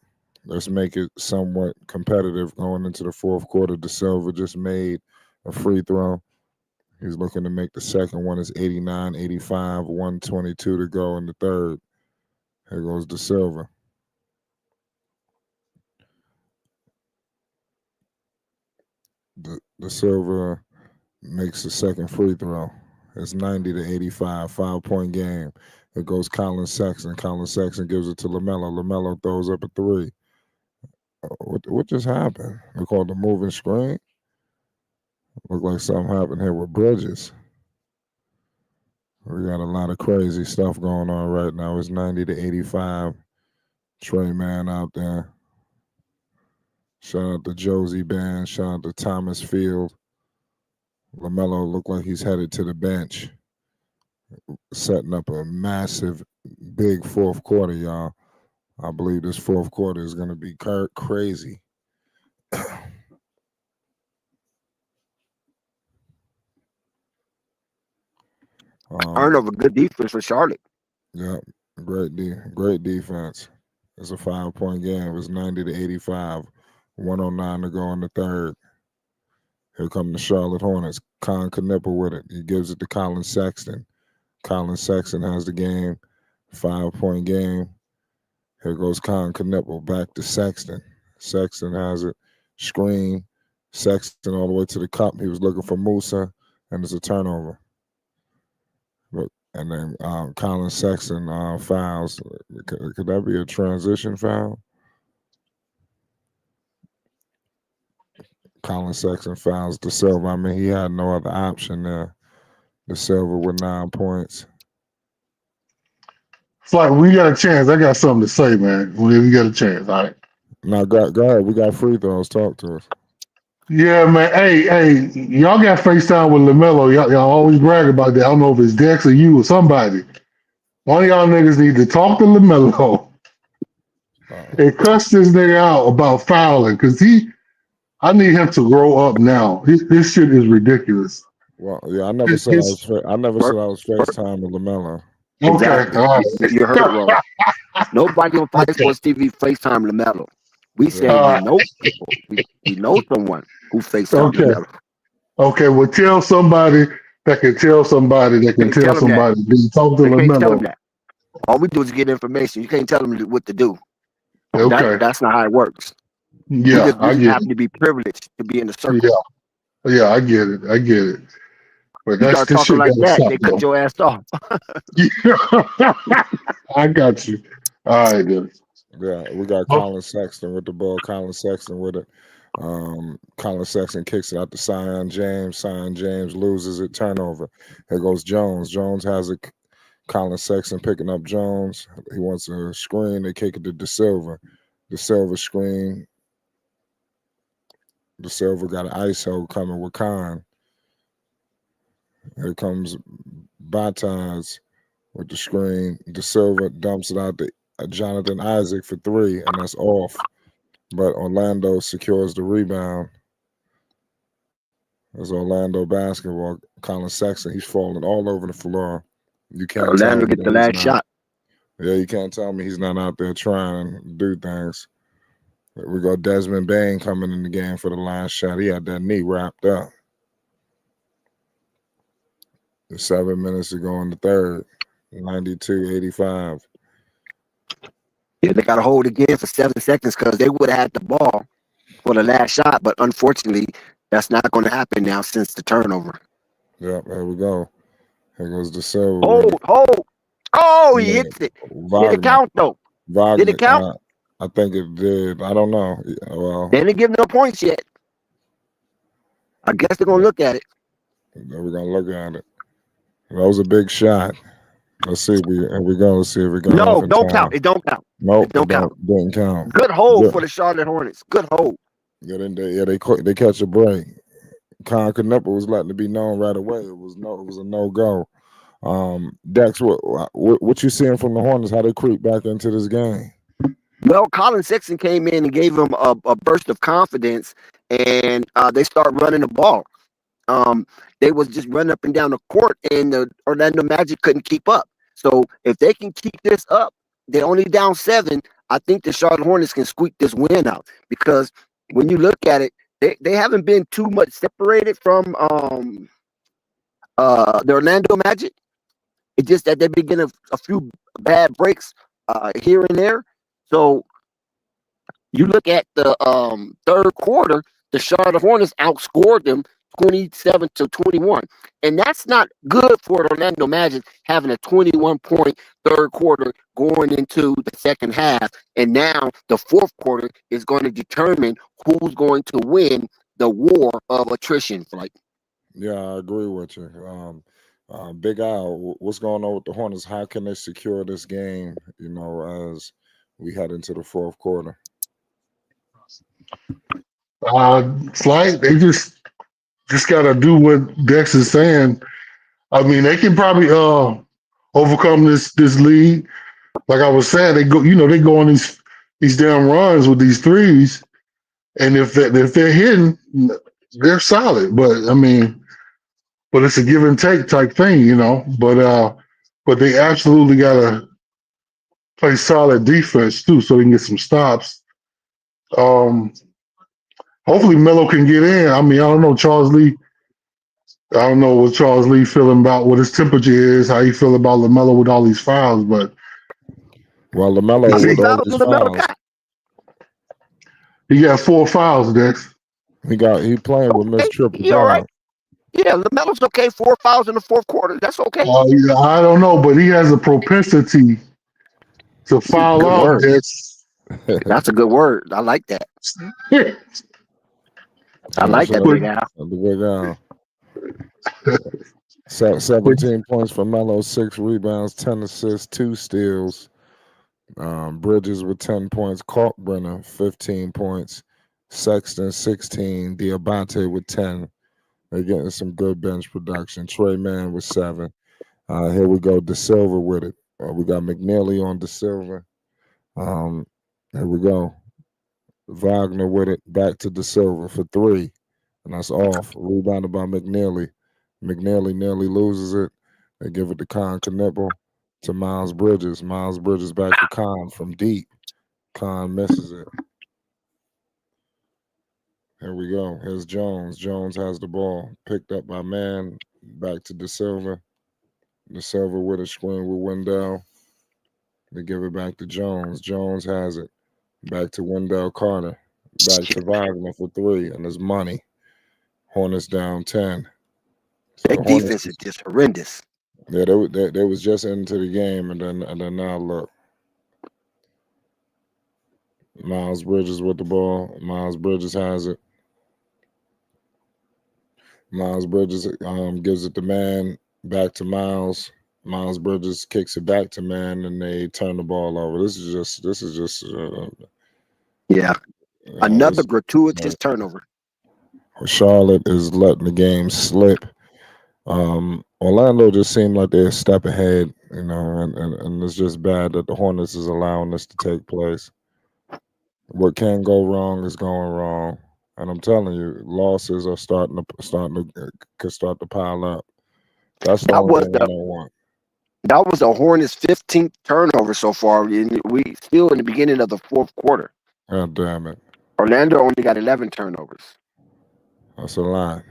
Let's make it somewhat competitive going into the fourth quarter. De Silva just made a free throw. He's looking to make the second one. It's 89-85, 122 to go in the third. Here goes De Silva. De Silva makes the second free throw. It's 90-85, 5-point game. It goes Colin Sexton. Colin Sexton gives it to Lamelo. Lamelo throws up a 3. What just happened? They called the moving screen. Look like something happened here with Bridges. We got a lot of crazy stuff going on right now. It's 90-85. Trey Man out there. Shout out to Josie Band. Shout out to Thomas Field. Lamelo looked like he's headed to the bench. Setting up a massive, big fourth quarter, y'all. I believe this fourth quarter is going to be crazy. Turnover, good defense for Charlotte. Yeah, great defense. It's a 5-point game. It's 90-85. 109 to go in the third. Here come the Charlotte Hornets. Con Knipple with it. He gives it to Colin Sexton. Colin Sexton has the game. 5-point game. Here goes Con Knipple back to Sexton. Sexton has it. Screen. Sexton all the way to the cup. He was looking for Musa, and it's a turnover. But and then Colin Sexton fouls. Could that be a transition foul? Colin Sexton fouls De Silva. I mean, he had no other option there. De Silva with 9 points. It's like we got a chance. I got something to say, man. We got a chance. All right. Now, go ahead. We got free throws. Talk to us. Yeah, man. Hey, y'all got FaceTime with Lamelo. Y'all always brag about that. I don't know if it's Dex or you or somebody. One of y'all niggas need to talk to Lamelo and cuss this nigga out about fouling, because I need him to grow up now. This shit is ridiculous. Well, yeah, I never said I was FaceTime with Lamelo. Okay, Exactly. all right. You heard it wrong. Nobody on Fox Sports TV FaceTime Lamelo. We said we know people. We know someone who FaceTime Lamelo. Okay, well, tell somebody that can tell somebody that can tell somebody. Talk to You can't tell them Lamelo. that. All we do is get information. You can't tell them what to do. Okay. That's not how it works. Yeah, I get happen to be privileged to be in the circle. Yeah, I get it. But You start talking like that, they cut your ass off. I got you. All right, then. Yeah, we got Colin Sexton with the ball. Colin Sexton with it. Colin Sexton kicks it out to Sion James. Sion James loses it. Turnover. Here goes Jones. Jones has it. Colin Sexton picking up Jones. He wants a screen. They kick it to De Silva. De Silva screen. De Silva got an ISO coming with Khan. Here comes Bataille with the screen. De Silva dumps it out to Jonathan Isaac for 3, and that's off. But Orlando secures the rebound. There's Orlando basketball. Colin Sexton, he's falling all over the floor. You can't Orlando get the last shot. Yeah, you can't tell me he's not out there trying to do things. We got Desmond Bain coming in the game for the last shot. He had that knee wrapped up. 7 minutes to go in the third. 92-85. Yeah, they got to hold again for 7 seconds because they would have had the ball for the last shot, but unfortunately, that's not going to happen now since the turnover. Yep, there we go. Here goes De Silva. Oh, he hits it. Wagner. Did it count, though? Wagner, Did it count? I think it did. I don't know. Well, they didn't give no points yet. I guess they're going to look at it. We're going to look at it. That was a big shot. Let's see. We're going to see if we're going to. No, don't count. It don't count. Nope, it don't count. Didn't count. Good hold for the Charlotte Hornets. Good hold. Yeah, they catch a break. Con Knipper was letting it be known right away. It was a no-go. Dex, what you seeing from the Hornets? How they creep back into this game? Well, Colin Sexton came in and gave him a burst of confidence, and they start running the ball. They was just running up and down the court, and the Orlando Magic couldn't keep up. So if they can keep this up, they're only down 7. I think the Charlotte Hornets can squeak this win out, because when you look at it, they haven't been too much separated from the Orlando Magic. It's just that they've been getting a few bad breaks here and there. So you look at the third quarter, the Charlotte Hornets outscored them 27-21. And that's not good for the Orlando Magic, having a 21-point third quarter going into the second half. And now the fourth quarter is going to determine who's going to win the war of attrition. Yeah, I agree with you. Big Al, what's going on with the Hornets? How can they secure this game, as we head into the fourth quarter? It's like they just got to do what Dex is saying. I mean, they can probably overcome this lead. Like I was saying, they go on these damn runs with these threes, and if they're hitting, they're solid. But I mean, it's a give and take type thing, But they absolutely got to play solid defense too, so they can get some stops. Hopefully Melo can get in. I mean, I don't know Charles Lee. I don't know what Charles Lee feeling about what his temperature is, how you feel about Lamelo with all these fouls, but Lamelo with all these fouls. He got 4 fouls, Dex. He playing with Miss Okay, Triple he all right. John. Yeah, LaMelo's okay. 4 fouls in the fourth quarter. That's okay. Yeah, I don't know, but he has a propensity to foul Good out. word. That's a good word. I like that. I like that, But Big Al. The Big Al. 17 points for Melo, 6 rebounds, 10 assists, 2 steals. Bridges with 10 points. Kalkbrenner, 15 points. Sexton, 16. Diabate with 10. They're getting some good bench production. Trey Mann with 7. Here we go. De Silva with it. We got McNeely on De Silva. Here we go. Wagner with it. Back to De Silva for 3. And that's off. Rebounded by McNeely. McNeely nearly loses it. They give it to Con Knipple to Miles Bridges. Miles Bridges back to Con from deep. Con misses it. Here we go. Here's Jones. Jones has the ball. Picked up by Mann. Back to De Silva. De Silva with a screen with Wendell. They give it back to Jones. Jones has it. Back to Wendell Carter. Back to Wagner for 3. And there's money. Hornets down 10. So That the Hornets, defense is just horrendous. yeah, they was just into the game, and then now look. Miles Bridges with the ball. Miles Bridges has it. Miles Bridges gives it to Mann. Back to Miles. Miles Bridges kicks it back to Mann, and they turn the ball over. This is just Yeah. Another gratuitous turnover. Charlotte is letting the game slip. Orlando just seemed like they're a step ahead, and it's just bad that the Hornets is allowing this to take place. What can go wrong is going wrong, and I'm telling you, losses are could start to pile up. That's the only thing I don't want. That was the Hornets' 15th turnover so far. And we still in the beginning of the fourth quarter. God damn it! Orlando only got 11 turnovers. That's a lot.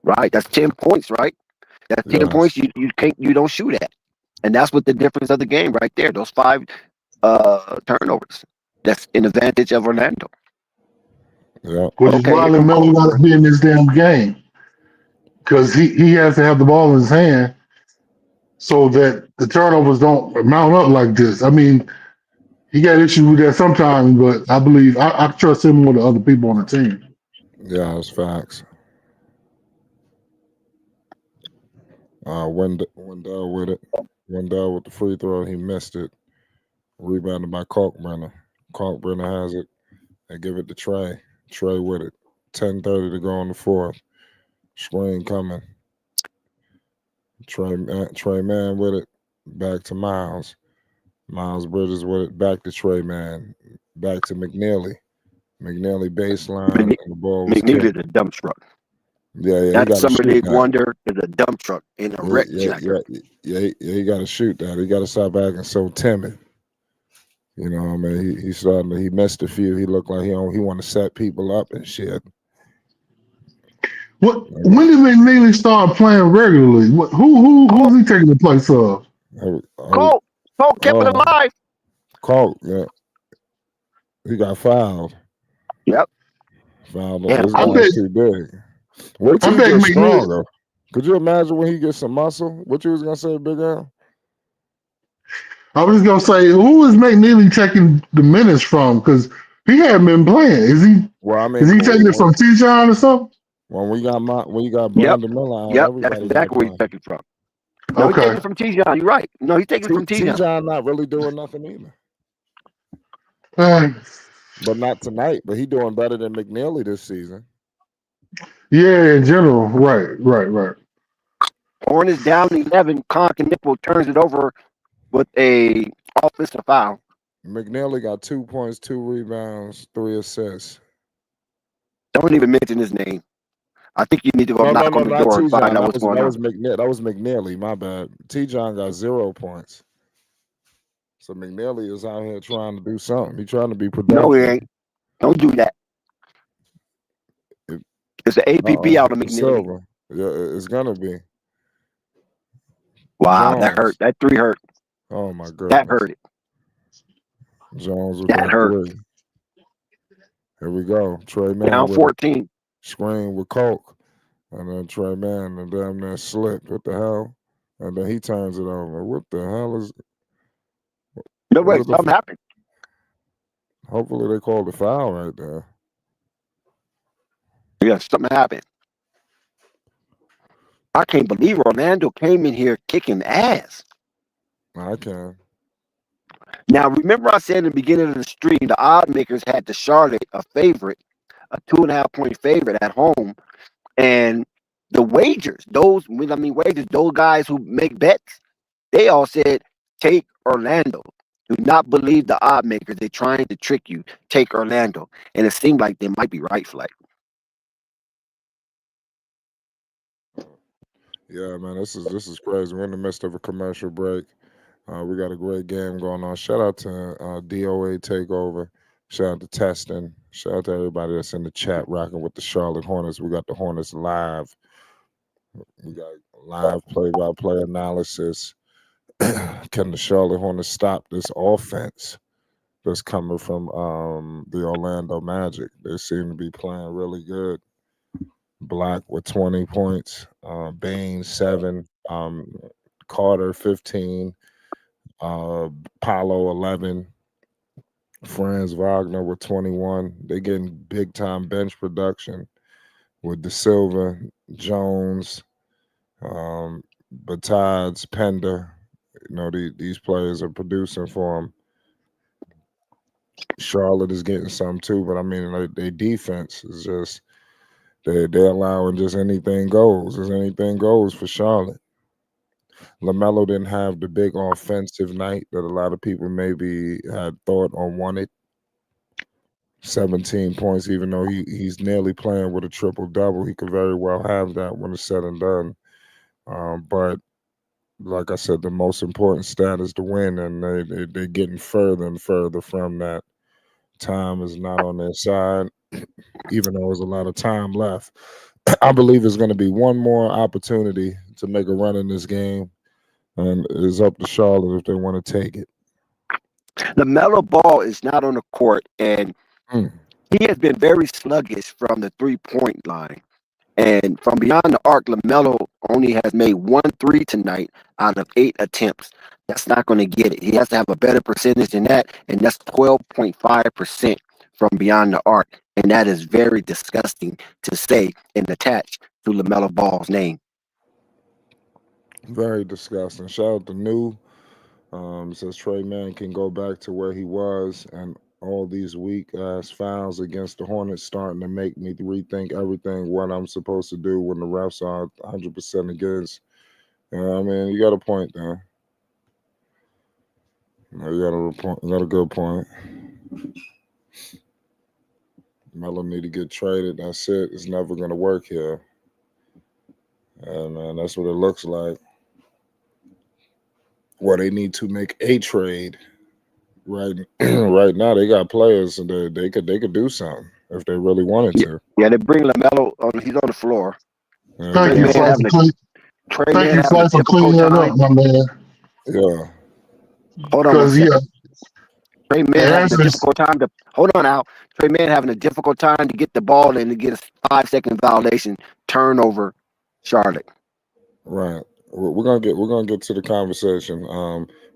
Right, that's 10 points, right? That's 10 points you don't shoot at. And that's what the difference of the game right there. Those 5 turnovers. That's an advantage of Orlando. Yeah. Which is why LaMelo got to be in this damn game. Because he has to have the ball in his hand so that the turnovers don't mount up like this. I mean, he got issues with that sometimes, but I believe I trust him more than other people on the team. Yeah, that's facts. Wendell with it. Wendell with the free throw. He missed it. Rebounded by Kalkbrenner. Kalkbrenner has it. They give it to Trey. Trey with it. 10:30 to go on the fourth. Screen coming. Trey Mann with it. Back to Miles. Miles Bridges with it. Back to Trey Mann. Back to McNeely. McNeely baseline. And the ball was McNeely is a dump truck. Yeah. That Summer League wonder is a dump truck in a wreck jacket. Yeah, he got to shoot that. He got to stop acting so timid. You know what I mean? He missed a few. He looked like he want to set people up and shit. When did McNeely start playing regularly? Who's he taking the place of? Colt kept it alive. Colt, yeah. He got fouled. Yep. Fouled. His guy's too big. Wait till he gets stronger. Could you imagine when he gets some muscle? What you was gonna say, Big Al? I was just gonna say, who is McNeely taking the minutes from? Because he hadn't been playing. Is he? Well, I mean, is he taking it from T-John or something? When you got Brandon Miller out, that's exactly where he's taking it from. No, he's taking it from T-John. You're right. No, he's taking it from T-John. T-John not really doing nothing either. But not tonight. But he doing better than McNeely this season. Yeah, in general, right. Hornets down 11. Con Knipple turns it over with a offensive foul. McNeely got 2 points, 2 rebounds, 3 assists. Don't even mention his name. I think you need to go knock on the door and find out what's going on. That was McNeely. My bad. T-John got 0 points. So McNeely is out here trying to do something. He's trying to be productive. No, he ain't. Don't do that. It's an APP out of McNeely. Silver. Yeah, it's gonna be. Wow, Jones. That hurt. That 3 hurt. Oh my goodness. That hurt it. Jones with that hurt. 3. Here we go. Trey Down Man with a 14. screen with Coke. And then Trey Man and damn near slipped. What the hell? And then he turns it over. What the hell is No, what wait, is the something happened. hopefully they called the foul right there. Yeah, something happened. I can't believe Orlando came in here kicking ass. I can. Now, remember I said in the beginning of the stream, the odd makers had the Charlotte a favorite, a 2.5-point favorite at home. And the wagers, those guys who make bets, they all said, take Orlando. Do not believe the odd makers. They're trying to trick you. Take Orlando. And it seemed like they might be right, Flight. Yeah, man, this is crazy. We're in the midst of a commercial break. We got a great game going on. Shout out to DOA Takeover. Shout out to Testing. Shout out to everybody that's in the chat rocking with the Charlotte Hornets. We got the Hornets live. We got live play-by-play analysis. Can the Charlotte Hornets stop this offense that's coming from the Orlando Magic? They seem to be playing really good. Black with 20 points, Bain 7, Carter 15, Paulo 11, Franz Wagner with 21. They're getting big time bench production with De Silva, Jones, Batads, Pender. You know, these players are producing for them. Charlotte is getting some too, but I mean, like, their defense is just they're allowing just anything goes. As anything goes for Charlotte. Lamelo didn't have the big offensive night that a lot of people maybe had thought or wanted. 17 points, even though he's nearly playing with a triple double, he could very well have that when it's said and done. But like I said, the most important stat is the win, and they're getting further and further from that. Time is not on their side, even though there's a lot of time left. I believe there's going to be one more opportunity to make a run in this game, and it's up to Charlotte if they want to take it. LaMelo Ball is not on the court, and Mm. he has been very sluggish from the 3-point line. And from beyond the arc, LaMelo only has made 1 3 tonight out of 8 attempts. That's not going to get it. He has to have a better percentage than that, and that's 12.5% from beyond the arc. And that is very disgusting to say and attach to LaMelo Ball's name. Very disgusting. Shout out to New. Says Trey Man can go back to where he was, and all these weak ass fouls against the Hornets starting to make me rethink everything what I'm supposed to do when the refs are 100% against. You know what I mean? You got a point there. You got a good point. Melo need to get traded. That's it. It's never gonna work here. And man, that's what it looks like. Well, they need to make a trade. Right, right now they got players, and they could do something if they really wanted to. Yeah, they bring LaMelo on. He's on the floor. Yeah, Thank Trey you, Man Flight, having for a clean. Trey Thank Man you, having a Flight, for difficult cleaning that up, time. my man. yeah. Hold on one Because yeah, second. Trey Man and having a actually, difficult time to hold on out. Trey Man having a difficult time to get the ball and to get a 5-second violation turnover. Charlotte. Right. We're gonna get to the conversation.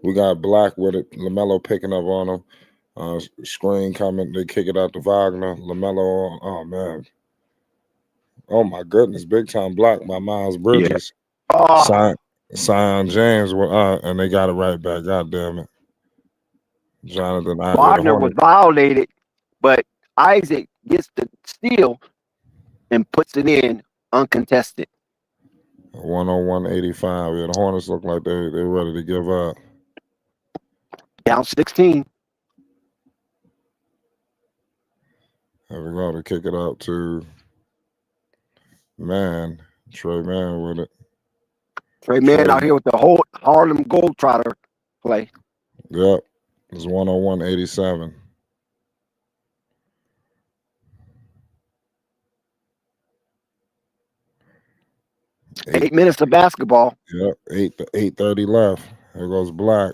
We got Black with it. Lamelo picking up on him. Screen coming. They kick it out to Wagner. Lamelo. Oh man. Oh my goodness. Big time block by Miles Bridges. Oh, Sion James. And they got it right back. God damn it. Jonathan. The Wagner was Hornets. violated, but Isaac gets the steal and puts it in uncontested. 101-85. Yeah, the Hornets look like they're ready to give up. Down 16. There we go to kick it out to Trey Man with it. Trey Man out here with the whole Harlem Globetrotter play. Yep. It's 101-87. Eight minutes of basketball. Yep. 8:30 left. Here goes Black.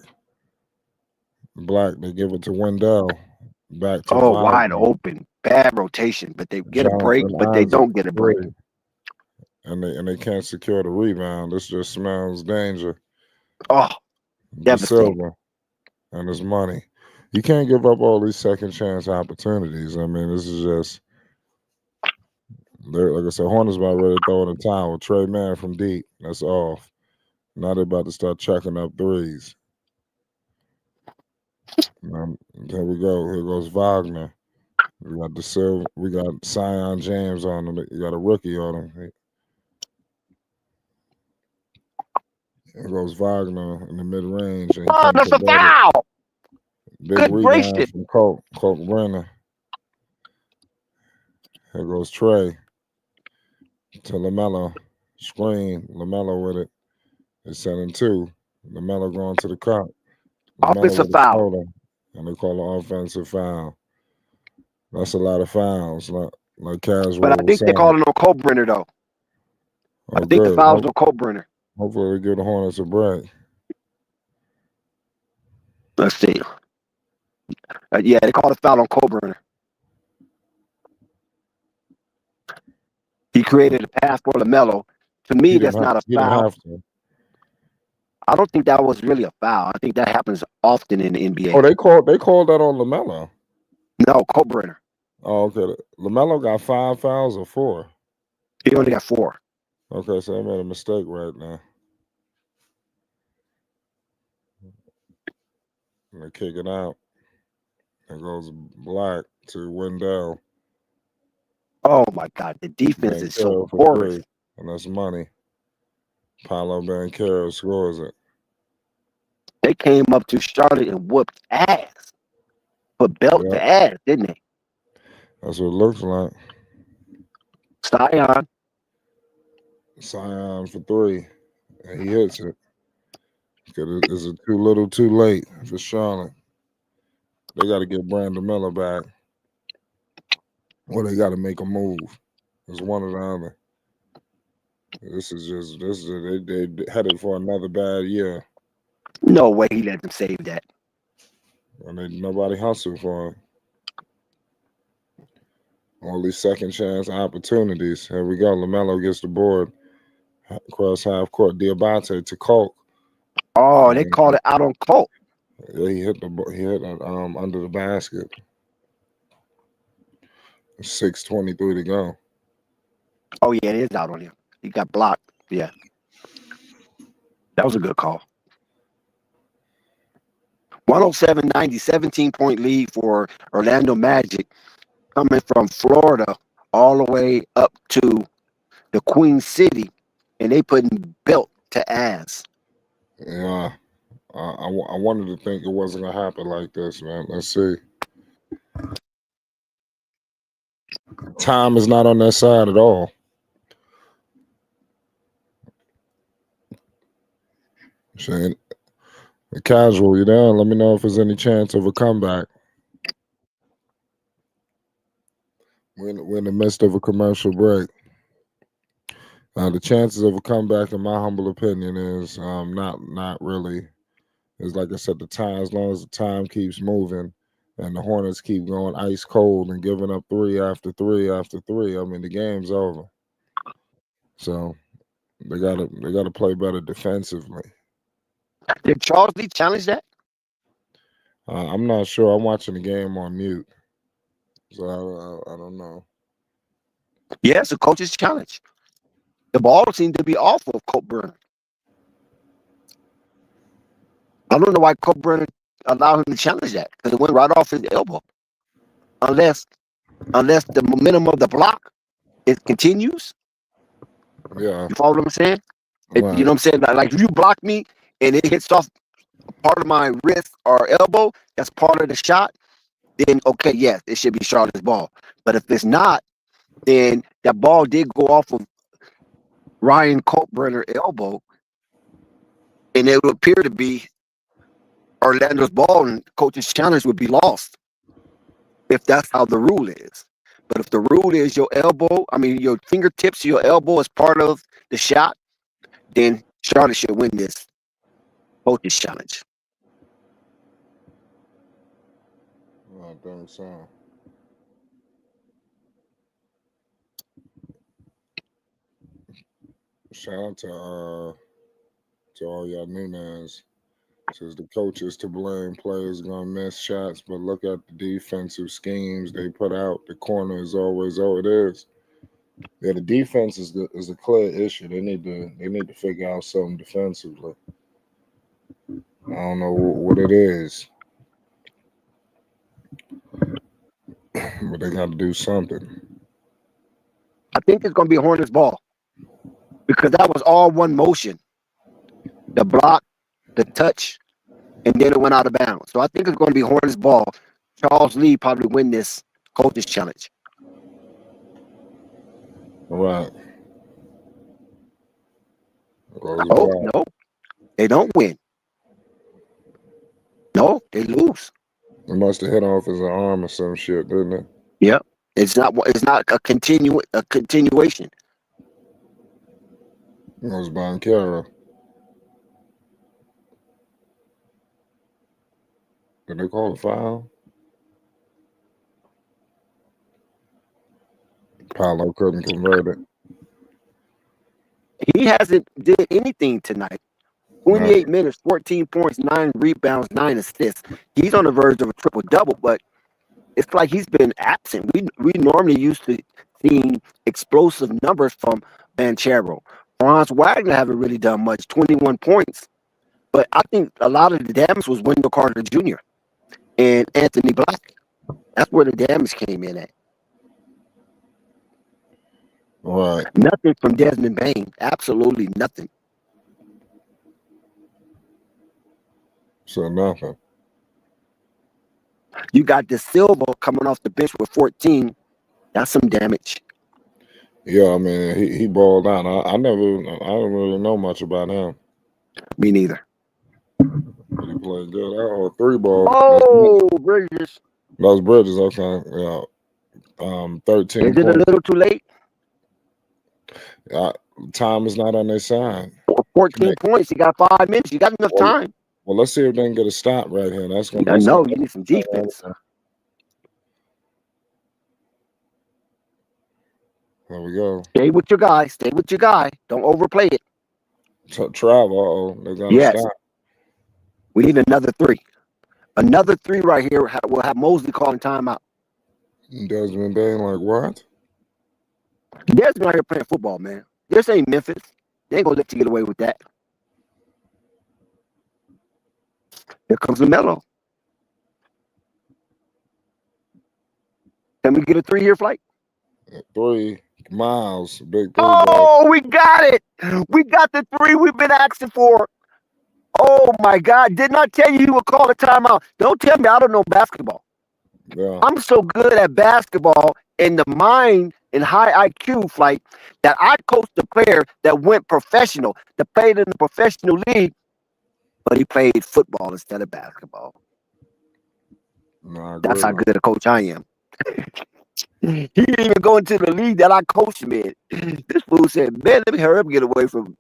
Black, they give it to Wendell. back to Oh, wide Wagner. open. Bad rotation, but they get a break, Jonathan but they Isaac don't get a break. three, and they can't secure the rebound. This just smells danger. Oh, De devastating. Silva and his money. You can't give up all these second chance opportunities. I mean, this is just like I said, Hornets about ready to throw in the towel. Trey Mann from deep. That's off. Now they're about to start chucking up threes. Here we go. Here goes Wagner. We got De Silva. We got Zion James on him. You got a rookie on him. Here goes Wagner in the mid range. Oh, that's a foul. Big Good rebound gracious. from Colt Brenner. Here goes Trey to Lamelo. Screen. Lamelo with it. It's 7-2. Lamelo going to the cup. Offensive foul. Shoulder, and they call an offensive foul. That's a lot of fouls, like casual. But I think they're calling on Colt Brenner, though. Oh, I think good. the foul's on Colt Brenner. Hopefully they give the Hornets a break. Let's see. Yeah, they called a foul on Colt Brenner. He created a pass for Lamelo. To me, that's not a He didn't foul. have to. I don't think that was really a foul. I think that happens often in the NBA. Oh, they called that on Lamelo. No, Colt Brenner. Oh, okay. Lamelo got 5 fouls or 4. He only got 4. Okay, so I made a mistake right now. And they kick it out. It goes Black to Wendell. Oh my God, the defense is so porous. And that's money. Paolo Banchero scores it. They came up to Charlotte and whooped ass. Put belt to ass, didn't they? That's what it looks like. Zion for 3. And he hits it. Is it too little too late for Charlotte? They got to get Brandon Miller back. Or they got to make a move. It's one or the other. They headed for another bad year. No way he let them save that. And nobody hustled for him. All these second chance opportunities. Here we go. Lamelo gets the board. Across half court. Diabate to Colt. Oh, they called it out on Colt. Yeah, he hit under the basket. 6:23 to go. Oh yeah, it is out on him. He got blocked. Yeah. That was a good call. 107-90, 17-point lead for Orlando Magic, coming from Florida all the way up to the Queen City, and they putting belt to ass. Yeah. I wanted to think it wasn't going to happen like this, man. Let's see. Time is not on their side at all. Shane, casual, you there? Let me know if there's any chance of a comeback. We're in the midst of a commercial break. The chances of a comeback, in my humble opinion, is not really. It's like I said, as long as the time keeps moving and the Hornets keep going ice cold and giving up 3 after 3 after 3, I mean the game's over. So they gotta play better defensively. Did Charles Lee challenge that? I'm not sure. I'm watching the game on mute, so I don't know. Yeah, it's a coach's challenge. The ball seemed to be off of Colt Brenner. I don't know why Colt Brenner allowed him to challenge that, because it went right off his elbow. Unless the momentum of the block continues. Yeah. You follow what I'm saying? Right. You know what I'm saying? Like if you block me and it hits off part of my wrist or elbow, that's part of the shot, then okay, yes, it should be Charlotte's ball. But if it's not, then that ball did go off of Ryan Colt Brenner elbow, and it would appear to be Orlando's ball, and coach's challenge would be lost if that's how the rule is. But if the rule is your fingertips to your elbow is part of the shot, then Charlotte should win this coach's challenge. think so. Shout out to all y'all Nunes. Says the coach is to blame. Players gonna miss shots, but look at the defensive schemes they put out. The corner is always it is. Yeah, the defense is a clear issue. They need to figure out something defensively. I don't know what it is, but they got to do something. I think it's going to be Hornets ball because that was all one motion. The block, the touch, and then it went out of bounds. So I think it's going to be Hornets ball. Charles Lee probably win this coaches challenge. All right. No, they don't win. No, they lose. It must have hit off his arm or some shit, didn't it? Yep. It's not a continuation. It was Boncaro. Did they call a foul? Paolo couldn't convert it. He hasn't did anything tonight. 28 minutes, 14 points, 9 rebounds, 9 assists. He's on the verge of a triple-double, but it's like he's been absent. We normally used to seeing explosive numbers from Banchero. Franz Wagner haven't really done much, 21 points. But I think a lot of the damage was Wendell Carter Jr. and Anthony Black. That's where the damage came in at. Right. Nothing from Desmond Bain. Absolutely nothing. So nothing. You got De Silva coming off the bench with 14. That's some damage. Yeah, I mean, he balled out. I don't really know much about him. Me neither. But he played good. Oh, 3 ball. Oh, Bridges. That was Bridges. Okay, yeah. 13. Is it a little too late? Time is not on their side. 14 points. You got 5 minutes. You got enough time. Well, let's see if they can get a stop right here. That's gonna. I know you need some defense. There we go. Stay with your guy. Stay with your guy. Don't overplay it. Travel. They're gonna stop. We need another 3. Another 3 right here. We'll have Mosley calling timeout. Desmond Bain, like what? Desmond out here playing football, man. This ain't Memphis. They ain't gonna let you get away with that. Here comes Lamelo. Can we get a 3 here, Flight? 3 miles, big 3. Oh, we got it. We got the 3 we've been asking for. Oh my God! Didn't I tell you he would call a timeout? Don't tell me I don't know basketball. Yeah. I'm so good at basketball and the mind and high IQ, Flight, that I coached a player that went professional, that played in the professional league, but he played football instead of basketball. No, that's how good a coach I am. He didn't even go into the league that I coached him in. This fool said, "Man, let me hurry up and get away from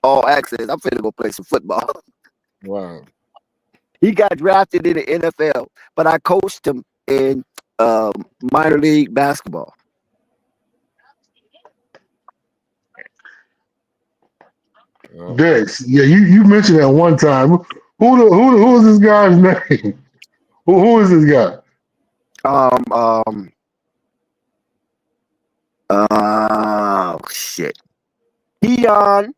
all access. I'm finna go play some football." Wow. He got drafted in the NFL, but I coached him in minor league basketball. Dex, yeah, you mentioned that one time. Who is this guy's name? Who is this guy? Shit. Keon.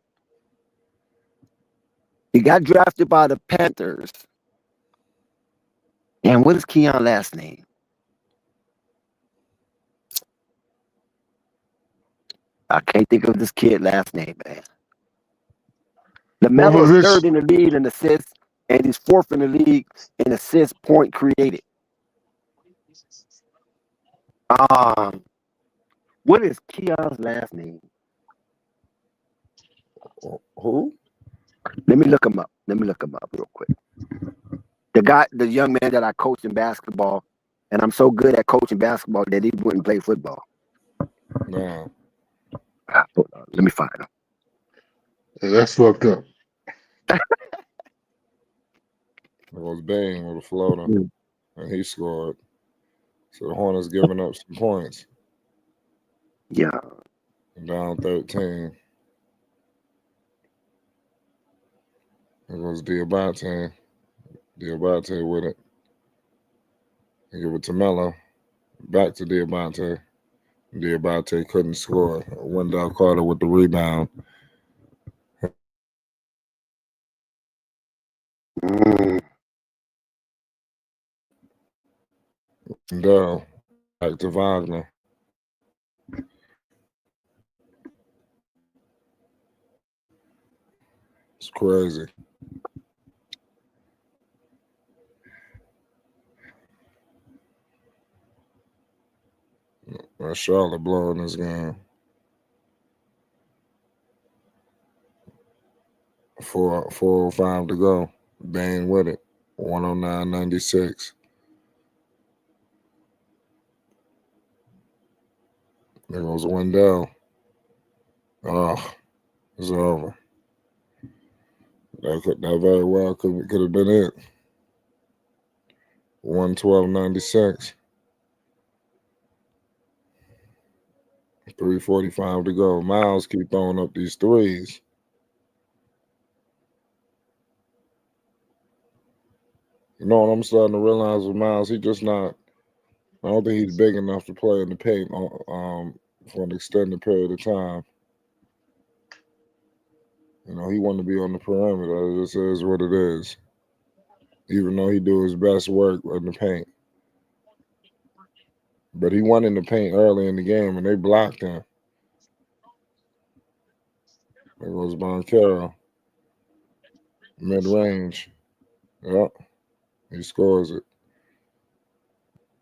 He got drafted by the Panthers. And what is Keon's last name? I can't think of this kid's last name, man. Lamelo is 3rd in the league in assists, and he's 4th in the league in assist point created. What is Keon's last name? Who? Let me look him up. Real quick. The young man that I coached in basketball, and I'm so good at coaching basketball that he wouldn't play football. No. Hold on. Let me find him. Yeah, that's fucked up. It was Bain with a floater. and he scored. So the Hornets giving up some points. Yeah. Down 13. It was Diabate. Diabate with it. They give it to Melo. Back to Diabate. Diabate couldn't score. Wendell Carter with the rebound. Wendell back to Wagner. It's crazy. Charlotte blowing this game. 4:05 to go. Bang with it. 109-96. There goes Wendell. Oh, it's over. That very well could have been it. 112-96. 3:45 to go. Miles keep throwing up these threes. You know what I'm starting to realize with Miles? He just not. I don't think he's big enough to play in the paint for an extended period of time. You know, he want to be on the perimeter. It just is what it is. Even though he do his best work in the paint. But he went in the paint early in the game, and they blocked him. There goes Boncaro. Mid-range. Yep. He scores it.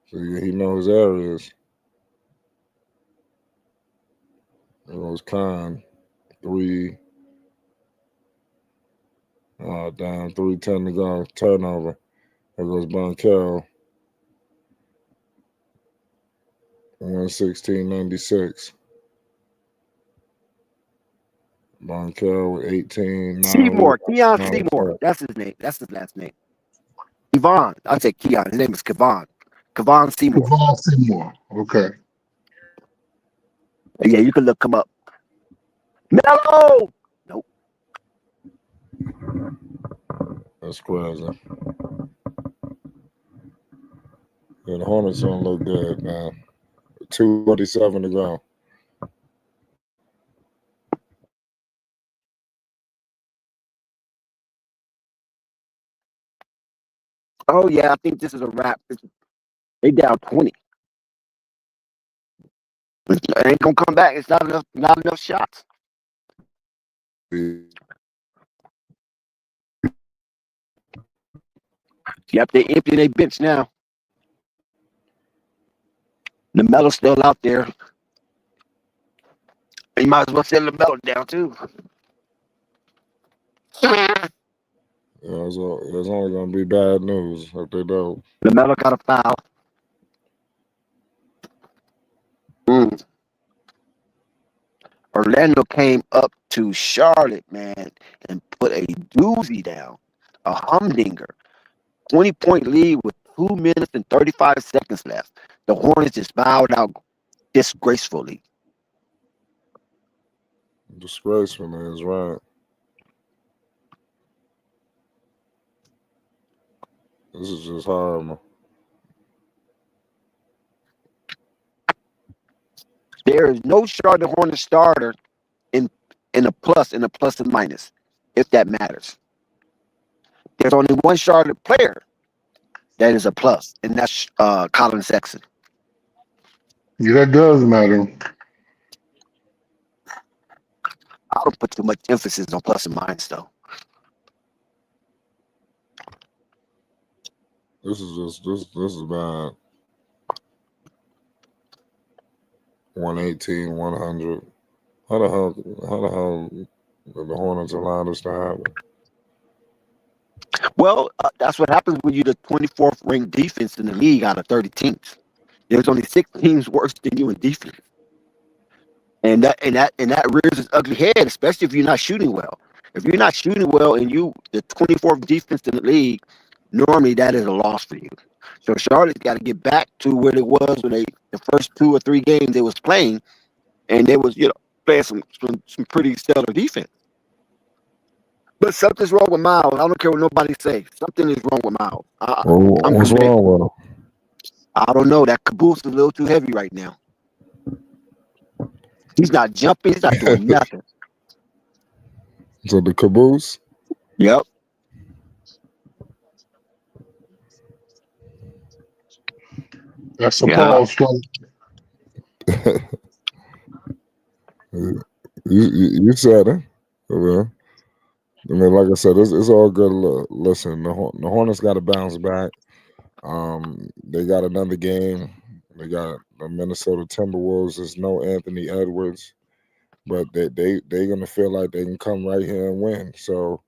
So he knows areas. There goes Khan. 3. Down 3:10 to go. Turnover. There goes Boncaro. 116-96. Boncaro with 18. Seymour. Keon Seymour. That's his name. That's his last name. Kevon. I say Keon. His name is Kevon. Kevon Seymour. Kevon Seymour. Okay. Yeah, you can look him up. Melo! Nope. That's crazy. Yeah, the Hornets don't look good, man. 2:47 to go. Oh, yeah, I think this is a wrap. They down 20. It ain't gonna come back. It's not enough shots. Yep, they empty their bench now. Lamelo's still out there. You might as well send Lamelo down too. Yeah, it's only gonna be bad news if they don't. Lamelo got a foul. Orlando came up to Charlotte, man, and put a doozy down, a humdinger. 20-point lead with 2 minutes and 35 seconds left. The Hornets just bowed out disgracefully. Disgracefully is right. This is just horrible. There is no Charlotte Hornets starter in a plus and minus, if that matters. There's only one Charlotte player that is a plus, and that's Colin Sexton. Yeah, that does matter. I don't put too much emphasis on plus and minus, though. This is bad. 118, 100. How the hell did the Hornets allow this to happen? Well, that's what happens when you're the 24th ranked defense in the league out of 30 teams. There's only 6 teams worse than you in defense, and that rears its ugly head, especially if you're not shooting well. If you're not shooting well and you the 24th defense in the league, normally that is a loss for you. So Charlotte's got to get back to where it was when the first 2 or 3 games they was playing, and they was playing some pretty stellar defense. But something's wrong with Miles. I don't care what nobody say. Something is wrong with Miles. What's wrong with him? I don't know. That caboose is a little too heavy right now. He's not jumping. He's not doing nothing. So the caboose? Yep. That's a pause play. You said it. Well, I mean, like I said, it's all good. Listen, the Hornets got to bounce back. They got another game. They got the Minnesota Timberwolves. There's no Anthony Edwards, but they're gonna feel like they can come right here and win. So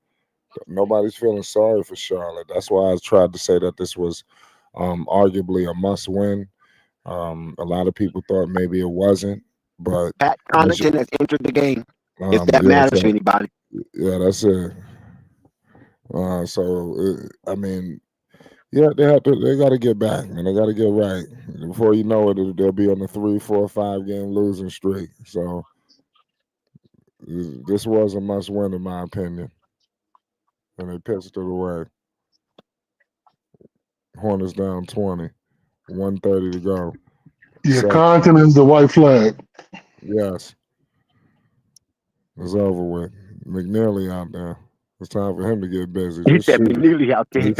nobody's feeling sorry for Charlotte. That's why I tried to say that this was arguably a must win. A lot of people thought maybe it wasn't, but Pat Connaughton has entered the game. If that matters to anybody. Yeah, that's it. I mean, yeah, they got to get back, man. They got to get right. Before you know it, they'll be on a 3, 4, 5 game losing streak. So this was a must win in my opinion, and they pitched it away. Hornets down 20, 1:30 to go. Yeah, Connaughton is the white flag. Yes. It's over with. McNeely out there. It's time for him to get busy. He said McNeely out there. He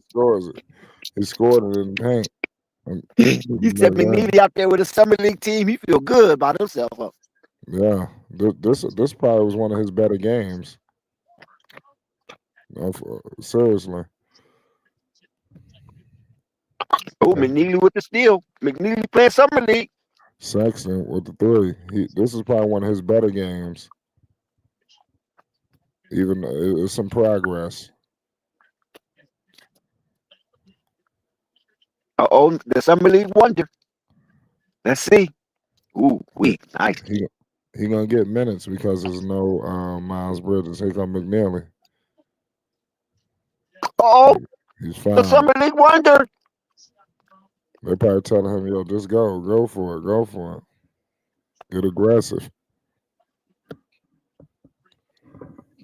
scores it. He scored it in the paint. He said McNeely out there with a summer league team. He feel good about himself. Yeah, this probably was one of his better games. Seriously. Oh, McNeely with the steal. McNeely playing summer league. Sexton with the 3. This is probably one of his better games. Even it was some progress. The summer league wonder. Let's see. Ooh, nice. He gonna get minutes because there's no Miles Bridges. Here come McNeely. He's fine. The summer league wonder. They're probably telling him, "Yo, just go for it, get aggressive."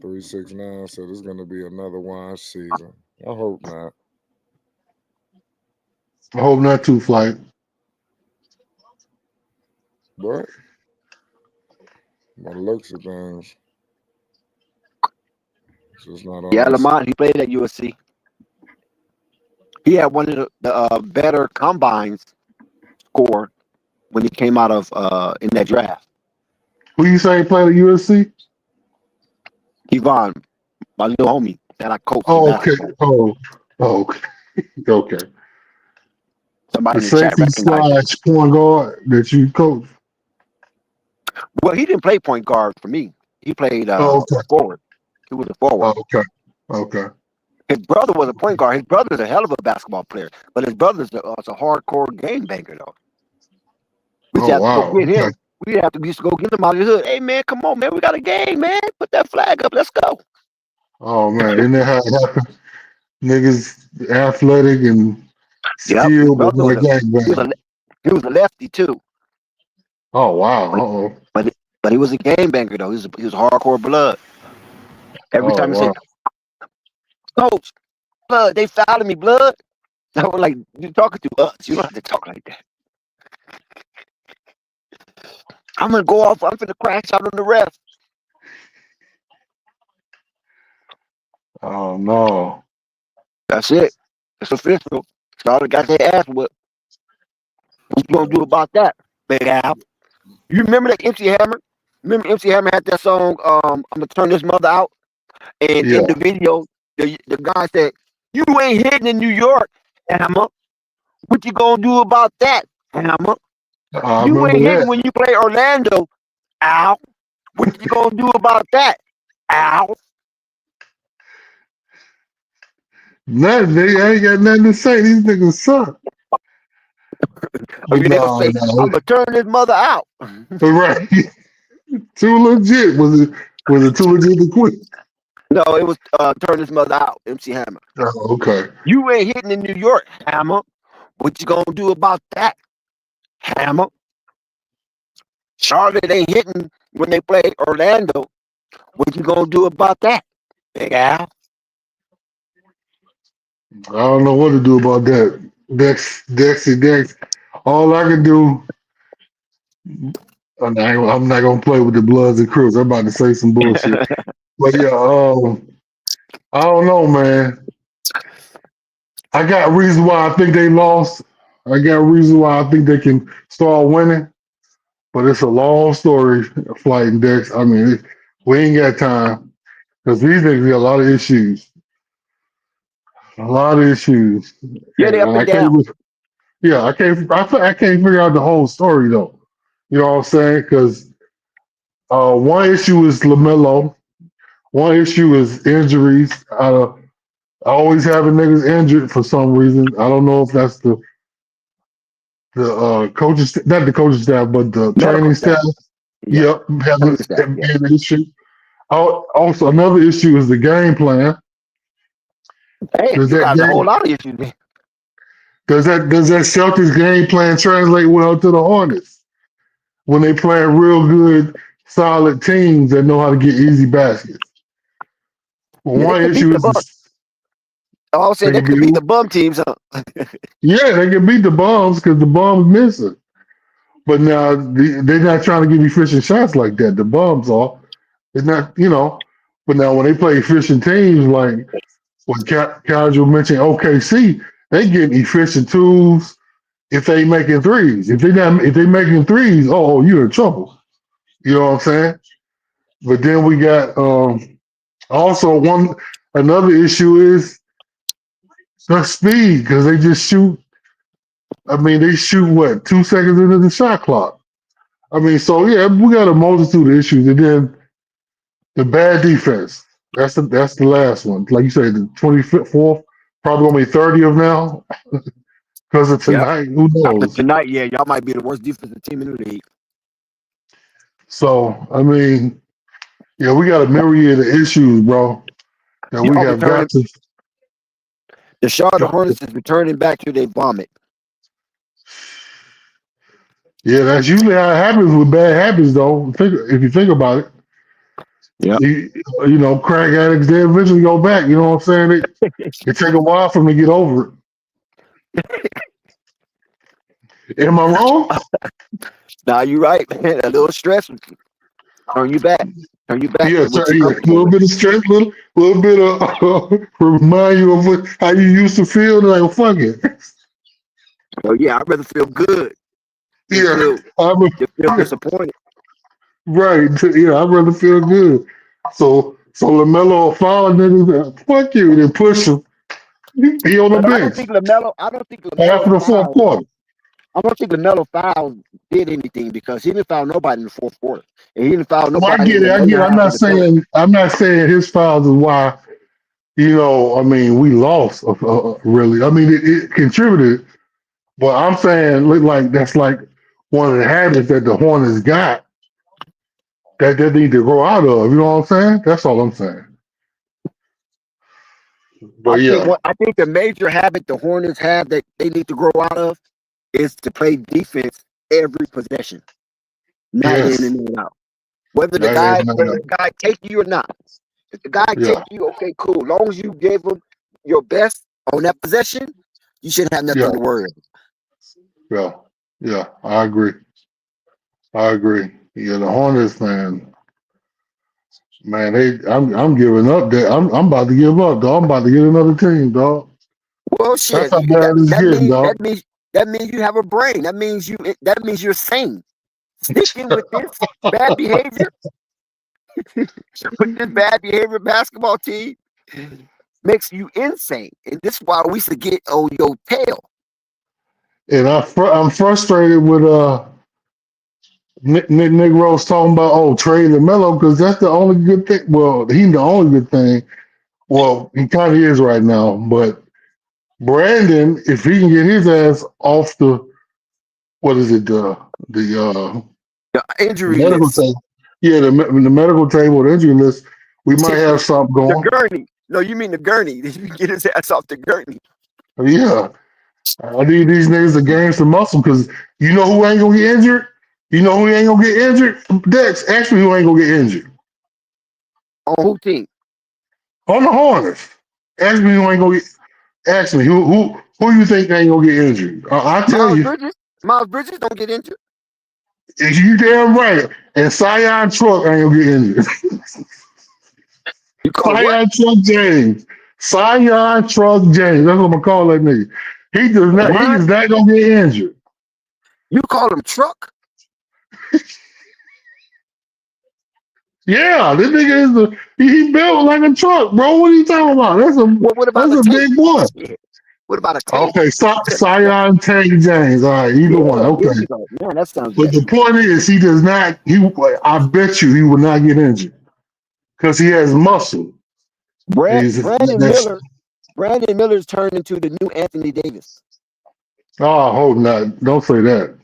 369 said it's gonna be another wash season. I hope not. I hope not too, Flight. But by the looks of things, it's just not on. Yeah, Lamont, he played at USC. He had one of the better combines scored when he came out of in that draft. Who you say played at USC? Yvonne, my little homie that I coached. Oh, okay. Okay. Okay. Somebody the in the chat safety recognized / point guard that you coach. Well, he didn't play point guard for me. He played forward. He was a forward. Okay. His brother was a point guard. His brother's a hell of a basketball player, but his brother's a hardcore game banker though. We used to go get him. We used to go get him out of the hood. Hey man, come on, man, we got a game, man. Put that flag up. Let's go. Oh man, isn't that how it happened? Niggas athletic and skilled, but no game banger. He was a lefty too. Oh wow. But he was a game banker though. He was hardcore blood. Every time he said, "Coach, blood, they fouling me, blood." I was like, "You talking to us? You don't have to talk like that." I'm gonna go off. I'm gonna crash out on the ref. Oh no. That's it. It's official. Charlotte got their ass whipped. What you gonna do about that, Big Al? You remember that MC Hammer? Remember MC Hammer had that song, I'm gonna turn this mother out? And in the video, the guy said, "You ain't hitting in New York, Hammer. What you gonna do about that, Hammer? You ain't hitting when you play Orlando, Al. What you gonna do about that, Al?" Nothing, nigga. I ain't got nothing to say. These niggas suck. I'm gonna turn this mother out. Right. Too legit. Was it too legit to quit? No, it was turn his mother out, MC Hammer. Oh, okay. You ain't hitting in New York, Hammer. What you gonna do about that, Hammer? Charlotte ain't hitting when they play Orlando. What you gonna do about that, Big Al? I don't know what to do about that. Dex. All I can do, I'm not gonna play with the Bloods and Crips. I'm about to say some bullshit. But yeah, I don't know, man. I got reasons why I think they lost. I got reasons why I think they can start winning. But it's a long story, Flight and Dex. I mean, we ain't got time because these niggas got a lot of issues. A lot of issues. Yeah, they up And I and down. can't. Yeah, I can't figure out the whole story though. You know what I'm saying? Because one issue is Lamelo. One issue is injuries. Always having niggas injured for some reason. I don't know if that's the coaches, not the coaching staff, but the Medical training staff. staff. Yeah. Yep, having Medical staff, yeah. an issue. Also, another issue is the game plan. Damn, Does you that got a whole game lot of issues, man. does that Celtics game plan translate well to the Hornets when they play real good, solid teams that know how to get easy baskets? Well, Yeah, they one can beat issue the is bum. I was saying they they can could beat beat the bum teams, huh? yeah, they can beat the bums because the bums missing. But now they're not trying to give efficient shots like that. The bums are. It's not, But now when they play efficient teams like what Casual mentioned, OKC, they get efficient tools if they making threes. If they making threes, you're in trouble. You know what I'm saying? But then we got also another issue is the speed because they just shoot. I mean, they shoot what 2 seconds into the shot clock. I mean, so yeah, we got a multitude of issues, and then the bad defense. That's the last one. Like you said, the 24th, probably gonna be 30th now because of Yep. tonight. Who After knows? tonight, yeah, y'all might be the worst defensive team in the league. So I mean, yeah, we got a myriad of issues, bro, that we Y'all have got returning. to. The Charlotte Hornets is returning back to their vomit. Yeah, that's usually how it happens with bad habits, though. If you think about it, Yep. crack addicts they eventually go back. You know what I'm saying? It take a while for them to get over it. Am I wrong? Now you're right, man. A little stress would turn you back. Turn you back Yeah, to what a you're comfortable little with. bit of strength, little bit of remind you of how you used to feel. Like, well, fuck it. Oh yeah, I'd rather feel good than Yeah, feel I'm disappointed. right. Yeah, I'd rather feel good. So Lamelo will follow niggas. Fuck you, then push him. He on the But I don't bench think Lamelo. I don't think after Lamelo the fourth foul. quarter. I don't think Lamelo foul did anything because he didn't foul nobody in the fourth quarter, and he didn't foul Well, I nobody get in the it. later I'm half not of the third. saying his fouls is why. I mean, we lost. Really, I mean, it contributed. But I'm saying, look like that's like one of the habits that the Hornets got that they need to grow out of. You know what I'm saying? That's all I'm saying. But yeah, I think the major habit the Hornets have that they need to grow out of is to play defense every possession, night in yes, and night out. Whether the that is guy not. whether the guy take you or not. If the guy take Yeah, you, okay, cool. Long as you gave him your best on that possession, you shouldn't have yeah, nothing to worry about. yeah, yeah. I agree. Yeah, the Hornets, man, I'm giving up. There, I'm about to give up, dog. I'm about to get another team, dog. Well, That's shit. how bad it's getting, dog. That means you have a brain. That means you're sane. Sticking with this bad behavior, with this bad behavior basketball team makes you insane. And this is why we should get on your tail. And I'm frustrated with Nick Rose talking about trade Lamelo because that's the only good thing. Well, he's the only good thing. Well, he kind of is right now. But Brandon, if he can get his ass off the what is it The injury medical list. table? Yeah, the medical table, the injury list. We might have something The going. gurney. No, you mean the gurney. You can get his ass off the gurney. Yeah. I need these niggas to gain some muscle because you know who ain't gonna get injured? You know who ain't gonna get injured? Dex, ask me who ain't gonna get injured. On who team? On the Hornets. Ask me who ain't gonna get ask me who you think ain't gonna get injured. I'll tell Miles you. Bridges. Miles Bridges don't get injured. You damn right. And Sion Truck ain't gonna get injured. You call what? Sion Truck James. Sion Truck James. That's what I'm gonna call that nigga. He What? is not gonna get injured. You call him Truck? Yeah, this nigga he built like a truck, bro. What are you talking about? What about That's a a tank? big boy. Shit. What about a tank? Okay, Sion Tank James. All right, either one. Yeah, there Okay. you go. Man, that sounds But better. the point is he does not I bet you he will not get injured. Because he has muscle. Brandon That's Miller. Brandon Miller's turned into the new Anthony Davis. hold on. Don't say that.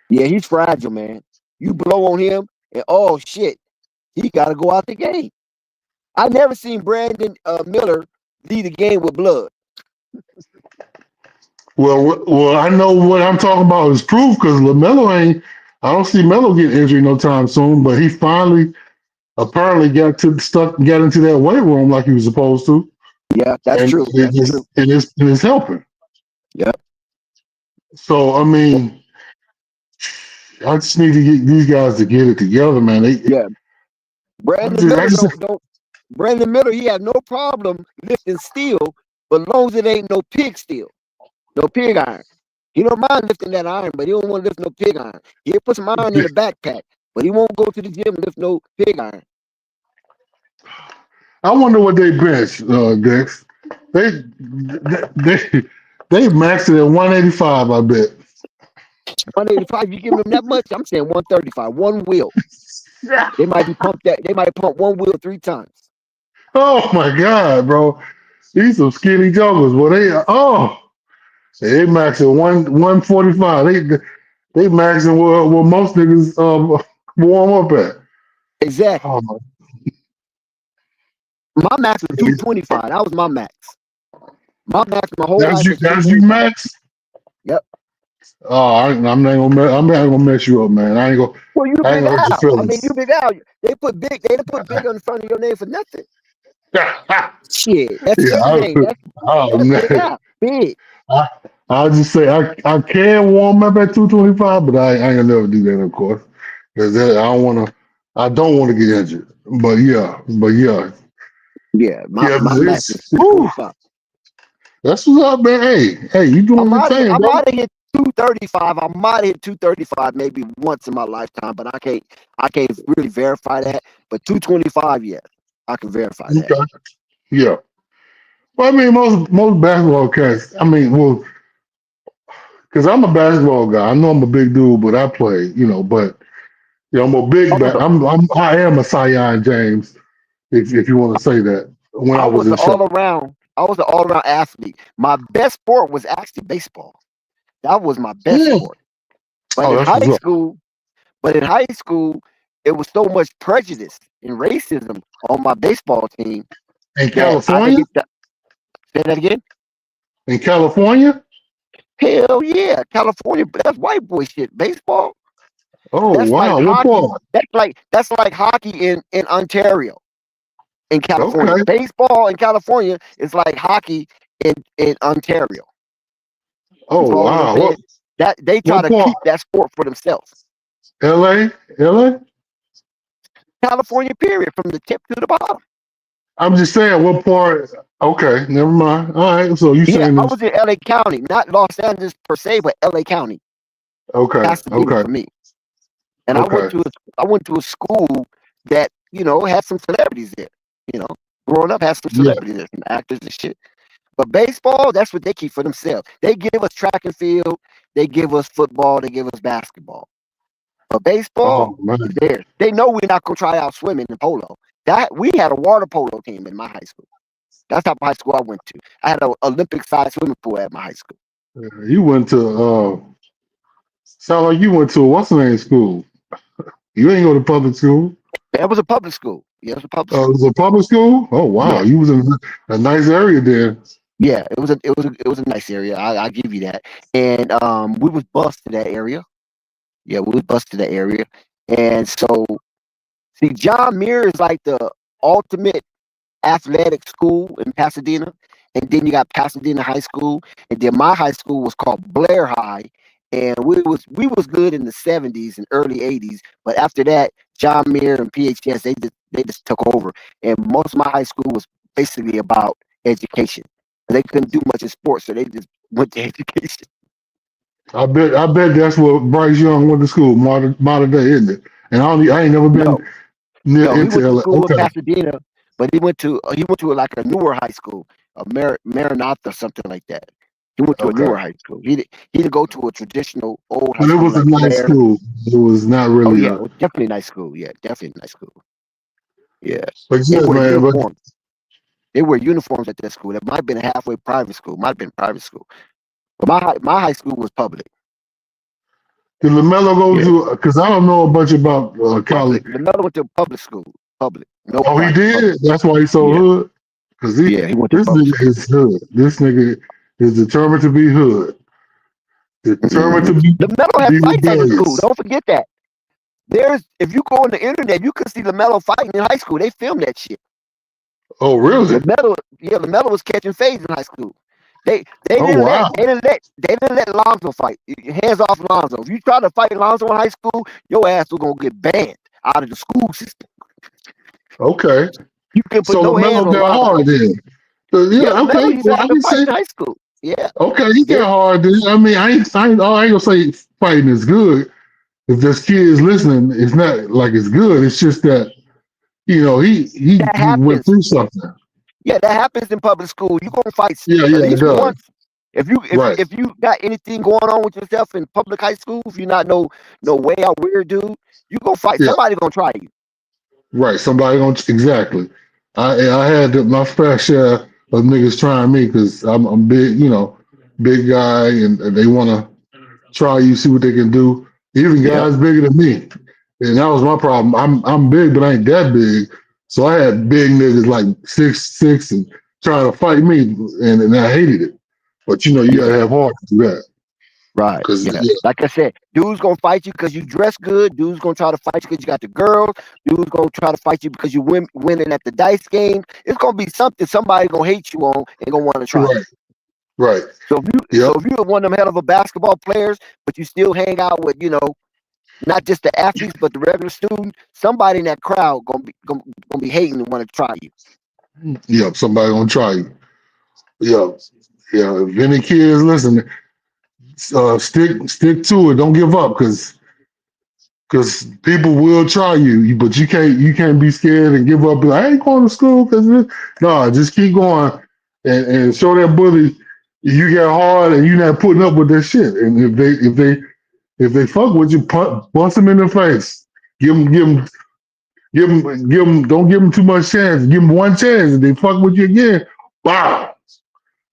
Yeah, he's fragile, man. You blow on him, and oh shit, he got to go out the game. I never seen Brandon Miller lead a game with blood. Well, I know what I'm talking about is proof because LaMelo ain't. I don't see Melo getting injured no time soon. But he finally apparently got into that weight room like he was supposed to, Yeah, that's and true. That's true. it's helping. Yep. So I mean, I just need to get these guys to get it together, man. Yeah. Brandon I Miller just don't. Brandon Miller, he had no problem lifting steel, but long as it ain't no pig steel, no pig iron. He don't mind lifting that iron, but he don't want to lift no pig iron. He'll put some iron in the backpack, but he won't go to the gym and lift no pig iron. I wonder what they bench, Dex. They they maxed it at 185. I bet. 185, you give him that much? I'm saying 135, one wheel. They might be pumped that. They might pump one wheel 3 times. Oh my God, bro! These some skinny jokers. Well, they max at 145. They maxing where most niggas warm up at. Exactly. Oh my. My max was 225. That was my max. My max my whole life was That's you 225. max. Yep. Oh, I'm not gonna mess you up, man. Well, you I ain't Big gonna hurt your Al. I mean, feelings. you Big Al. They put big on the front of your name for nothing. Shit, that's Yeah, his name. oh That's Big man. Al. Big. I'll just say I can warm up at 225, but I ain't gonna never do that, of course, because I don't want to get injured. But Yeah, yeah, my man, max was whew, 225. that's what's up, man. Hey, you doing your thing, I bro? might have hit 235. I might have hit 235 maybe once in my lifetime, but I can't really verify that. But 225, yes, I can verify that. Okay, yeah. Well, I mean, most basketball cats. I mean, well, because I'm a basketball guy. I know I'm a big dude, but I play, But I'm a big back. I am a Cy James, if you want to say that. When I I was was in an all Charlotte. around. I was an all around athlete. My best sport was actually baseball. That was my best Yeah. sport. But Oh, in that's what's high up. school, it was so much prejudice and racism on my baseball team In that I didn't California? get that. Say that again. In California? Hell yeah, California. That's white boy shit. Baseball. Oh That's like wow. What hockey. part? That's like hockey in Ontario, in California. Okay. Baseball in California is like hockey in Ontario. You Oh follow what I'm wow. saying? That they try What to part? keep that sport for themselves. LA? LA? California, period, from the tip to the bottom. I'm just saying what part. Okay, never mind. All right. So you Yeah, saying I this. was in LA County, not Los Angeles per se, but LA County Okay, has to be okay, for me. And okay. I went to a school that had some celebrities there. You know, growing up had some Yeah. celebrities there, some actors and shit. But baseball, that's what they keep for themselves. They give us track and field, they give us football, they give us basketball. But baseball Oh man. is theirs. They know we're not gonna try out swimming and polo. That we had a water polo team in my high school. That's the type of high school I went to. I had an Olympic sized swimming pool at my high school. You went to sound like you went to a what's the name school. You ain't go to public school. That was a public school. Yeah, it was a public It school. was a public school. Oh wow, Yeah, you was in a nice area there. yeah, it was a nice area. I give you that. And we was bused to that area. Yeah, we was bused to that area. And so, see, John Muir is like the ultimate athletic school in Pasadena, and then you got Pasadena High School, and then my high school was called Blair High, and we was good in the '70s and early '80s, but after that, John Muir and PHS they just took over, and most of my high school was basically about education. They couldn't do much in sports, so they just went to education. I bet that's what Bryce Young went to school modern day, isn't it? And I ain't never been No, near no, he into went to LA. school in Okay, Pasadena, but he went to like a newer high school, a Maranatha, something like that. He went to a okay. newer high school. He didn't go to a traditional old high But it school was a like nice Blair. school. It was not Oh really yeah, a. it was definitely a nice school. Yeah, definitely a nice school. Yeah, But they yeah, wear man. But uniforms. They wear uniforms at that school. That might have been a halfway private school. Might have been private school. But my high school was public. did Lamelo go Yeah, to? Because I don't know a bunch about college. public. Lamelo went to public school. Public, no Oh, he private. Public. did. That's why he's so Yeah, hood. Because yeah, he went to this public nigga school. is hood. This nigga is determined to be hood. Determined Hmm. to be Lamelo had be fights at his school. rebellious. Don't forget that. If you go on the internet, you can see Lamelo fighting in high school. They filmed that shit. Oh, really? Lamelo was catching fades in high school. They Oh, didn't let wow. Lonzo fight. Hands off Lonzo. If you try to fight Lonzo in high school, your ass was gonna get banned out of the school system. Okay. You can put So no hands Lamelo on got Lonzo. hard then. So, Yeah, yeah. Lamelo Okay. used to Well, I have to can fight say. in high school. Yeah, Okay, he got there. hard then. I mean, I ain't gonna say fighting is good. If there's kids listening, it's not like it's good. It's just that That he went happens. through something. Yeah, that happens in public school. You gonna fight Yeah, at yeah, it least does. once. If you if Right, if you got anything going on with yourself in public high school, if you're not no way out weird dude, you gonna fight. yeah, Somebody gonna try you. right. Somebody gonna exactly. I had my fair share of niggas trying me because I'm big, big guy, and they want to try you, see what they can do. Even Yep. guys bigger than me, and that was my problem. I'm big, but I ain't that big. So I had big niggas like 6'6" and trying to fight me, and I hated it. But you gotta Yeah. have heart to do that. Right. Cause Yeah. yeah, Like I said, dude's gonna fight you because you dress good. Dude's gonna try to fight you because you got the girls. Dude's gonna try to fight you because you winning at the dice game. It's gonna be something somebody gonna hate you on and gonna want to try you. right, right. So if you Yep, so if you're one of them hell of a basketball players, but you still hang out with not just the athletes but the regular student, somebody in that crowd gonna be hating and want to try you. yep. Somebody gonna try you. Yep, yeah. If any kids listen, stick to it. Don't give up, because people will try you, but you can't be scared and give up. Be like, I ain't going to school because no, just keep going and show that bully you got hard and you're not putting up with that shit. And if they fuck with you, bust them in the face. Give them. Don't give them too much chance. Give them one chance. If they fuck with you again, wow.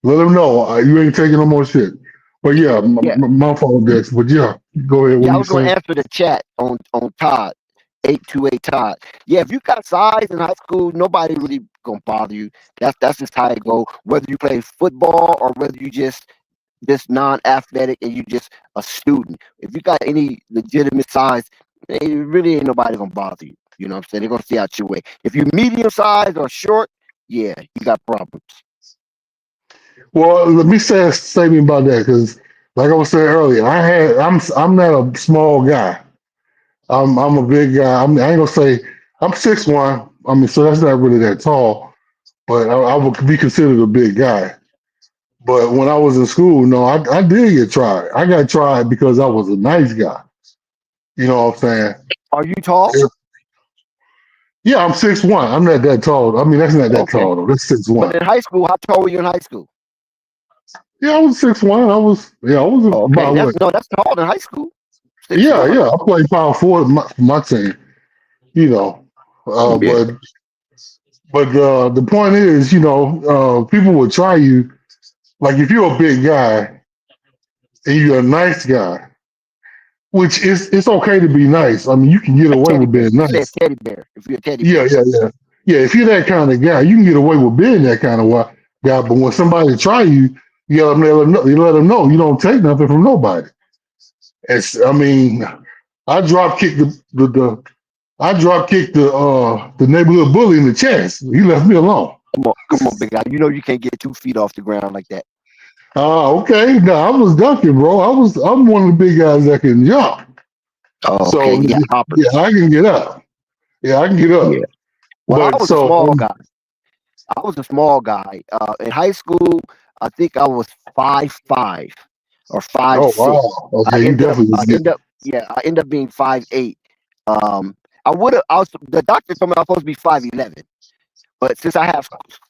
Let them know you ain't taking no more shit. But yeah, Yeah. my fault, Dex. But yeah, go ahead. What Yeah, I you was gonna saying? answer the chat on Todd. 828 Todd. Yeah, if you got size in high school, nobody really gonna bother you. That's just how it go. Whether you play football or whether you just non-athletic and you just a student. If you got any legitimate size, really ain't nobody gonna bother you. You know what I'm saying? They're gonna see out your way. If you medium size or short, yeah, you got problems. Well, let me say a statement about that because, like I was saying earlier, I'm not a small guy. I'm a big guy. I ain't gonna say I'm 6'1". I mean, so that's not really that tall, but I would be considered a big guy. But when I was in school, no, I did get tried. I got tried because I was a nice guy. You know what I'm saying? Are you tall? If- yeah, I'm 6'1". I'm not that tall. I mean, that's not that Okay. tall though. That's six But one. in high school, how tall were you in high school? Yeah, I was 6'1". I was Oh, okay. about what? That's tall in high school. Six Yeah, one. yeah. I played power forward my team. You know, Yeah. but the point is, people will try you. Like if you're a big guy and you're a nice guy, which it's okay to be nice. I mean, you can get A away teddy with bear. being You said nice. teddy bear. If you're a teddy Yeah, bear. yeah, yeah. Yeah, if you're that kind of guy, you can get away with being that kind of guy. But when somebody try you, you let them know you don't take nothing from nobody. I mean, I drop kicked the neighborhood bully in the chest. He left me alone. Come on, big guy. You know you can't get 2 feet off the ground like that. Okay. No, I was dunking, bro. I'm one of the big guys that can jump. Oh, So okay. Yeah, hoppers. yeah, I can get up. Yeah, I can get up. Yeah. Well, But I was a small guy. I was a small guy. In high school, I think I was 5'5" or 5'6". oh wow. I Okay, you ended up, definitely was I getting. end up, yeah, I ended up being 5'8". The doctor told me I was supposed to be 5'11", but since I have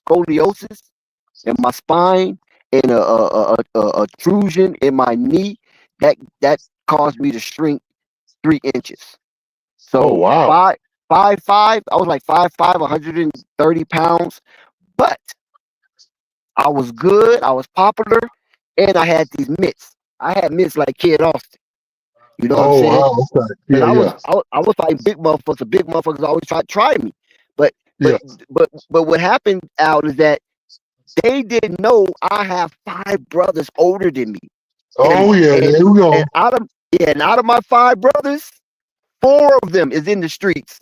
scoliosis in my spine and a protrusion in my knee, that caused me to shrink 3 inches. Oh So wow. 5'5", I was like 5'5", 130 pounds, but I was good, I was popular, and I had these mitts. I had mitts like Kid Austin. You know what I'm Oh saying? wow. Okay. Because Yeah, yeah. I was fighting big motherfuckers. The big motherfuckers always try me. But Yeah. but what happened out is that they didn't know I have 5 brothers older than me. And Oh yeah, and there we and go. out of my 5 brothers, 4 of them is in the streets.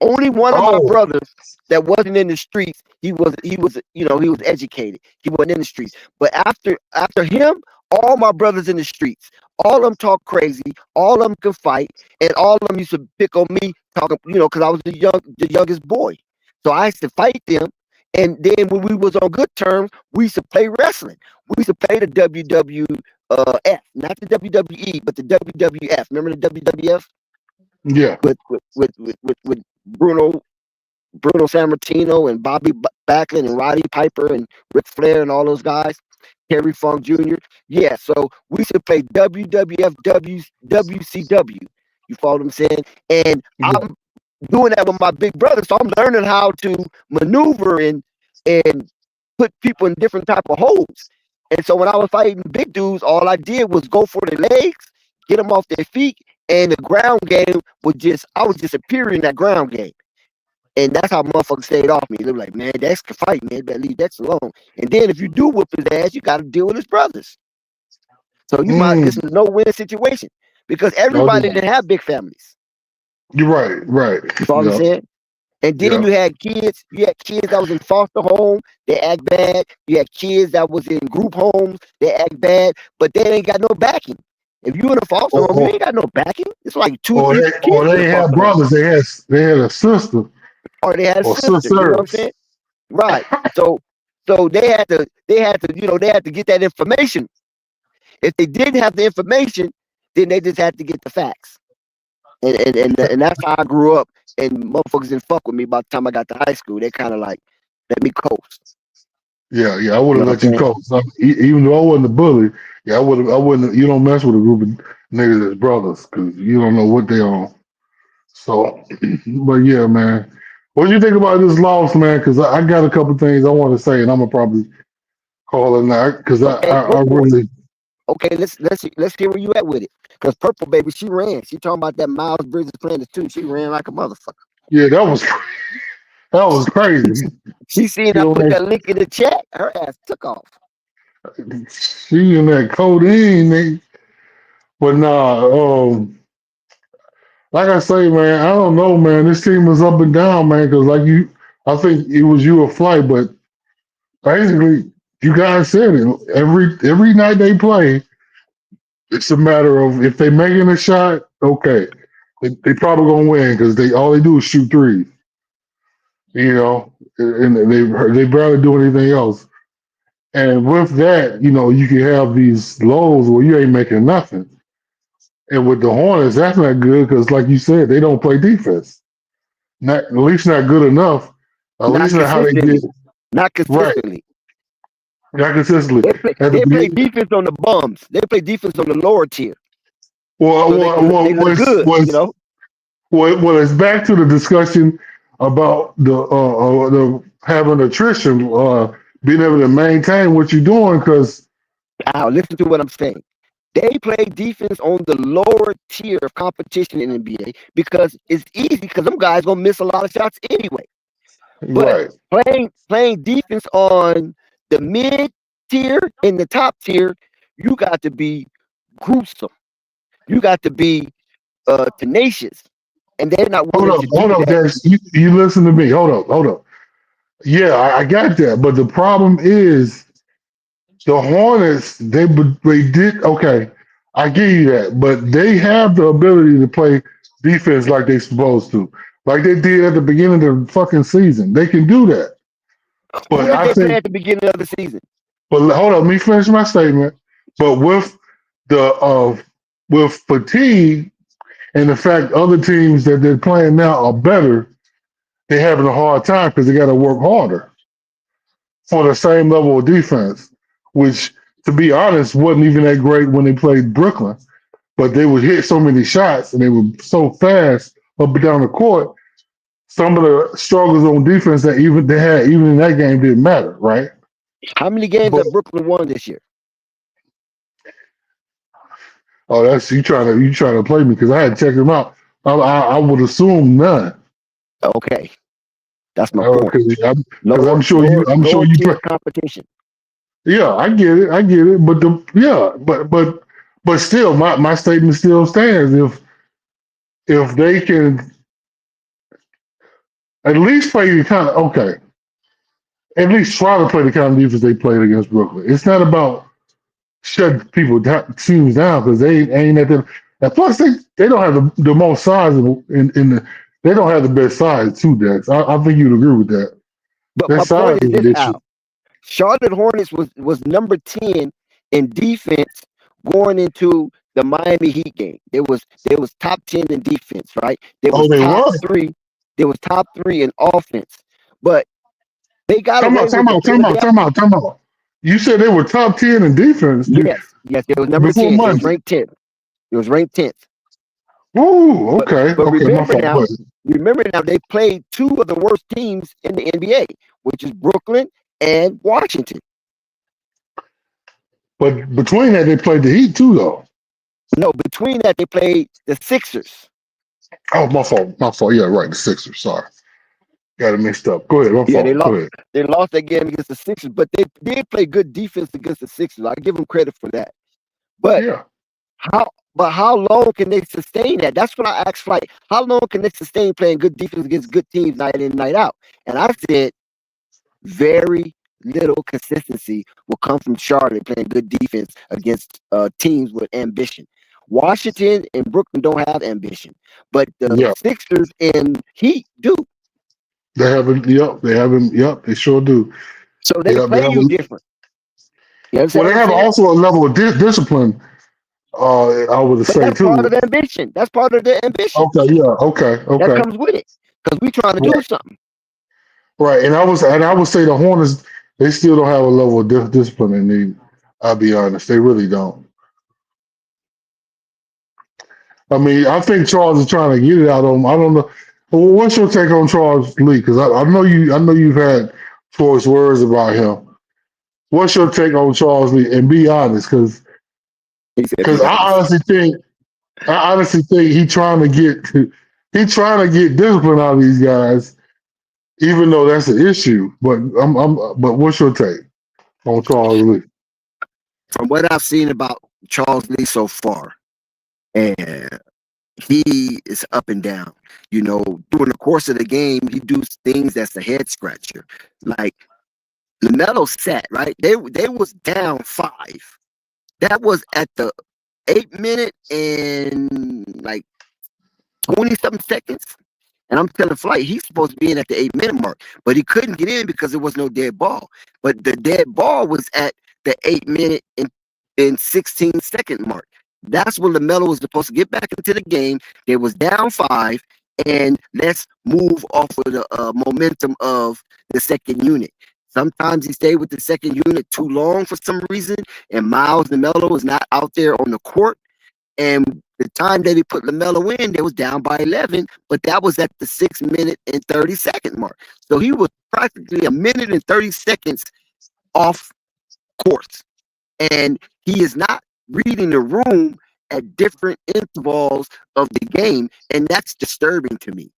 Only one of my Oh, brothers that wasn't in the streets, he was he was educated. He wasn't in the streets. But after him, all my brothers in the streets. All of them talk crazy. All of them can fight, and all of them used to pick on me, talking, because I was the youngest boy. So I used to fight them. And then when we was on good terms, we used to play wrestling. We used to play the WWF, not the WWE, but the WWF. Remember the WWF yeah. with Bruno Sammartino and Bobby Backlund and Roddy Piper and Ric Flair and all those guys, Terry Funk Jr. Yeah, so we should play WWF, WCW. You follow what I'm saying? And Yeah. I'm doing that with my big brother, so I'm learning how to maneuver and put people in different type of holes. And so when I was fighting big dudes, all I did was go for their legs, get them off their feet, and the ground game I was disappearing in that ground game. And that's how motherfuckers stayed off me. They were like, man, Dex can fight, man. Better leave Dex alone. And then if you do whoop his ass, you got to deal with his brothers. So this is a no-win situation because Oh, everybody yeah. didn't have big families. You're right. Right. You follow what I'm Yeah. saying? And then Yeah. you had kids that was in foster home, they act bad. You had kids that was in group homes, they act bad, but they ain't got no backing. If you in a foster home, you Or, ain't got no backing. It's like 2 or or 3 they kids in or the they had foster home. brothers. They had a sister Or they had a or sister, you know what I'm sisters. saying? Right. So they had to they had to get that information. If they didn't have the information, then they just had to get the facts. And that's how I grew up. And motherfuckers didn't fuck with me by the time I got to high school. They kind of like let me coast. Yeah, yeah. I would You have know let what I'm you saying? go. So, even though I wasn't a bully, yeah, I would have. I wouldn't. You don't mess with a group of niggas as brothers because you don't know what they on. So, but yeah, man. What do you think about this loss, man? Because I got a couple things I want to say, and I'm gonna probably call it now because Okay, I go for it. really. Okay, let's hear where you at with it. Cause Purple Baby, she ran. She talking about that Miles Bridges playing too. She ran like a motherfucker. Yeah, that was crazy. She seen She I on put that, that link in the chat. Her ass took off. she in that codeine, nigga. But nah, like I say, man, I don't know, man. This team is up and down, man. Because I think it was you a flight, but basically, you guys said it. Every night they play, it's a matter of if they making a shot, okay, they probably gonna win because all they do is shoot threes, and they barely do anything else. And with that, you can have these lows where you ain't making nothing. And with the Hornets, that's not good because, like you said, they don't play defense. Not at least not good enough. At Not least not how they consistently. did Not right. consistently. Not consistently. At the They play beginning, defense on the bums. They play defense on the lower tier. well, So they look good, well, it's back to the discussion about the having attrition, being able to maintain what you're doing because Now listen to what I'm saying. They play defense on the lower tier of competition in the NBA because it's easy because them guys gonna miss a lot of shots anyway. But Right. playing defense on the mid tier and the top tier, you got to be gruesome. You got to be tenacious, and they're not willing to do Hold up, that. Dex. You listen to me. Hold up. Yeah, I got that, but the problem is the Hornets. They did okay. I give you that, but they have the ability to play defense like they supposed to, like they did at the beginning of the fucking season. They can do that, Who but did I they play think. at the beginning of the season? But hold on, let me finish my statement. But the with fatigue and the fact other teams that they're playing now are better, they're having a hard time because they got to work harder for the same level of defense, which, to be honest, wasn't even that great when they played Brooklyn. But they would hit so many shots and they were so fast up and down the court. Some of the struggles on defense that they had even in that game didn't matter, right? How many games But have Brooklyn won this year? oh, that's you trying to play me because I had to check them out. I would assume none. Okay, that's my point. Because Lower, I'm sure lower, I'm sure lower you play. tier competition. Yeah, I get it. But but still, my statement still stands. If they can at least play the kind of okay, at least try to play the kind of defense they played against Brooklyn. It's not about shutting people down, teams down because they ain't at them. And plus, they don't have the most size in the. They don't have the best size too, Dex. I think you'd agree with that. But Their my size point is is an this, issue. Al. Charlotte Hornets was number 10 in defense going into the Miami Heat game. There was top 10 in defense, right? There Oh, was they top were. three. There was top three in offense, but they got away with it. Time out. You said they were top 10 in defense Yes, it was number before 10. It was Monday. ranked 10th. It was ranked 10th. Ooh, But okay, but okay, my fault. But remember now, they played two of the worst teams in the NBA, which is Brooklyn and Washington. but between that, they played the Heat too, though. No, between that, they played the Sixers. Oh, my fault, my fault. Yeah, right, the Sixers. Sorry, got it mixed up. Go ahead, my Yeah, they fault. Go lost. ahead. They lost that game against the Sixers, but they did play good defense against the Sixers. I give them credit for that. But Yeah, how long can they sustain that? That's when I asked Flight, how long can they sustain playing good defense against good teams night in, night out? And I said, very little consistency will come from Charlotte playing good defense against teams with ambition. Washington and Brooklyn don't have ambition, but the yeah. Sixers and Heat do. They haven't. Yep, they haven't. Yep, they sure do. So they Yep, they play have. you different. You Well, understand they what I'm have saying? also a level of discipline. I would But say that's part of too. the ambition. That's part of the ambition. Okay, yeah, okay, That okay. comes with it. Because we trying to do Right, something. right. And I would say the Hornets, they still don't have a level of discipline they need. I'll be honest, they really don't. I mean, I think Charles is trying to get it out of him. I don't know. Well, what's your take on Charles Lee? Because I know you. I know you've had choice words about him. What's your take on Charles Lee? And be honest, because He said, be I honest. honestly think he trying to get discipline out of these guys, even though that's an issue. But what's your take on Charles Lee? From what I've seen about Charles Lee so far, and he is up and down. During the course of the game, he do things that's a head scratcher. Like Lamelo sat, right? They was down 5. That was at the 8 minute and like 20 something seconds. And I'm telling Flight, he's supposed to be in at the 8 minute mark, but he couldn't get in because there was no dead ball. But the dead ball was at the 8 minute and 16 second mark. That's when LaMelo was supposed to get back into the game. They was down 5, and let's move off of the momentum of the second unit. Sometimes he stayed with the second unit too long for some reason, and Miles LaMelo is not out there on the court. And the time that he put LaMelo in, they was down by 11, but that was at the 6 minute and 30 second mark. So he was practically a minute and 30 seconds off course. And he is not reading the room at different intervals of the game, and that's disturbing to me.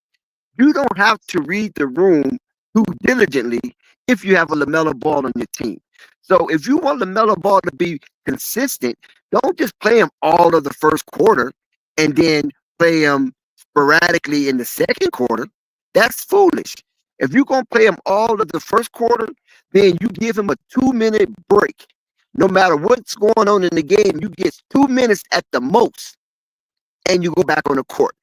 You don't have to read the room do diligently if you have a Lamelo Ball on your team. So if you want Lamelo Ball to be consistent, don't just play him all of the first quarter and then play him sporadically in the second quarter. That's foolish. If you're going to play him all of the first quarter, then you give him a 2-minute break. No matter what's going on in the game, you get 2 minutes at the most, and you go back on the court.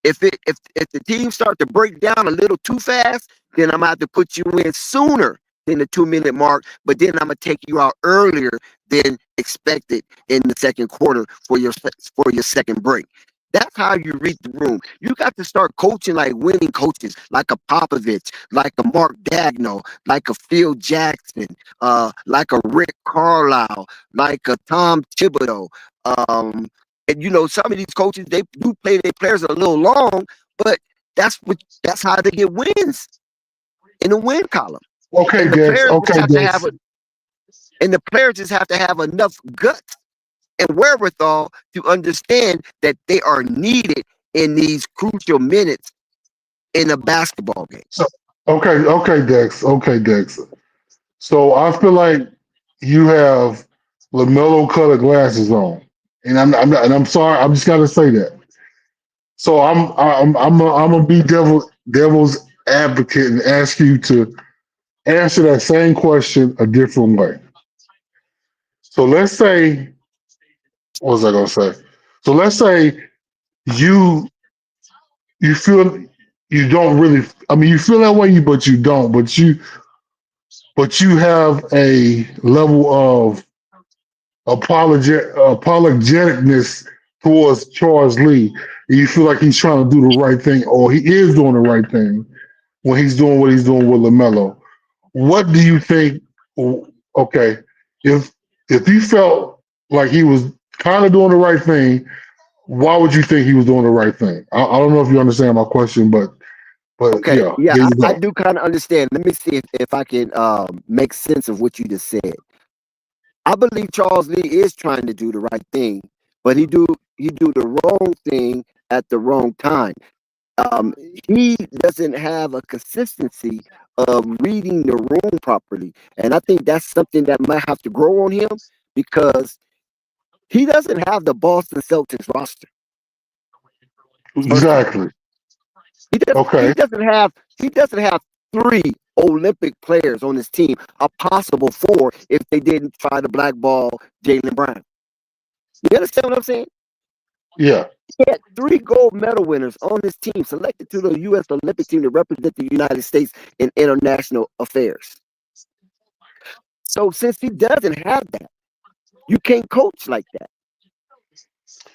If the team start to break down a little too fast, then I'm going to have to put you in sooner than the 2-minute mark, but then I'm going to take you out earlier than expected in the second quarter for your second break. That's how you read the room. You got to start coaching like winning coaches, like a Popovich, like a Mark Daigneault, like a Phil Jackson, like a Rick Carlisle, like a Tom Thibodeau. And some of these coaches, they do play their players a little long, but that's how they get wins in the win column. Okay, And the Dex. players Okay, just have to Dex. have and the players just have to have enough guts and wherewithal to understand that they are needed in these crucial minutes in a basketball game. So, okay, Dex. Okay, Dex. So I feel like you have Lamelo colored glasses on, and I'm sorry. I'm just gotta say that. So I'm gonna be devil's advocate and ask you to answer that same question a different way. So let's say, what was I gonna say? So let's say you you feel you don't really. I mean, you feel that way, but you don't. But you have a level of apologeticness towards Charles Lee. And you feel like he's trying to do the right thing, or he is doing the right thing when he's doing what he's doing with Lamelo. What do you think? Okay, if you felt like he was kind of doing the right thing, why would you think he was doing the right thing? I don't know if you understand my question, but Okay, yeah, yeah, there you I go. do kind of understand. Let me see if I can make sense of what you just said. I believe Charles Lee is trying to do the right thing, but he do the wrong thing at the wrong time. Um, he doesn't have a consistency of reading the room properly, and I think that's something that might have to grow on him because he doesn't have the Boston Celtics roster. First of all, Exactly. he does. Okay. He doesn't have 3 Olympic players on his team, a possible 4 if they didn't try to blackball Jaylen Brown. You understand what I'm saying? Yeah. He had 3 gold medal winners on his team, selected to the U.S. Olympic team to represent the United States in international affairs. So since he doesn't have that, you can't coach like that.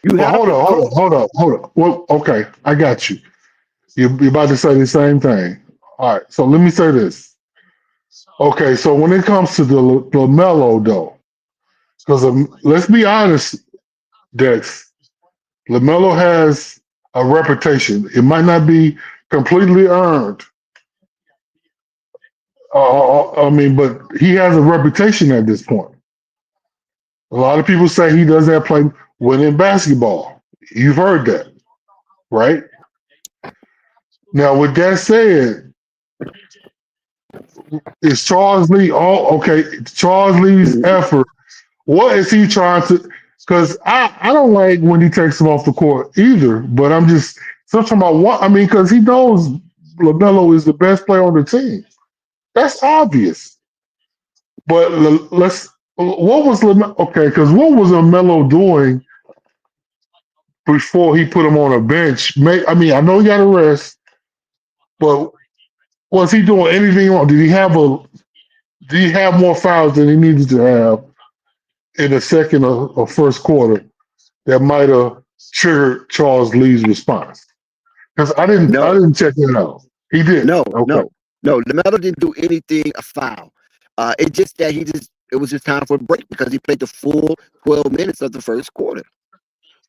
You Well, have to coach. hold on. Well, okay, I got you. You're about to say the same thing. All right. So let me say this. Okay. So when it comes to the Lamelo, though, because let's be honest, Dex, Lamelo has a reputation. It might not be completely earned. I mean, but he has a reputation at this point. A lot of people say he doesn't play winning basketball. You've heard that, right? Now, with that said, is Charles Lee all okay? Charles Lee's effort. What is he trying to? Because I don't like when he takes him off the court either. But I'm just talking about what I mean because he knows Lamelo is the best player on the team. That's obvious. But let's. What was Lamelo? Okay, because what was Lamelo doing before he put him on a bench? I mean, I know he got a rest, but was he doing anything wrong? Did he have more fouls than he needed to have in the second or first quarter that might have triggered Charles Lee's response? Because I No, didn't check it out. He did. no, Okay. no, no. LaMelo didn't do anything a foul. It just that it was just time for a break because he played the full 12 minutes of the first quarter.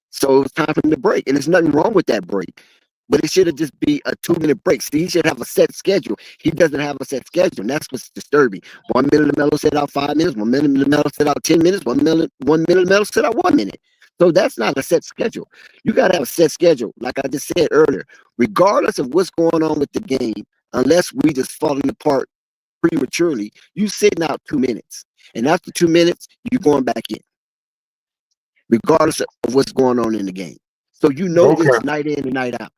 So it was time for him to break, and there's nothing wrong with that break. But it should have just be a 2-minute break. See, he should have a set schedule. He doesn't have a set schedule, and that's what's disturbing. 1 minute LaMelo set out 5 minutes. 1 minute LaMelo set out 10 minutes. 1 minute LaMelo set out 1 minute. So that's not a set schedule. You got to have a set schedule, like I just said earlier. Regardless of what's going on with the game, unless we just falling apart prematurely, you sitting out 2 minutes. And after 2 minutes, you're going back in, regardless of what's going on in the game. So you know Okay. this night in and night out.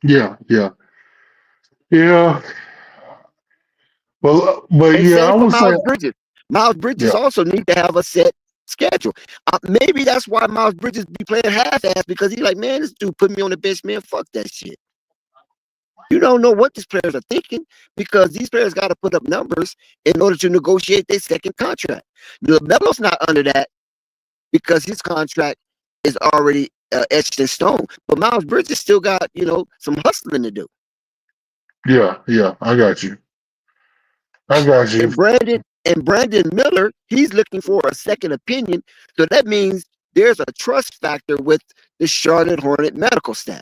Yeah. Yeah. Yeah. But And yeah, I same for would say Miles Bridges. Miles Bridges yeah. also need to have a set schedule. Maybe that's why Miles Bridges be playing half-ass, because he's like, man, this dude put me on the bench, man. Fuck that shit. You don't know what these players are thinking, because these players got to put up numbers in order to negotiate their second contract. LaMelo's not under that because his contract is already etched in stone. But Miles Bridges still got, some hustling to do. Yeah. Yeah. I got you. I got you. And Brandon Miller, he's looking for a second opinion. So that means there's a trust factor with the Charlotte Hornet medical staff,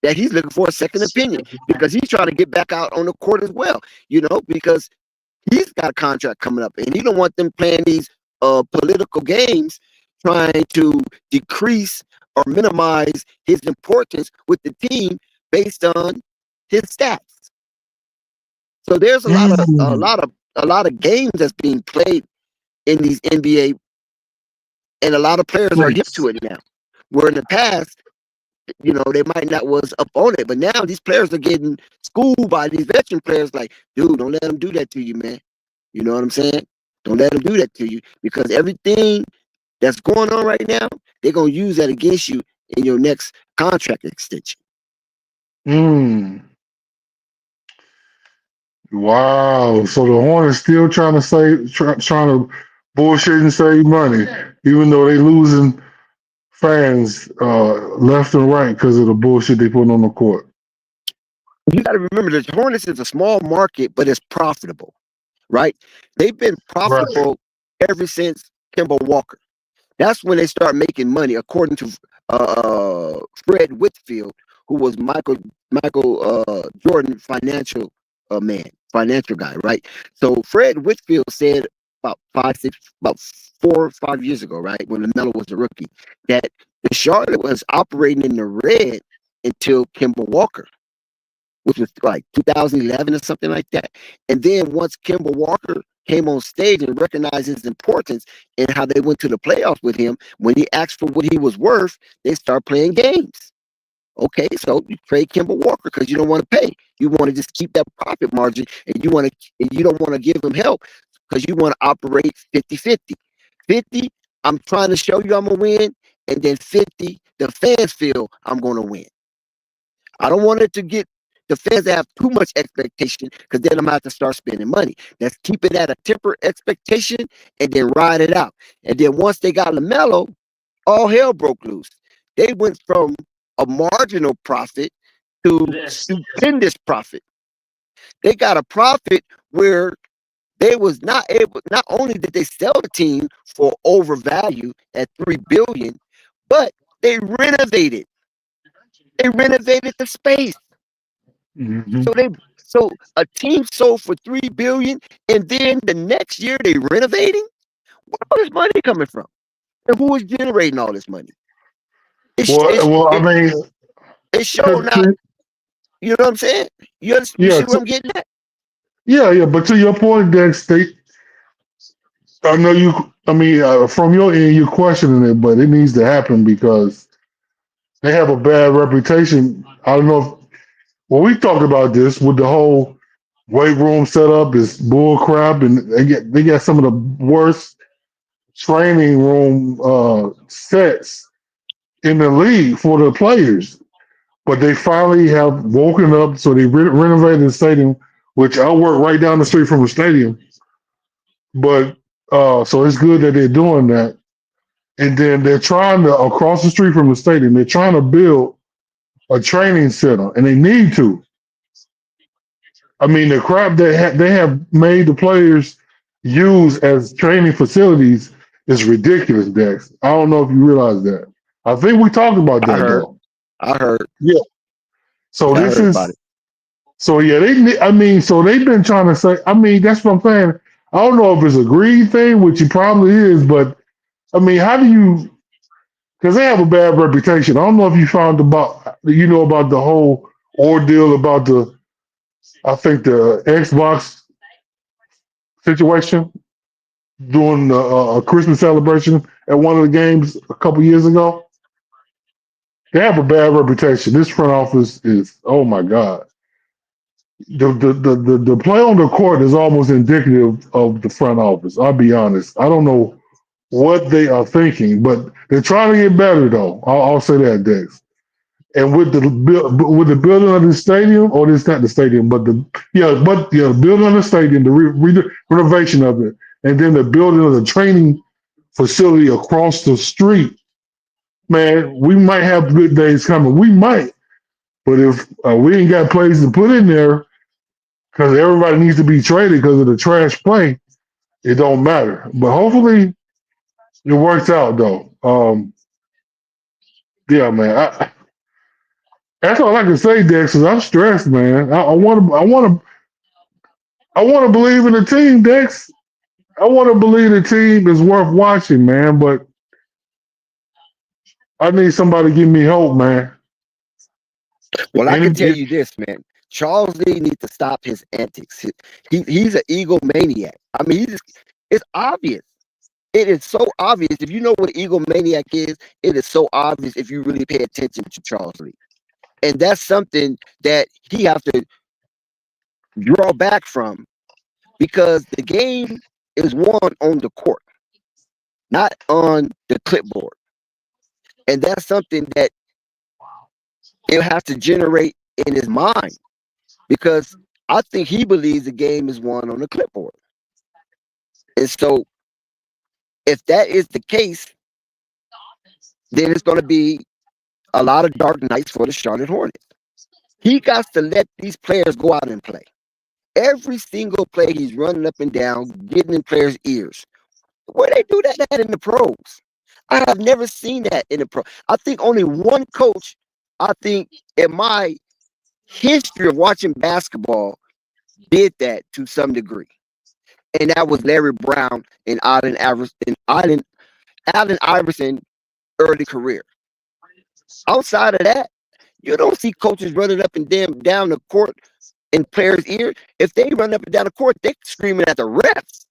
that he's looking for a second opinion, because he's trying to get back out on the court as well, because he's got a contract coming up and he don't want them playing these political games trying to decrease or minimize his importance with the team based on his stats. So there's a lot of a Mm. lot of a lot of games that's being played in these NBA, and a lot of players are hip to Nice. it now. Where in the past, they might not was up on it, but now these players are getting schooled by these veteran players. Like, dude, don't let them do that to you, man. You know what I'm saying? Don't let them do that to you, because everything that's going on right now, they're gonna use that against you in your next contract extension. Mm. Wow. So the Hornets still trying to trying to bullshit and save money, even though they losing fans left and right because of the bullshit they put on the court. You got to remember, the Hornets is a small market, but it's profitable, right? They've been Right. profitable ever since Kemba Walker. That's when they start making money, according to Fred Whitfield, who was Michael Jordan financial guy, right? So Fred Whitfield said about 4 or 5 years ago, right, when Lamelo was a rookie, that the Charlotte was operating in the red until Kemba Walker, which was like 2011 or something like that. And then once Kemba Walker came on stage and recognized his importance and how they went to the playoffs with him, when he asked for what he was worth, they start playing games. Okay, so you trade Kemba Walker because you don't want to pay. You want to just keep that profit margin, and you don't want to give him help because you want to operate 50-50. 50, I'm trying to show you I'm gonna win, and then 50, the fans feel I'm gonna win. I don't want it to get the fans to have too much expectation, because then I'm gonna have to start spending money. Let's keep it at a tempered expectation and then ride it out. And then once they got LaMelo, all hell broke loose. They went from a marginal profit to stupendous profit. They got a profit where they was not able. Not only did they sell the team for overvalue at $3 billion, but they renovated. They renovated the space. Mm-hmm. So a team sold for $3 billion, and then the next year they renovating. Where all this money coming from? And who is generating all this money? It's it's Well, I it, mean, it's show not. You know what I'm saying? You yeah, see what I'm getting at? yeah. But to your point, Dex, I know you. I mean, from your end, you're questioning it, but it needs to happen because they have a bad reputation. I don't know if well, we talked about this with the whole weight room setup is bull crap, and they got some of the worst training room sets in the league for the players. But they finally have woken up, so they renovated the stadium, which I work right down the street from the stadium. But so it's good that they're doing that. And then they're trying to across the street from the stadium. They're trying to build a training center, and they need to. I mean, the crap that they have made the players use as training facilities is ridiculous, Dex. I don't know if you realize that. I think we talked about I that heard. though. I heard. Yeah. So Yeah, I this heard about is it. so yeah. I mean, so they've been trying to say. I mean, that's what I'm saying. I don't know if it's a greed thing, which it probably is, but I mean, how do you? Because they have a bad reputation. I don't know if you found about the whole ordeal about the I think the Xbox situation doing a Christmas celebration at one of the games a couple years ago, they have a bad reputation. This front office is, oh my God. The play on the court is almost indicative of the front office. I'll be honest. I don't know what they are thinking, but they're trying to get better though. I'll say that, Dex. And with the building of the stadium, or it's not the stadium, but the building of the stadium, the renovation of it, and then the building of the training facility across the street, man, we might have good days coming. We might, but if we ain't got plays to put in there because everybody needs to be traded because of the trash play, it don't matter. But hopefully it works out though. Yeah, man. That's all I can say, Dex. Cause I'm stressed, man. I want to believe in the team, Dex. I want to believe the team is worth watching, man. But I need somebody to give me hope, man. Well, I And can tell you this, man. Charles Lee needs to stop his antics. He's an egomaniac. I mean, it's obvious. It is so obvious. If you know what an egomaniac is, it is so obvious if you really pay attention to Charles Lee. And that's something that he has to draw back from, because the game is won on the court, not on the clipboard. And that's something that it has to generate in his mind, because I think he believes the game is won on the clipboard. And so if that is the case, then it's going to be a lot of dark nights for the Charlotte Hornets. He got to let these players go out and play. Every single play, he's running up and down, getting in players' ears. Where they do that in the pros? I have never seen that in the pro. I think only one coach, I think in my history of watching basketball, did that to some degree. And that was Larry Brown and Allen Iverson early career. Outside of that, you don't see coaches running up and down the court in players' ear. If they run up and down the court, they're screaming at the refs.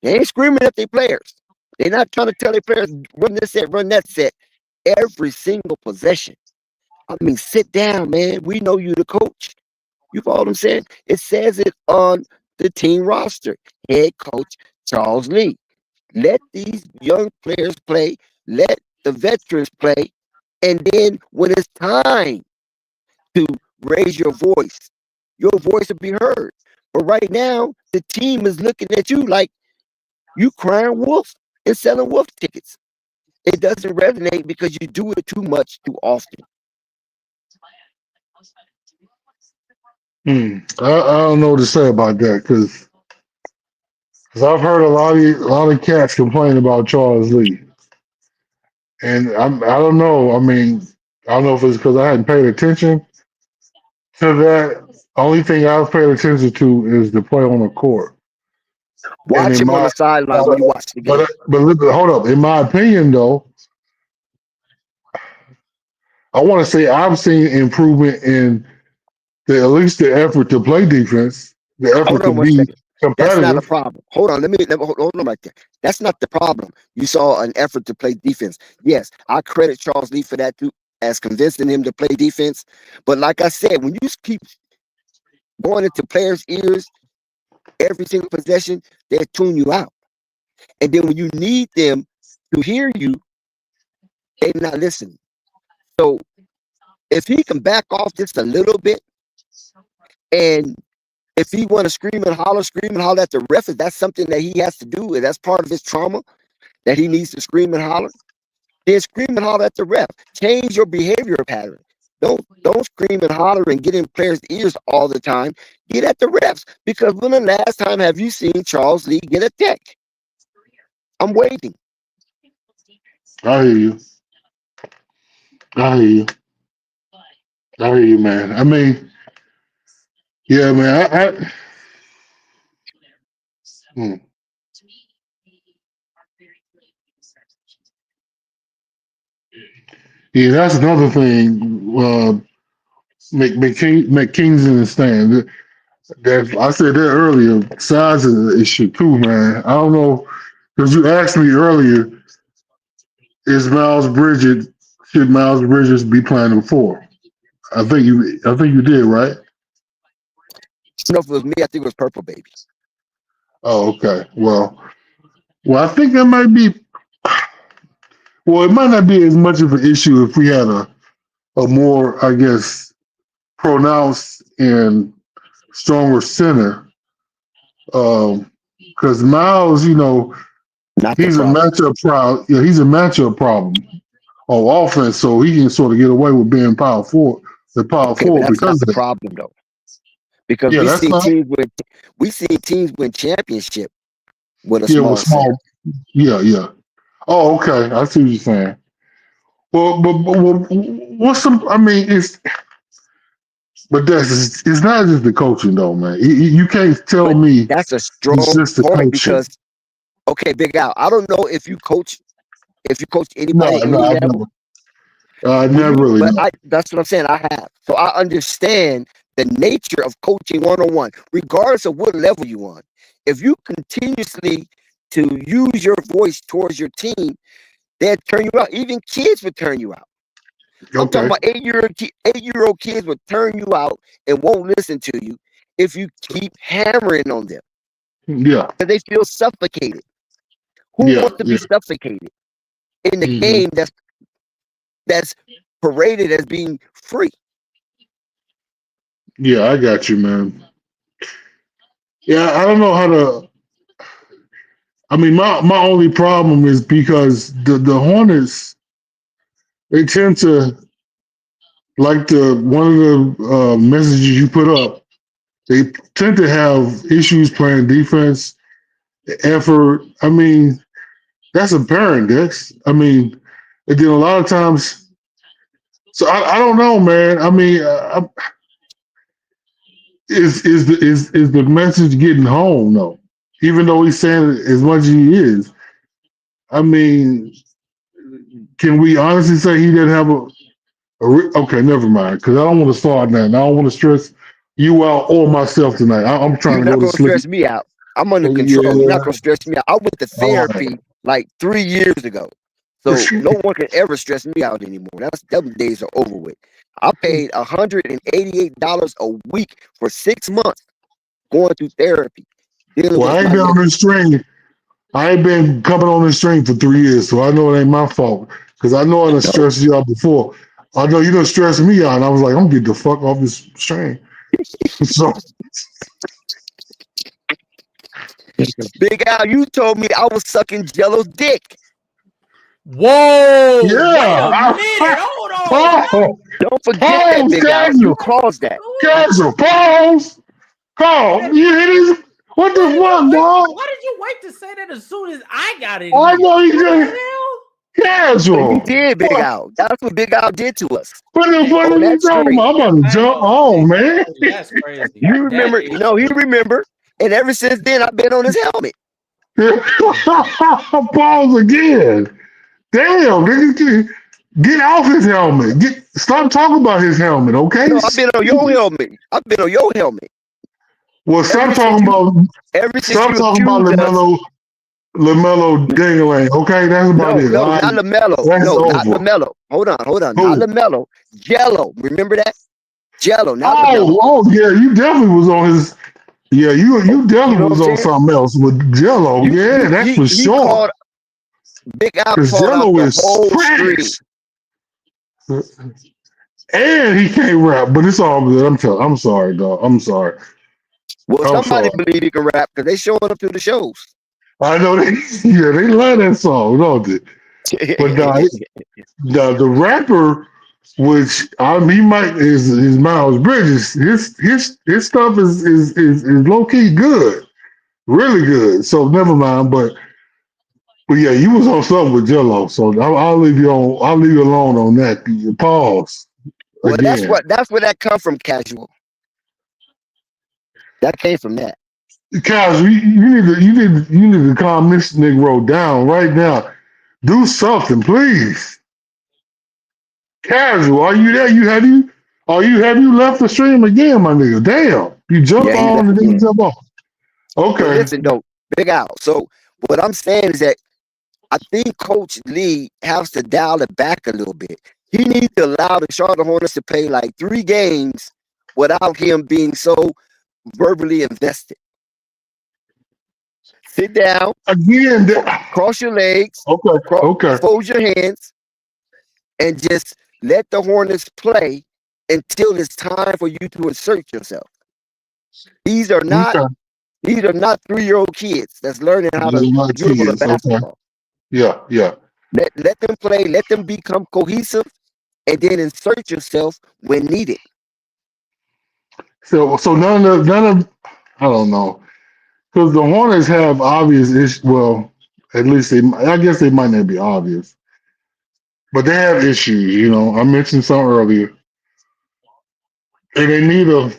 They ain't screaming at their players. They're not trying to tell their players, run this set, run that set. Every single possession. I mean, sit down, man. We know you the coach. You follow what I'm saying? It says it on the team roster. Head coach Charles Lee. Let these young players play. Let the veterans play. And then when it's time to raise your voice will be heard. But right now, the team is looking at you like you crying wolf and selling wolf tickets. It doesn't resonate because you do it too much too often. I don't know what to say about that because I've heard a lot of cats complain about Charles Lee, and I don't know. I mean, I don't know if it's because I hadn't paid attention to that. Only thing I've paid attention to is the play on the court. And Watch in him on my the sideline when you watch the game. but hold up. In my opinion, though, I want to say I've seen improvement in at least the effort to play defense, the effort Hold to on one be second. That's not a competitive. problem. Hold on. Let me hold on right there. That's not the problem. You saw an effort to play defense. Yes, I credit Charles Lee for that too, as convincing him to play defense. But like I said, when you keep going into players' ears every single possession, they tune you out. And then when you need them to hear you, they're not listening. So if he can back off just a little bit, and if he want to scream and holler at the ref, if that's something that he has to do, and that's part of his trauma, that he needs to scream and holler, then scream and holler at the ref. Change your behavior pattern. Don't scream and holler and get in players' ears all the time. Get at the refs. Because when the last time have you seen Charles Lee get a tech? I'm waiting. I hear you. I hear you. I hear you, man. I mean, yeah, man. Hmm. Yeah, that's another thing. McKinsey understand. I said that earlier. Size is an issue too, man. I don't know because you asked me earlier, is Miles Bridges should Miles Bridges be playing the four? I think you did, right? No, if it was me, I think it was Purple Baby. Oh, okay. Well, I think that might be. Well, it might not be as much of an issue if we had a more, I guess, pronounced and stronger center. Because Miles, Not the he's a problem. matchup problem. Yeah, he's a matchup problem on offense, so he can sort of get away with being the power Okay, but forward that's not because the of that. problem though, because Yeah, that's not. we seen teams win championship with a Yeah, with small center. small. Yeah, yeah. Oh, okay. I see what you're saying. Well, what's some? I mean, it's not just the coaching though, man. You can't tell But me that's a it's strong just the point coaching. because okay, Big Al, I don't know if you coach No, anybody at no, any I level. never. I never really But know. that's what I'm saying. I have. So I understand the nature of coaching one-on-one, regardless of what level you on. If you continuously to use your voice towards your team, they'll turn you out. Even kids would turn you out. I'm talking Okay. about 8-year-old kids would turn you out and won't listen to you if you keep hammering on them Yeah. because they feel suffocated. Who Yeah. wants to Yeah. be suffocated in the Hmm. game that's paraded as being free? Yeah. I got you, man. Yeah. I don't know how to. I mean, my only problem is because the Hornets, they tend to, like one of the messages you put up, they tend to have issues playing defense, effort. I mean, that's apparent, Dex. I mean, and then a lot of times, so I don't know, man. I mean, is the message getting home though? Even though he's saying it as much as he is, I mean, can we honestly say he didn't have okay, never mind, because I don't want to start that. I don't want to stress you out or myself tonight. I'm trying You're to go not to gonna sleep. stress me out. I'm under control. You're Yeah, not gonna stress me out. I went to all therapy like 3 years ago. So right. no one can ever stress me out anymore. Them days are over with. I paid $188 a week for 6 months going through therapy, dealing Well, I with ain't my been on mental. this string. I ain't been coming on this string for 3 years, so I know it ain't my fault. Because I know I done No. stressed you out before. I know you done stressed me out, and I was like, I'm getting the fuck off this string. So Big Al, you told me I was sucking Jello's dick. Whoa! Wait yeah, a minute! Hold on! What? pause, Don't forget that, pause, Big Al. You casual, caused that. casual, pause, pause. Wait, You hear this? What the why did you fuck, wait? dog? Why did you wait to say that as soon as I got in I here? know you What the just hell? You casual. did, Big What? Al. That's what Big Al did to us What the fuck are on you that talking stream. about? I'm about to I ain't jump gonna. Hey, on, that's man. crazy. That's crazy. You That remember? is No, he crazy. remember. And ever since then, I've been on his helmet. Pause again. Damn, nigga, get off his helmet. Stop talking about his helmet, okay? No, I've been on your helmet. I've been on your helmet. Well, Ever since you stop talking about accused us. Lamelo Dingling, okay? That's about No, it. no, All not right, Lamelo. that's No, not over. Lamelo. Hold on. Not Who? Lamelo. Jello. Remember that? Jello, not Lamelo. Oh, yeah, you definitely was on his. Yeah, Oh, you you know definitely what was I'm on saying? something else with Jello. Yeah, that's for He sure. called Big Al Because called out Jello the is whole stream. trash. And he can't rap, but it's all good. I'm sorry, dog. I'm sorry. Well, I'm somebody sorry. believe he can rap because they showing up to the shows. I know they yeah, they love that song, don't they? But the rapper, which he might is Miles Bridges. His stuff is low key good, really good. So never mind. But yeah, you was on something with Jello, so I'll leave you on. I'll leave you alone on that. Pause Well, again. that's where that come from, casual. That came from that. Guys, you need to calm this Negro down right now. Do something, please. Casual, are you there? Have you left the stream again, my nigga? Damn. You jump Yeah, he on left and then you again. jump off. But Okay. listen, though, Big Al. So what I'm saying is that I think Coach Lee has to dial it back a little bit. He needs to allow the Charlotte Hornets to play like 3 games without him being so verbally invested. Sit down, Again, cross your legs, okay. fold your hands, and just let the Hornets play until it's time for you to assert yourself. These are not Okay. 3-year-old kids that's learning how to Those are my dribble a kids. Okay. basketball. Yeah. Let them play, let them become cohesive, and then insert yourself when needed. So none of I don't know. Because the Hornets have obvious issues. Well, at least I guess they might not be obvious, but they have issues. I mentioned some earlier, and they need a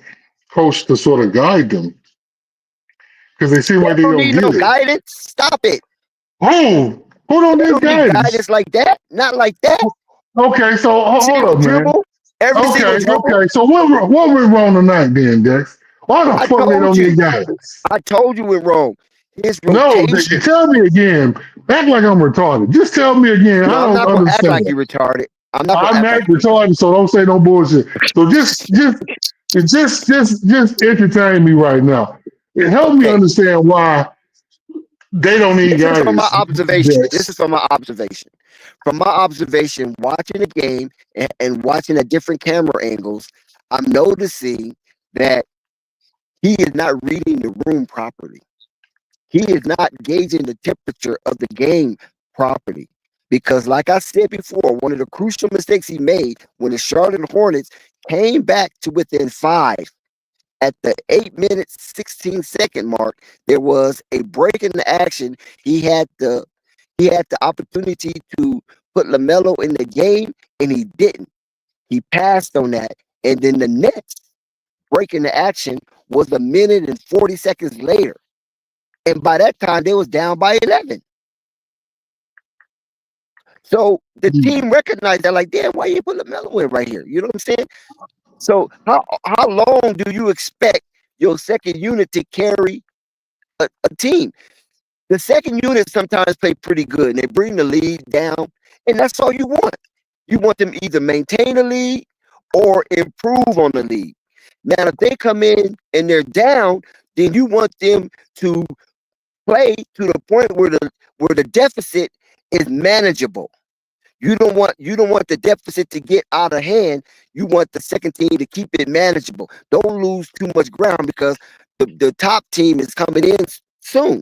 coach to sort of guide them because they seem They like they don't don't need no get it. guidance. Stop it. Who don't They need don't need guidance? guidance like that. Not like that. Okay, so hold Single up, man. dribble. Every single dribble. Okay. So what went wrong tonight, then, Dex? Why the I fuck they told don't you. need guidance? I told you it wrong. His No, rotation. tell me again. Act like I'm retarded. Just tell me again. I No, I'm don't not gonna act like understand. you retarded. I'm not gonna I'm act not like you retarded. retarded, so don't say no bullshit. So just entertain me right now. It help me Okay. understand why they don't need This is from my guidance. observation. This Yes. is from my observation. From my observation, watching the game and watching at different camera angles, I'm noticing that he is not reading the room properly. He is not gauging the temperature of the game properly. Because, like I said before, one of the crucial mistakes he made when the Charlotte Hornets came back to within 5 at the 8 minutes 16-second mark, there was a break in the action. He had the opportunity to put Lamelo in the game, and he didn't. He passed on that, and then the next break in the action was a minute and 40 seconds later. And by that time, they was down by 11. So the team recognized that, like, damn, why you put LaMelo in right here? You know what I'm saying? So how long do you expect your second unit to carry a team? The second unit sometimes play pretty good, and they bring the lead down, and that's all you want. You want them either maintain the lead or improve on the lead. Now, if they come in and they're down, then you want them to play to the point where the deficit is manageable. You don't want the deficit to get out of hand. You want the second team to keep it manageable. Don't lose too much ground because the top team is coming in soon.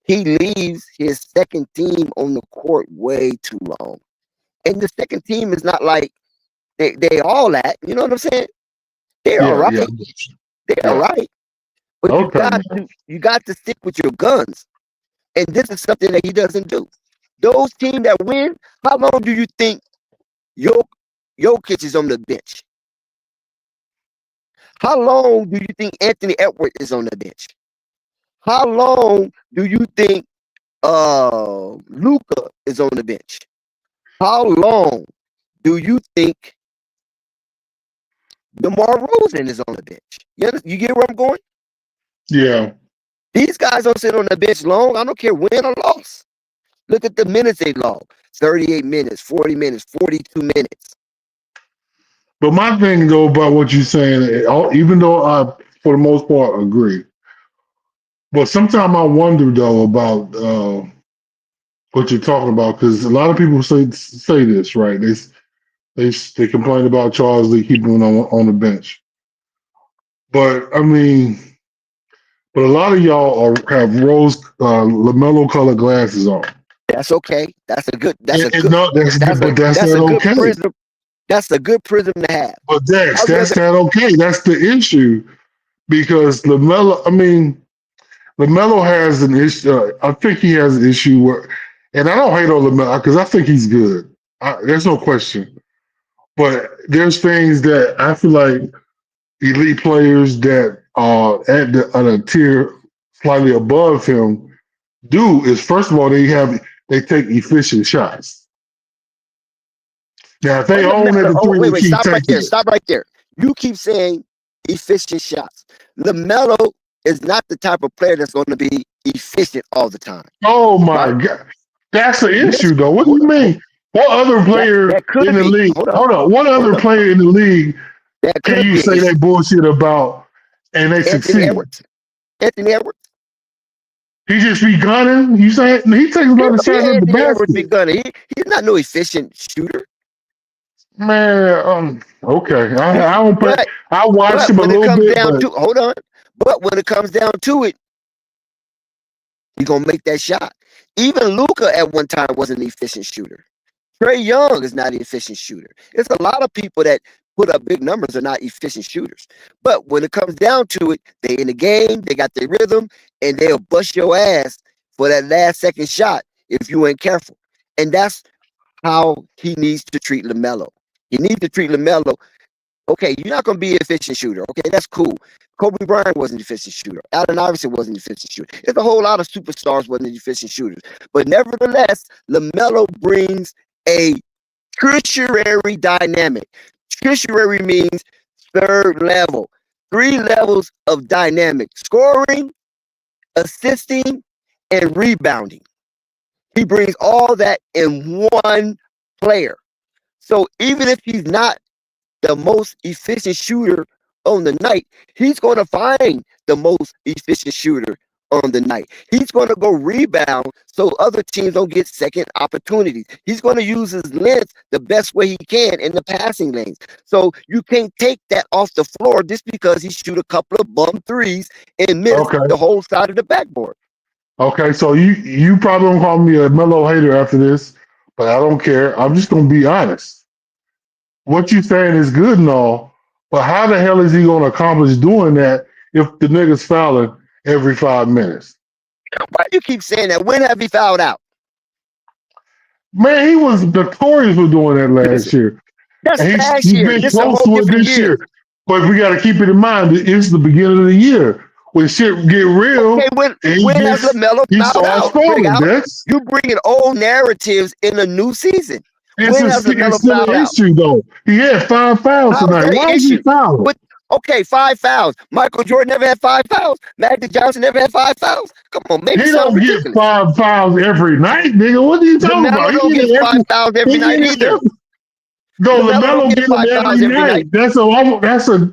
He leaves his second team on the court way too long. And the second team is not like they all at, you know what I'm saying? They're all Yeah. right. They're all Yeah. right. But Okay, man. you got to stick with your guns. And this is something that he doesn't do. Those teams that win, how long do you think Jokic is on the bench? How long do you think Anthony Edwards is on the bench? How long do you think Luka is on the bench? How long do you think DeMar Rosen is on the bench? You get where I'm going? Yeah. These guys don't sit on the bench long. I don't care win or loss. Look at the minutes they log. 38 minutes, 40 minutes, 42 minutes. But my thing though about what you're saying, even though I for the most part agree, but sometimes I wonder though about what you're talking about because a lot of people say this, right? They complain about Charles Lee keeping him on the bench, but I mean, but a lot of y'all have rose Lamelo colored glasses on. That's okay. That's a good. That's a And good. no, that's That's not a good okay. prism. That's a good prism to have. But that's I'd that's rather. not okay. That's the issue because Lamelo. I mean, Lamelo has an issue. I think he has an issue where, and I don't hate on Lamelo because I think he's good. There's no question. But there's things that I feel like elite players that are at a tier slightly above him do is first of all they take efficient shots. Now if they But own at LaMelo. the Oh, three, wait, they wait. keep Stop right taking there. it. Stop right there. You keep saying efficient shots. LaMelo is not the type of player that's going to be efficient all the time. Oh my Right? God, that's the Yes. issue though. What do you mean? What other player That could in the be. league? Hold up. Hold on. What Hold other up. player in the league That can could you be an say issue. that bullshit about and they Anthony succeed? Edwards. Anthony Edwards. He just be gunning. You say he takes a lot of shots at the Anthony Edwards be basket. gunning. He's not no efficient shooter. Man, okay. I don't play. But I watched but him a when it little comes bit, down but to hold on. But when it comes down to it, he's gonna make that shot. Even Luka at one time was an efficient shooter. Trae Young is not an efficient shooter. It's a lot of people that put up big numbers are not efficient shooters. But when it comes down to it, they in the game, they got their rhythm, and they'll bust your ass for that last second shot if you ain't careful. And that's how he needs to treat LaMelo. He needs to treat LaMelo. Okay, you're not going to be an efficient shooter. Okay, that's cool. Kobe Bryant wasn't an efficient shooter. Allen Iverson wasn't an efficient shooter. There's a whole lot of superstars wasn't efficient shooters. But nevertheless, LaMelo brings a tertiary dynamic. Tertiary means third level. 3 levels of dynamic: scoring, assisting, and rebounding. He brings all that in one player. So even if he's not the most efficient shooter on the night, he's going to find the most efficient shooter on the night. He's going to go rebound so other teams don't get second opportunities. He's going to use his length the best way he can in the passing lanes. So you can't take that off the floor just because he shoot a couple of bum threes and miss okay. the whole side of the backboard. Okay, so you probably don't call me a mellow hater after this, but I don't care. I'm just gonna be honest. What you saying is good and all, but how the hell is he gonna accomplish doing that if the nigga's fouling every 5 minutes? Why do you keep saying that? When have he fouled out? Man, he was notorious for doing that last Listen, year. that's And last he's year. been This is a close whole to it different this year. year. But we gotta keep it in mind that it's the beginning of the year. When shit get real Okay, when and has LaMelo he fouled starts out? Bring falling. out. You bringing old narratives in a new season. When has It's LaMelo still fouled an out? issue though. He had 5 fouls How is tonight. that Why an is he issue? fouling? But okay, 5 fouls. Michael Jordan never had 5 fouls. Magic Johnson never had 5 fouls. Come on, make He me sound don't get ridiculous. 5 fouls every night, nigga. What are you talking about? LaMelo don't get 5 fouls every night either. No, LaMelo don't LaMelo get get them 5 fouls every every night. night. That's a No, that's not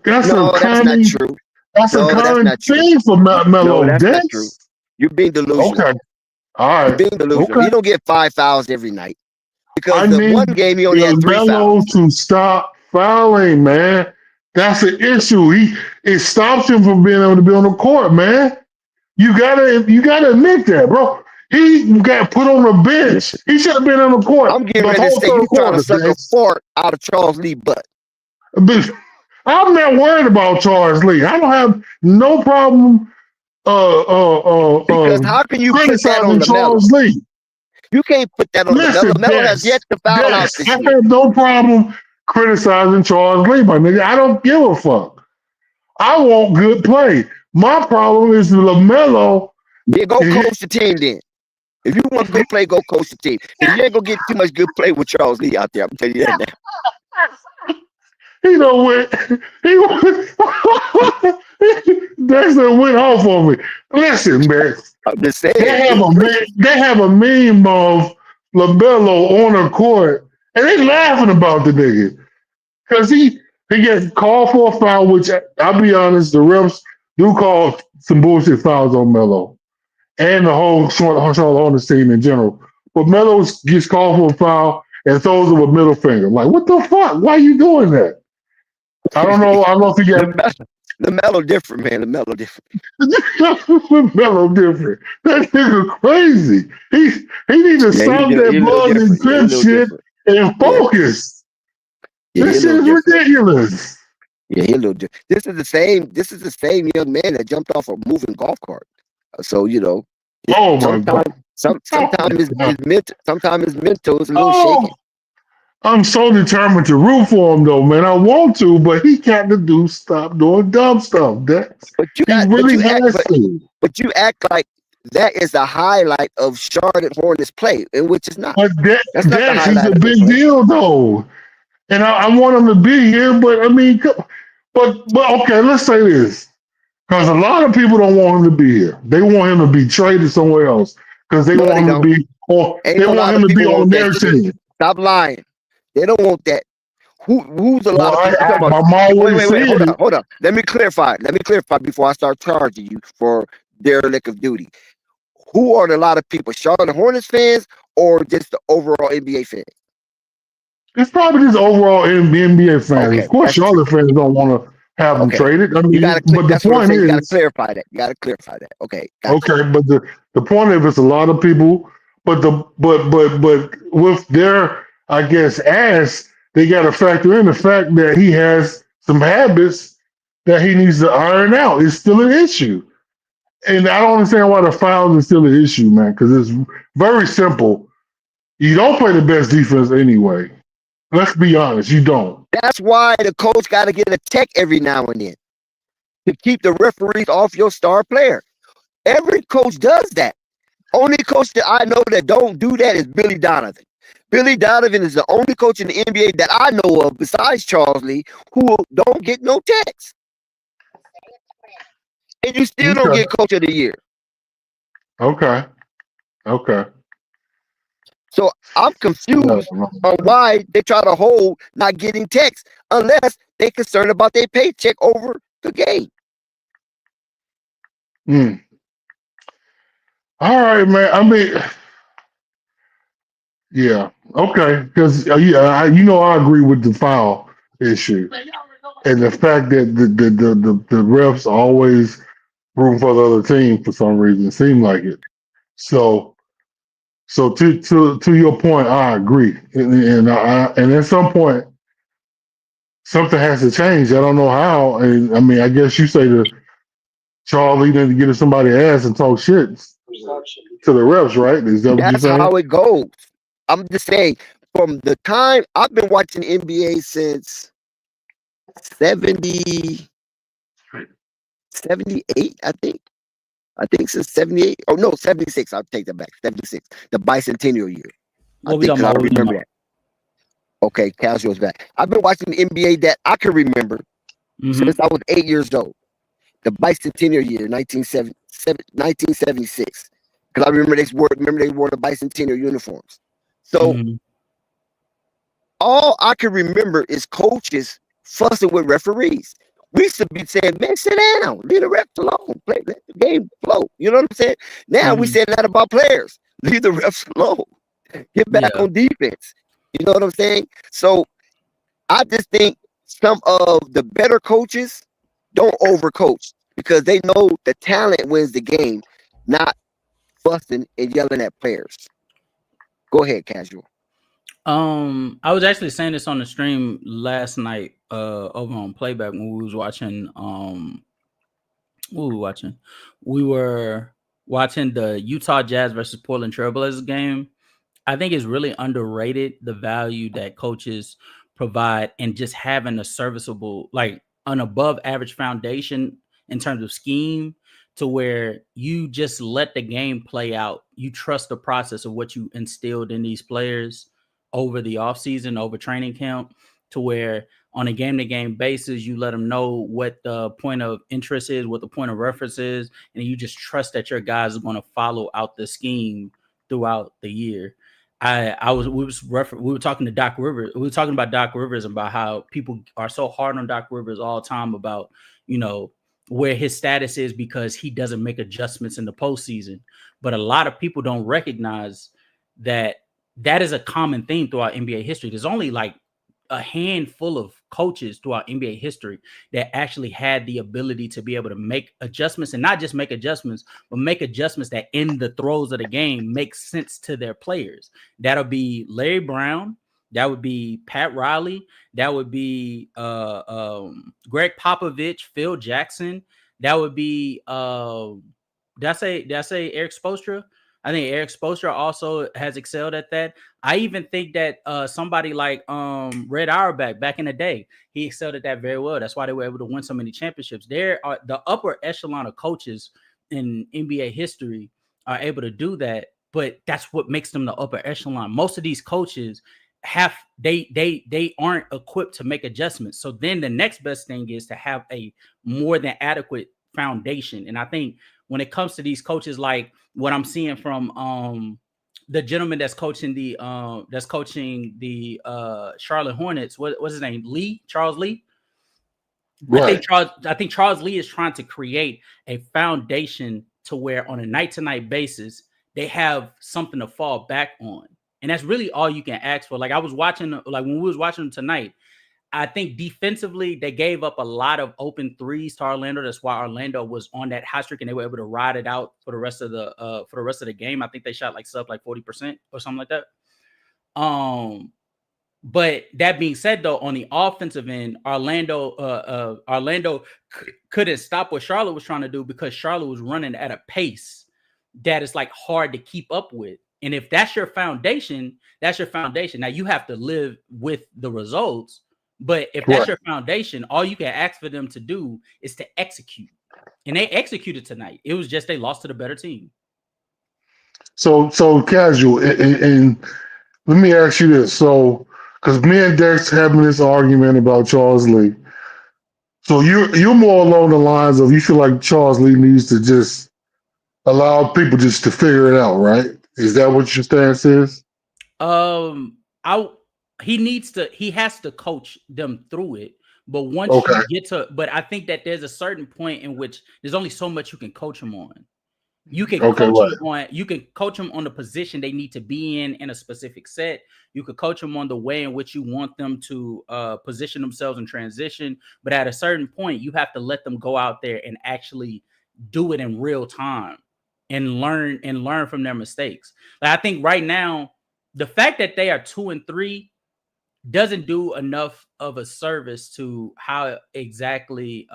common true. No, that's not true. thing for No, Melo. that's not true. You're being delusional. Okay. All You're right. being delusional. Okay. He don't get 5 fouls every night. Because I the one need game he only had 3 LaMelo fouls. to stop fouling, man. That's the issue. It stops him from being able to be on the court, man. You gotta admit that, bro. He got put on the bench. He should have been on the court I'm getting the ready to whole say third you trying to quarter, suck a bitch. fart out of Charles Lee butt. But I'm not worried about Charles Lee. I don't have no problem Because how can you put that on criticizing LaMelo? Charles Lee. You can't put that on LaMelo. Listen, LaMelo has yet to foul out this I year. have no problem criticizing Charles Lee, my nigga. I don't give a fuck. I want good play. My problem is LaMelo. Yeah, go coach the team then. If you want good play, go coach the team. Because you ain't going to get too much good play with Charles Lee out there. I'm telling you that now. He done went. Dexter went off on me. Listen, man. I'm just saying. They have a meme of LaMelo on the court, and they laughing about the nigga because he gets called for a foul. Which I'll be honest, the refs do call some bullshit fouls on Melo and the whole Charlotte Hornets team in general. But Melo gets called for a foul and throws him a middle finger. Like, what the fuck? Why are you doing that? I don't know. I don't know if he got LaMelo different, man. LaMelo different. LaMelo different. That nigga crazy. He need to stop that blood and grip shit and focus. This shit is ridiculous. Yeah, he a little different. This is the same young man that jumped off a moving golf cart. So Oh my God. Sometimes his mental is a little shaky. I'm so determined to root for him, though, man. I want to, but he got to stop doing dumb stuff. But you act like that is the highlight of Charlotte Hornets play, and which is not. But That's not the he's highlight a of big deal, though. And I want him to be here, but I mean, But okay, let's say this. Because a lot of people don't want him to be here. They want him to be traded somewhere else. Because they No, want they him to don't. be or Ain't they no want lot him of to be people on want that their shit. team. Stop lying. They don't want that. Who's a lot Well, of people? You talking about? I'm always Wait. saying it. Hold up. Let me clarify before I start charging you for derelict of duty. Who are the lot of people? Charlotte Hornets fans or just the overall NBA fans? It's probably just overall NBA fans. Of Okay, course, Charlotte fans don't want to have him okay. traded. I You mean, gotta. but the That's what I'm point saying. You gotta is, clarify that. Okay, gotcha. okay, but the point of it's a lot of people, but with their I guess ass, they got to factor in the fact that he has some habits that he needs to iron out. It's still an issue, and I don't understand why the fouls is still an issue, man. Because it's very simple. You don't play the best defense anyway. Let's be honest, you don't. That's why the coach got to get a check every now and then to keep the referees off your star player. Every coach does that. Only coach that I know that don't do that is Billy Donovan. Billy Donovan is the only coach in the NBA that I know of, besides Charles Lee, who don't get no checks. And you still don't Okay, get coach of the year. okay, okay. So I'm Yeah, confused on why they try to hold not getting checks unless they're concerned about their paycheck over the game. mm. All right, man. I mean, yeah, okay. Because I agree with the foul issue and the fact that the refs always room for the other team for some reason. It seemed like it. So to your point, I agree, and at some point something has to change. I don't know how, and I mean, I guess you say the Charlie need to get somebody ass and talk shit to the refs, right? Is that what you're That's saying? how it goes. I'm just saying, from the time I've been watching NBA since 70, 78, I think. I think since 78. Oh, no, 76. I'll take that back. 76. The bicentennial year. I What we think talking because I about? What we talking remember about? that. Okay, casual's back. I've been watching the NBA that I can remember since I was 8 years old. The bicentennial year, 1976. Because I remember they wore the bicentennial uniforms. So all I can remember is coaches fussing with referees. We used to be saying, man, sit down, leave the refs alone, let the game flow. You know what I'm saying? Now we saying that about players. Leave the refs alone. Get back Yeah. on defense. You know what I'm saying? So I just think some of the better coaches don't overcoach because they know the talent wins the game, not fussing and yelling at players. Go ahead, casual. I was actually saying this on the stream last night, over on playback when we was watching. What were we watching? We were watching the Utah Jazz versus Portland Trailblazers game. I think it's really underrated the value that coaches provide and just having a serviceable, like an above average foundation in terms of scheme to where you just let the game play out. You trust the process of what you instilled in these players over the offseason, over training camp, to where on a game-to-game basis, you let them know what the point of interest is, what the point of reference is, and you just trust that your guys are going to follow out the scheme throughout the year. We were talking to Doc Rivers. We were talking about Doc Rivers about how people are so hard on Doc Rivers all the time about, where his status is because he doesn't make adjustments in the postseason. But a lot of people don't recognize that that is a common theme throughout NBA history. There's only like a handful of coaches throughout NBA history that actually had the ability to be able to make adjustments, and not just make adjustments, but make adjustments that in the throes of the game make sense to their players. That'll be Larry Brown. That would be Pat Riley. That would be Greg Popovich, Phil Jackson. That would be did I say Eric Spoelstra? I think Eric Spoelstra also has excelled at that. I even think that somebody like Red Auerbach back in the day, he excelled at that very well. That's why they were able to win so many championships. There are the upper echelon of coaches in NBA history are able to do that, but that's what makes them the upper echelon. Most of these coaches they aren't equipped to make adjustments. So then the next best thing is to have a more than adequate foundation. And I think when it comes to these coaches, like what I'm seeing from the gentleman that's coaching the Charlotte Hornets, what's his name? Charles Lee. Right. I think Charles Lee is trying to create a foundation to where on a night-to-night basis they have something to fall back on. And that's really all you can ask for. Like I was watching, like when we was watching them tonight, I think defensively they gave up a lot of open threes to Orlando. That's why Orlando was on that hot streak and they were able to ride it out for the rest of the game. I think they shot like 40% or something like that. But that being said, though, on the offensive end, Orlando couldn't stop what Charlotte was trying to do because Charlotte was running at a pace that is like hard to keep up with. And if that's your foundation, that's your foundation. Now you have to live with the results. But if that's your foundation, all you can ask for them to do is to execute. And they executed tonight. It was just they lost to the better team. So casual. And let me ask you this. So, because me and Dex having this argument about Charles Lee. So you're more along the lines of you feel like Charles Lee needs to just allow people just to figure it out, right? Is that what your stance is? He has to coach them through it. But once you get to, but I think that there's a certain point in which there's only so much you can coach them on. You can coach them on the position they need to be in a specific set. You could coach them on the way in which you want them to position themselves in transition. But at a certain point, you have to let them go out there and actually do it in real time and learn from their mistakes. Like I think right now, the fact that they are 2-3 doesn't do enough of a service to how exactly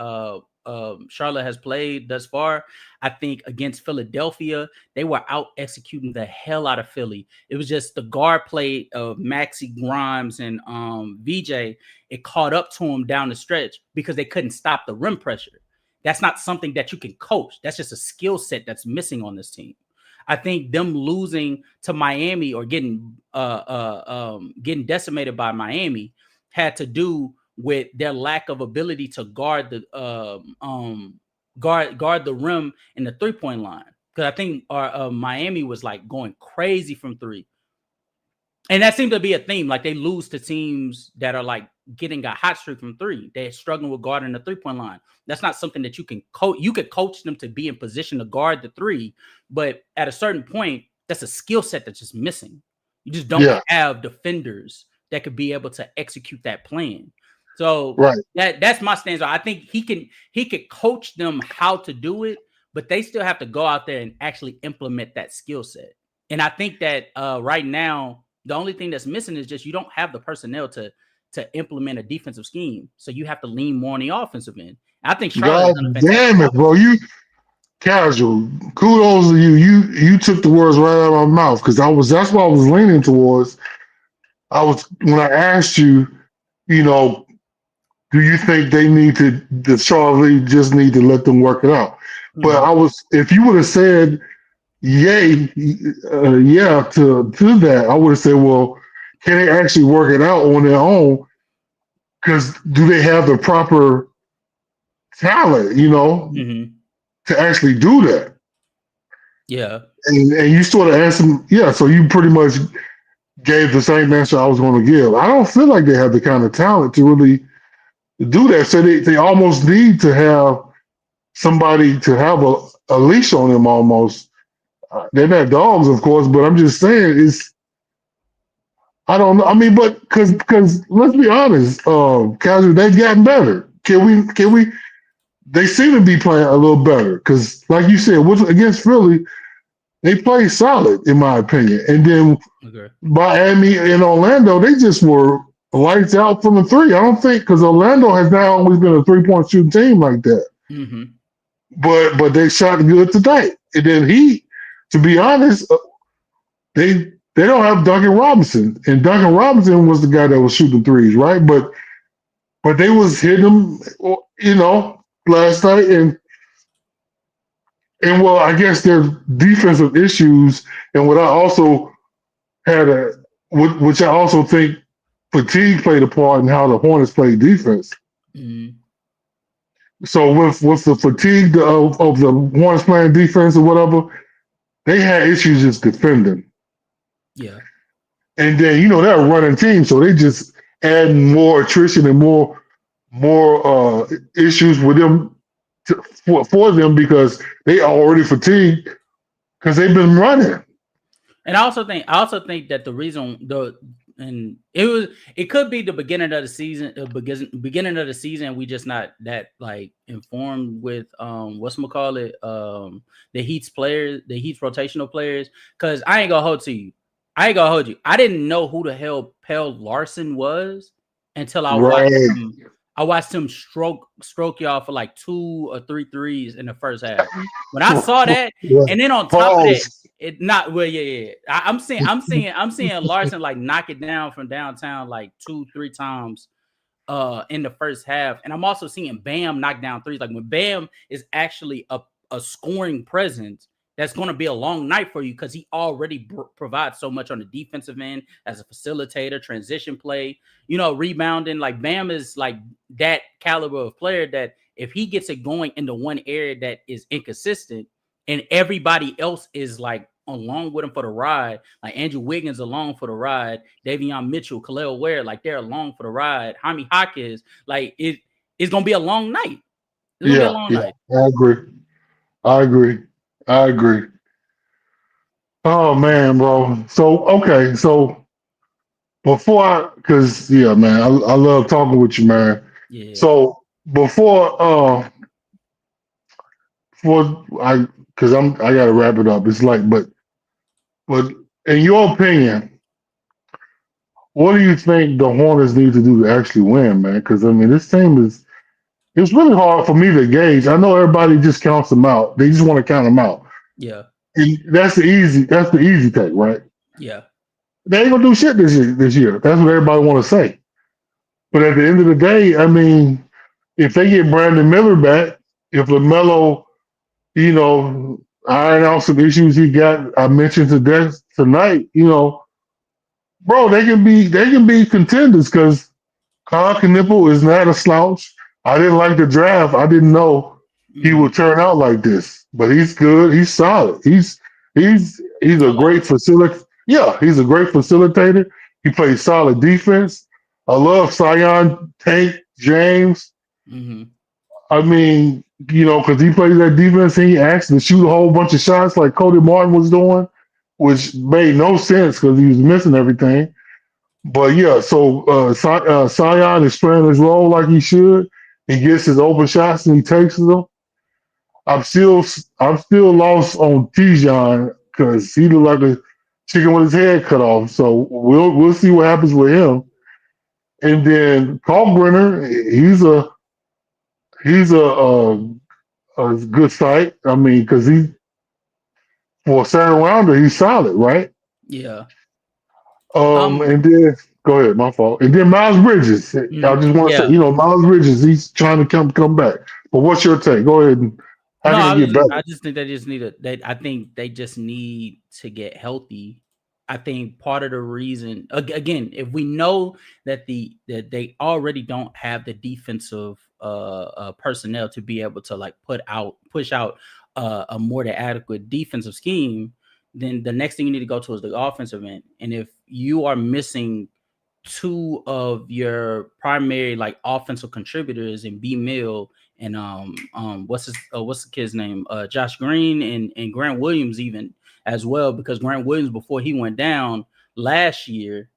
Charlotte has played thus far. I think against Philadelphia, they were out executing the hell out of Philly. It was just the guard play of Maxey Grimes and VJ. It caught up to them down the stretch because they couldn't stop the rim pressure. That's not something that you can coach. That's just a skill set that's missing on this team. I think them losing to Miami or getting decimated by Miami had to do with their lack of ability to guard the rim in the 3-point line. Because I think Miami was like going crazy from three. And that seemed to be a theme. Like they lose to teams that are like getting a hot streak from three. They're struggling with guarding the 3-point line. That's not something that you can coach. You could coach them to be in position to guard the three, but at a certain point, that's a skill set that's just missing. You just don't have defenders that could be able to execute that plan. So that's my stance. I think he could coach them how to do it, but they still have to go out there and actually implement that skill set. And I think that right now, the only thing that's missing is just you don't have the personnel to implement a defensive scheme. So you have to lean more on the offensive end. I think Charlotte. God damn it, bro! You casual. Kudos to you. You took the words right out of my mouth because that's what I was leaning towards. When I asked you, do you think the Charles Lee just need to let them work it out? Mm-hmm. But if you would have said yeah to that, I would have said, well, can they actually work it out on their own? Because do they have the proper talent, to actually do that? Yeah. And you sort of answered, so you pretty much gave the same answer I was going to give. I don't feel like they have the kind of talent to really do that. So they almost need to have somebody to have a leash on them almost. They're not dogs, of course, but I'm just saying I don't know. I mean, but because let's be honest, casual, they've gotten better. Can we? They seem to be playing a little better because, like you said, against Philly, they played solid in my opinion. And then Miami and Orlando, they just were lights out from the three. I don't think because Orlando has not always been a 3-point shooting team like that. Mm-hmm. But they shot good tonight. And then to be honest, they don't have Duncan Robinson, and Duncan Robinson was the guy that was shooting threes, right? But they was hitting them, last night, and well, I guess there's defensive issues, and what I also had which I also think fatigue played a part in how the Hornets played defense. Mhm. So with the fatigue of the Hornets playing defense or whatever, they had issues just defending. Yeah. And then they're a running team, so they just adding more attrition and more issues with them for them because they already fatigued because they've been running. And I also think that the reason it could be the beginning of the season, beginning of the season, we just not that like informed with the Heat's players, the Heat's rotational players. Because I ain't gonna hold you. I didn't know who the hell Pell Larson was until I Right. watched him stroke y'all for like 2 or 3 threes in the first half. When I saw that, and then on top of that, it not well, yeah. I'm seeing Larson like knock it down from downtown like 2-3 times in the first half, and I'm also seeing Bam knock down threes. Like when Bam is actually a scoring presence, that's going to be a long night for you because he already provides so much on the defensive end as a facilitator, transition play, rebounding. Like Bam is like that caliber of player that if he gets it going in the one area that is inconsistent and everybody else is like along with him for the ride, like Andrew Wiggins along for the ride, Davion Mitchell, Khalil Ware, like they're along for the ride, Jaime Hawkins, like it's going to be a long night. It's going to be a long night. I agree. Oh man, bro. So because man, I love talking with you, man. Yeah. So before because I gotta wrap it up. It's like, but in your opinion, what do you think the Hornets need to do to actually win, man? Because I mean, this team it's really hard for me to gauge. I know everybody just counts them out. They just want to count them out. Yeah. And that's the easy take, right? Yeah. They ain't gonna do shit this year. That's what everybody want to say. But at the end of the day, I mean, if they get Brandon Miller back, if Lamelo, iron out some issues he got, I mentioned tonight, bro, they can be contenders because Kyle Knipple is not a slouch. I didn't like the draft. I didn't know he would turn out like this, but he's good. He's solid. He's a great facilitator. Yeah, he's a great facilitator. He plays solid defense. I love Zion, Tank, James. Mm-hmm. I mean, because he plays that defense and he asked to shoot a whole bunch of shots like Cody Martin was doing, which made no sense because he was missing everything. But yeah, so Zion is playing his role like he should. He gets his open shots and he takes them. I'm still lost on Tijon because he looked like a chicken with his head cut off. So we'll see what happens with him. And then Kalkbrenner, he's a good sight. I mean, because for a second rounder, he's solid, right? Yeah. And then go ahead, my fault. And then Miles Bridges. I just want to say, Miles Bridges, he's trying to come back. But what's your take? Go ahead and how can he get better? I just think they just need I think they just need to get healthy. I think part of the reason, again, if we know that that they already don't have the defensive personnel to be able to like push out a more than adequate defensive scheme, then the next thing you need to go to is the offensive end. And if you are missing 2 of your primary like offensive contributors in B Mill and what's the kid's name? Josh Green and Grant Williams even as well, because Grant Williams before he went down last year.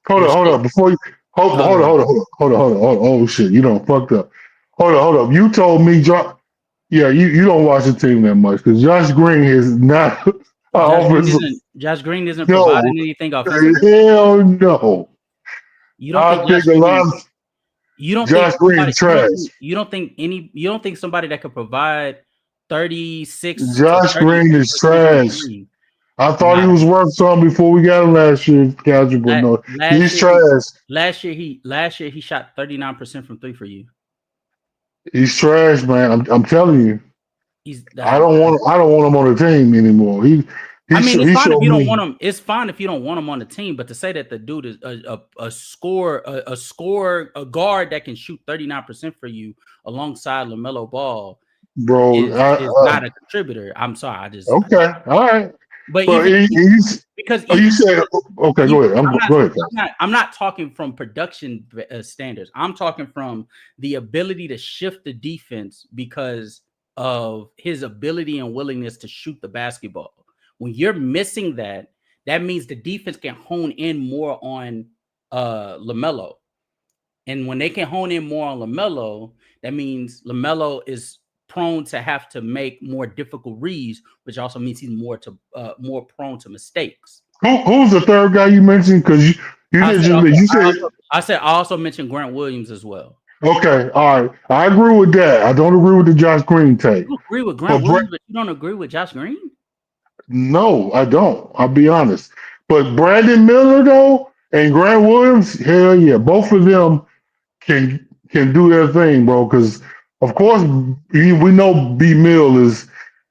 Hold on. Before you hold on. Oh shit, you don't fucked up. Hold up. You told me you don't watch the team that much because Josh Green is not Josh Green isn't providing anything offensively. Hell no. You don't think Josh Green is trash. You don't think somebody that could provide 36. Josh Green is trash. I thought he was worth something before we got him last year, casual, but no, he's trash. Last year he shot 39% from 3 for you. He's trash, man. I'm telling you. I don't want him on the team anymore. I mean, it's He fine if showed you don't me, want him. It's fine if you don't want him on the team, but to say that the dude is a score, a guard that can shoot 39% for you alongside LaMelo Ball bro. is not a contributor. I'm sorry, I just Okay, all right. but But even because you even said okay. Go ahead. Go ahead. I'm not talking from production standards. I'm talking from the ability to shift the defense because of his ability and willingness to shoot the basketball. When you're missing that, that means the defense can hone in more on LaMelo. And when they can hone in more on LaMelo, that means LaMelo is prone to have to make more difficult reads, which also means he's more prone to mistakes. Who's the third guy you mentioned? Because you didn't just you said I also mentioned Grant Williams as well. okay. All right, I agree with that. I don't agree with the Josh Green take. You agree with Grant Williams, but you don't agree with Josh Green? No, I don't. I'll be honest. But Brandon Miller though and Grant Williams, hell yeah, both of them can do their thing, bro. Because of course we know B Mill is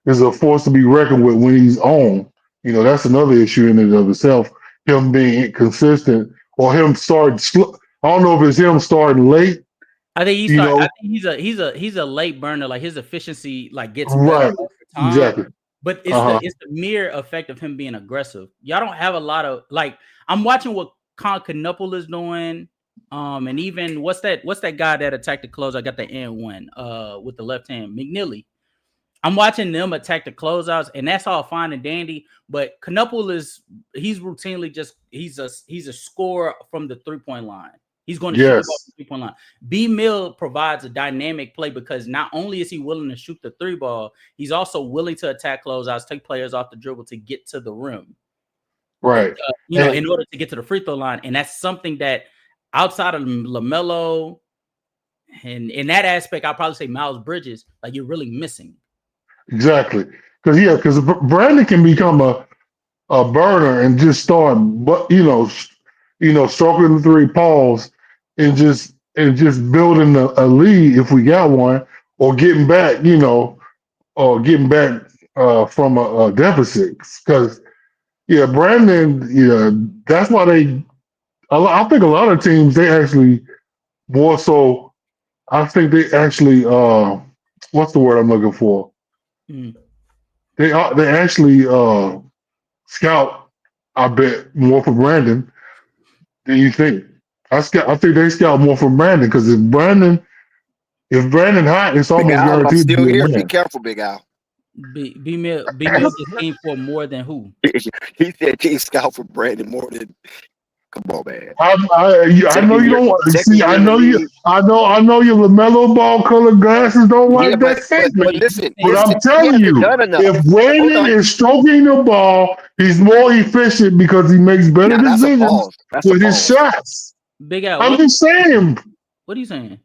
a force to be reckoned with when he's on. You know, that's another issue in and of itself. Him being inconsistent or him starting slow. I don't know if it's him starting late. I think I think he's a late burner. Like his efficiency like gets better right over time. Exactly. But it's the mere effect of him being aggressive. Y'all don't have a lot of like. I'm watching what Knupple is doing. And even what's that guy that attacked the close? I got the end one with the left hand, McNeely. I'm watching them attack the closeouts, and that's all fine and dandy. But Knupple he's routinely he's a scorer from the 3-point line. He's going to shoot the ball from the 3-point line. B Mill provides a dynamic play because not only is he willing to shoot the 3 ball, he's also willing to attack closeouts, take players off the dribble to get to the rim. Right. In order to get to the free throw line, and that's something that outside of LaMelo, and in that aspect, I'll probably say Miles Bridges, like you're really missing. Exactly, because Brandon can become a burner and just start, but stroking the 3 balls and just building a lead if we got one, or getting back, from a deficit. Because Brandon, that's why I think a lot of teams they actually more so. I think they actually what's the word I'm looking for? They actually scout, I bet, more for Brandon than you think. I think they scout more for Brandon because if Brandon hot, it's almost guaranteed. I'm still here. Be careful, Big Al. B Mill gets came for more than who? He said he scout for Brandon more than. Come on, man. I know you don't want to see. I know your LaMelo Ball colored glasses don't like that statement. But I'm telling you, if Brandon is stroking the ball, he's more efficient because he makes better decisions with his shots. Big Al, I'm just saying. What are you saying?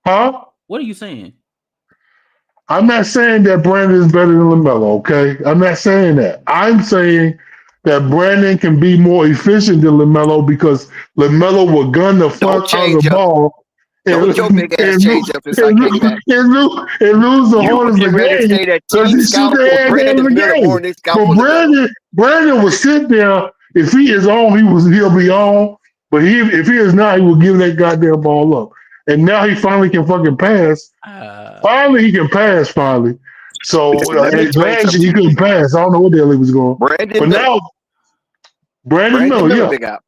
Huh? What are you saying? I'm not saying that Brandon is better than LaMelo. Okay, I'm not saying that. I'm saying that Brandon can be more efficient than LaMelo because LaMelo will gun the fuck out of the ball and lose the Hornets the game because he shoot the ass out of the game. But Brandon will sit there. If he is on, he'll be on. But if he is not, he will give that goddamn ball up. And now he finally can fucking pass. Finally, he can pass. Finally. So last year he couldn't pass. I don't know what the hell he was going. But now. Brandon Miller,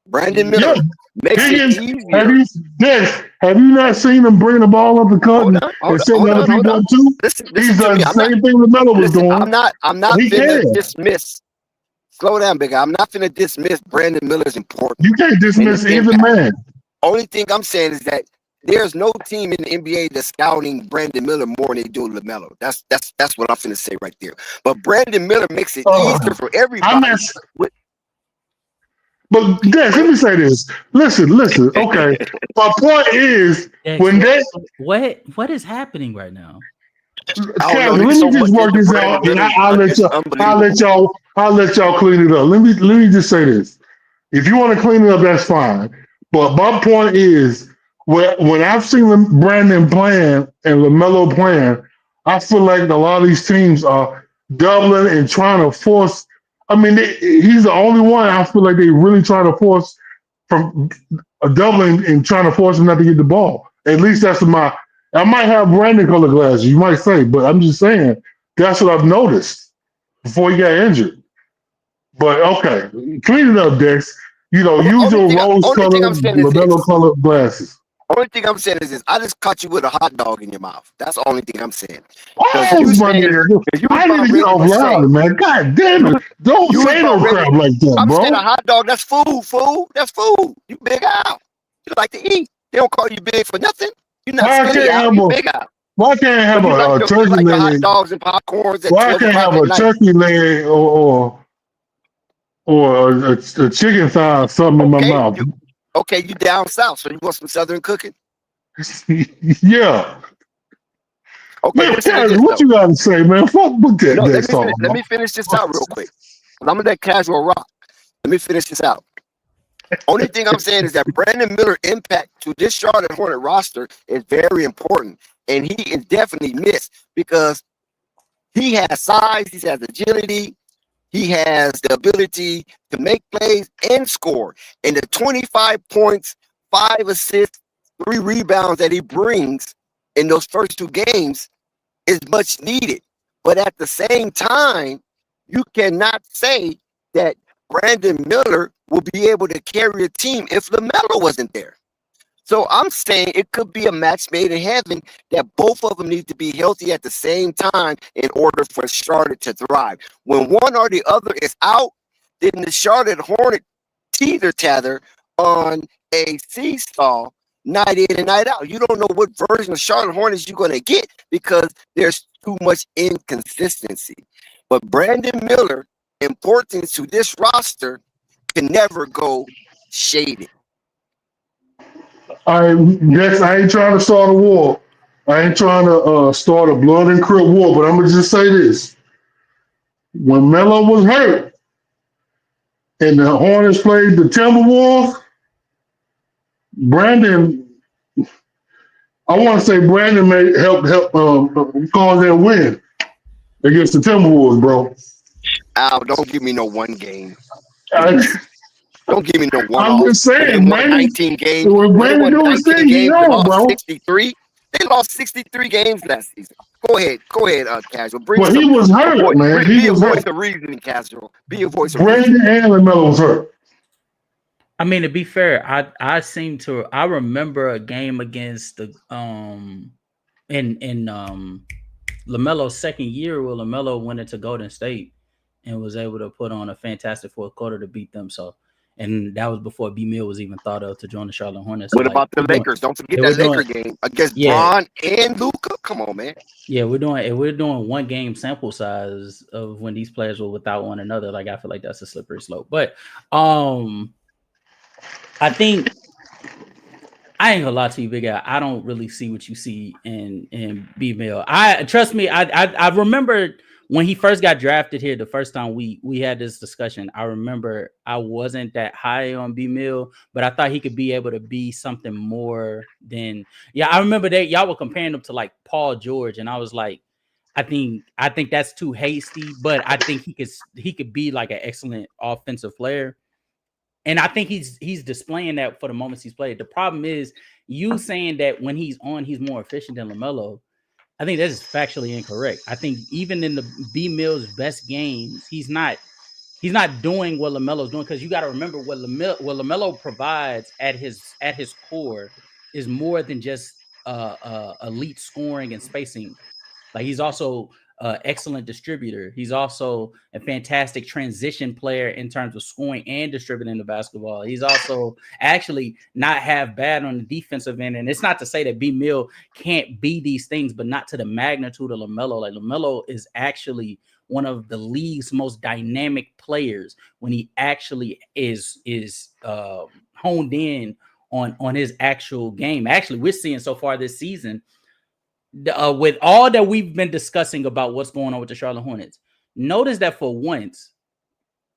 Brandon Miller makes it easier. Have you not seen him bring the ball up the court and send other people up too? He's done the same thing LaMelo was doing. I'm not finna dismiss. Slow down, Big Al. I'm not finna dismiss Brandon Miller's important. You can't dismiss either man. Only thing I'm saying is that there's no team in the NBA that's scouting Brandon Miller more than they do LaMelo. That's what I'm finna say right there. But Brandon Miller makes it easier for everybody. But Des, let me say this. Listen. Okay, my point is what is happening right now? Let me just work this out, and I'll let y'all clean it up. Let me just say this. If you want to clean it up, that's fine. But my point is, when I've seen Brandon playing and LaMelo playing, I feel like a lot of these teams are doubling and trying to force. I mean, he's the only one I feel like they really trying to force from a doubling and trying to force him not to get the ball. At least that's my. I might have branding color glasses, you might say, but I'm just saying that's what I've noticed before he got injured. But okay, clean it up, Dex. You know, use your Only thing I'm rose-colored, saying is this. labello-colored glasses. Only thing I'm saying is this. I just caught you with a hot dog in your mouth. That's the only thing I'm saying. Oh, my nigga. I need to get off loud, man. God damn it. Don't say no crap like that, I'm bro. saying a hot dog, that's food, fool. That's food. You big out. You like to eat. They don't call you big for nothing. You're not skinny out. You big out. Why can't I have a turkey like leg? Hot dogs and popcorns at Why can't I have a turkey leg or a chicken thigh or something in my mouth? Okay, you down south, so you want some southern cooking? Yeah. Okay, man, what you got to say, man? Fuck with that. Let me finish this out real quick. I'm gonna let Casual rock. Let me finish this out. Only thing I'm saying is that Brandon Miller impact to this Charlotte Hornet roster is very important, and he is definitely missed because he has size, he has agility, he has the ability to make plays and score. And the 25 points, 5 assists, 3 rebounds that he brings in those first 2 games is much needed. But at the same time, you cannot say that Brandon Miller will be able to carry a team if Lamelo wasn't there. So I'm saying it could be a match made in heaven that both of them need to be healthy at the same time in order for Charlotte to thrive. When one or the other is out, then the Charlotte Hornet teeter-tather on a seesaw night in and night out. You don't know what version of Charlotte Hornets you're going to get because there's too much inconsistency. But Brandon Miller, importance to this roster, can never go shaded. I ain't trying to start a war. I ain't trying to start a blood and crip war, but I'm going to just say this. When Melo was hurt and the Hornets played the Timberwolves, Brandon, I want to say Brandon may help cause that win against the Timberwolves, bro. Al, don't give me no one game. Don't give me no one. I'm just saying, man. 19 games. When Brandon do his thing, you know, bro. 63. They lost 63 games last season. Go ahead, Casual. He was hurt, man. Be a voice of reason, Casual. Be a voice of reason. Brandon and Lamelo was hurt. I mean, to be fair, I remember a game against the in LaMelo's second year where LaMelo went into Golden State and was able to put on a fantastic fourth quarter to beat them. So, and that was before B Mill was even thought of to join the Charlotte Hornets. What about the Lakers? Don't forget that Laker game against Bron and Luka. Come on, man. Yeah, we're doing one game sample size of when these players were without one another. Like, I feel like that's a slippery slope. But I think I ain't gonna lie to you, big guy. I don't really see what you see in B Mill. Trust me. I remember when he first got drafted here the first time we had this discussion. I remember I wasn't that high on B Mill, but I thought he could be able to be something more than. Yeah, I remember that y'all were comparing him to like Paul George, and I was like, I think that's too hasty, but I think he could be like an excellent offensive player. And I think he's displaying that for the moments he's played. The problem is you saying that when he's on, he's more efficient than LaMelo. I think that is factually incorrect. I think even in the B Mill's best games, he's not doing what LaMelo's doing, because you got to remember what LaMelo provides at his core is more than just elite scoring and spacing. Like, he's also an excellent distributor. He's also a fantastic transition player in terms of scoring and distributing the basketball. He's also actually not half bad on the defensive end. And it's not to say that B Mill can't be these things, but not to the magnitude of LaMelo. Like, LaMelo is actually one of the league's most dynamic players when he actually is honed in on his actual game. Actually, we're seeing so far this season, with all that we've been discussing about what's going on with the Charlotte Hornets, notice that for once,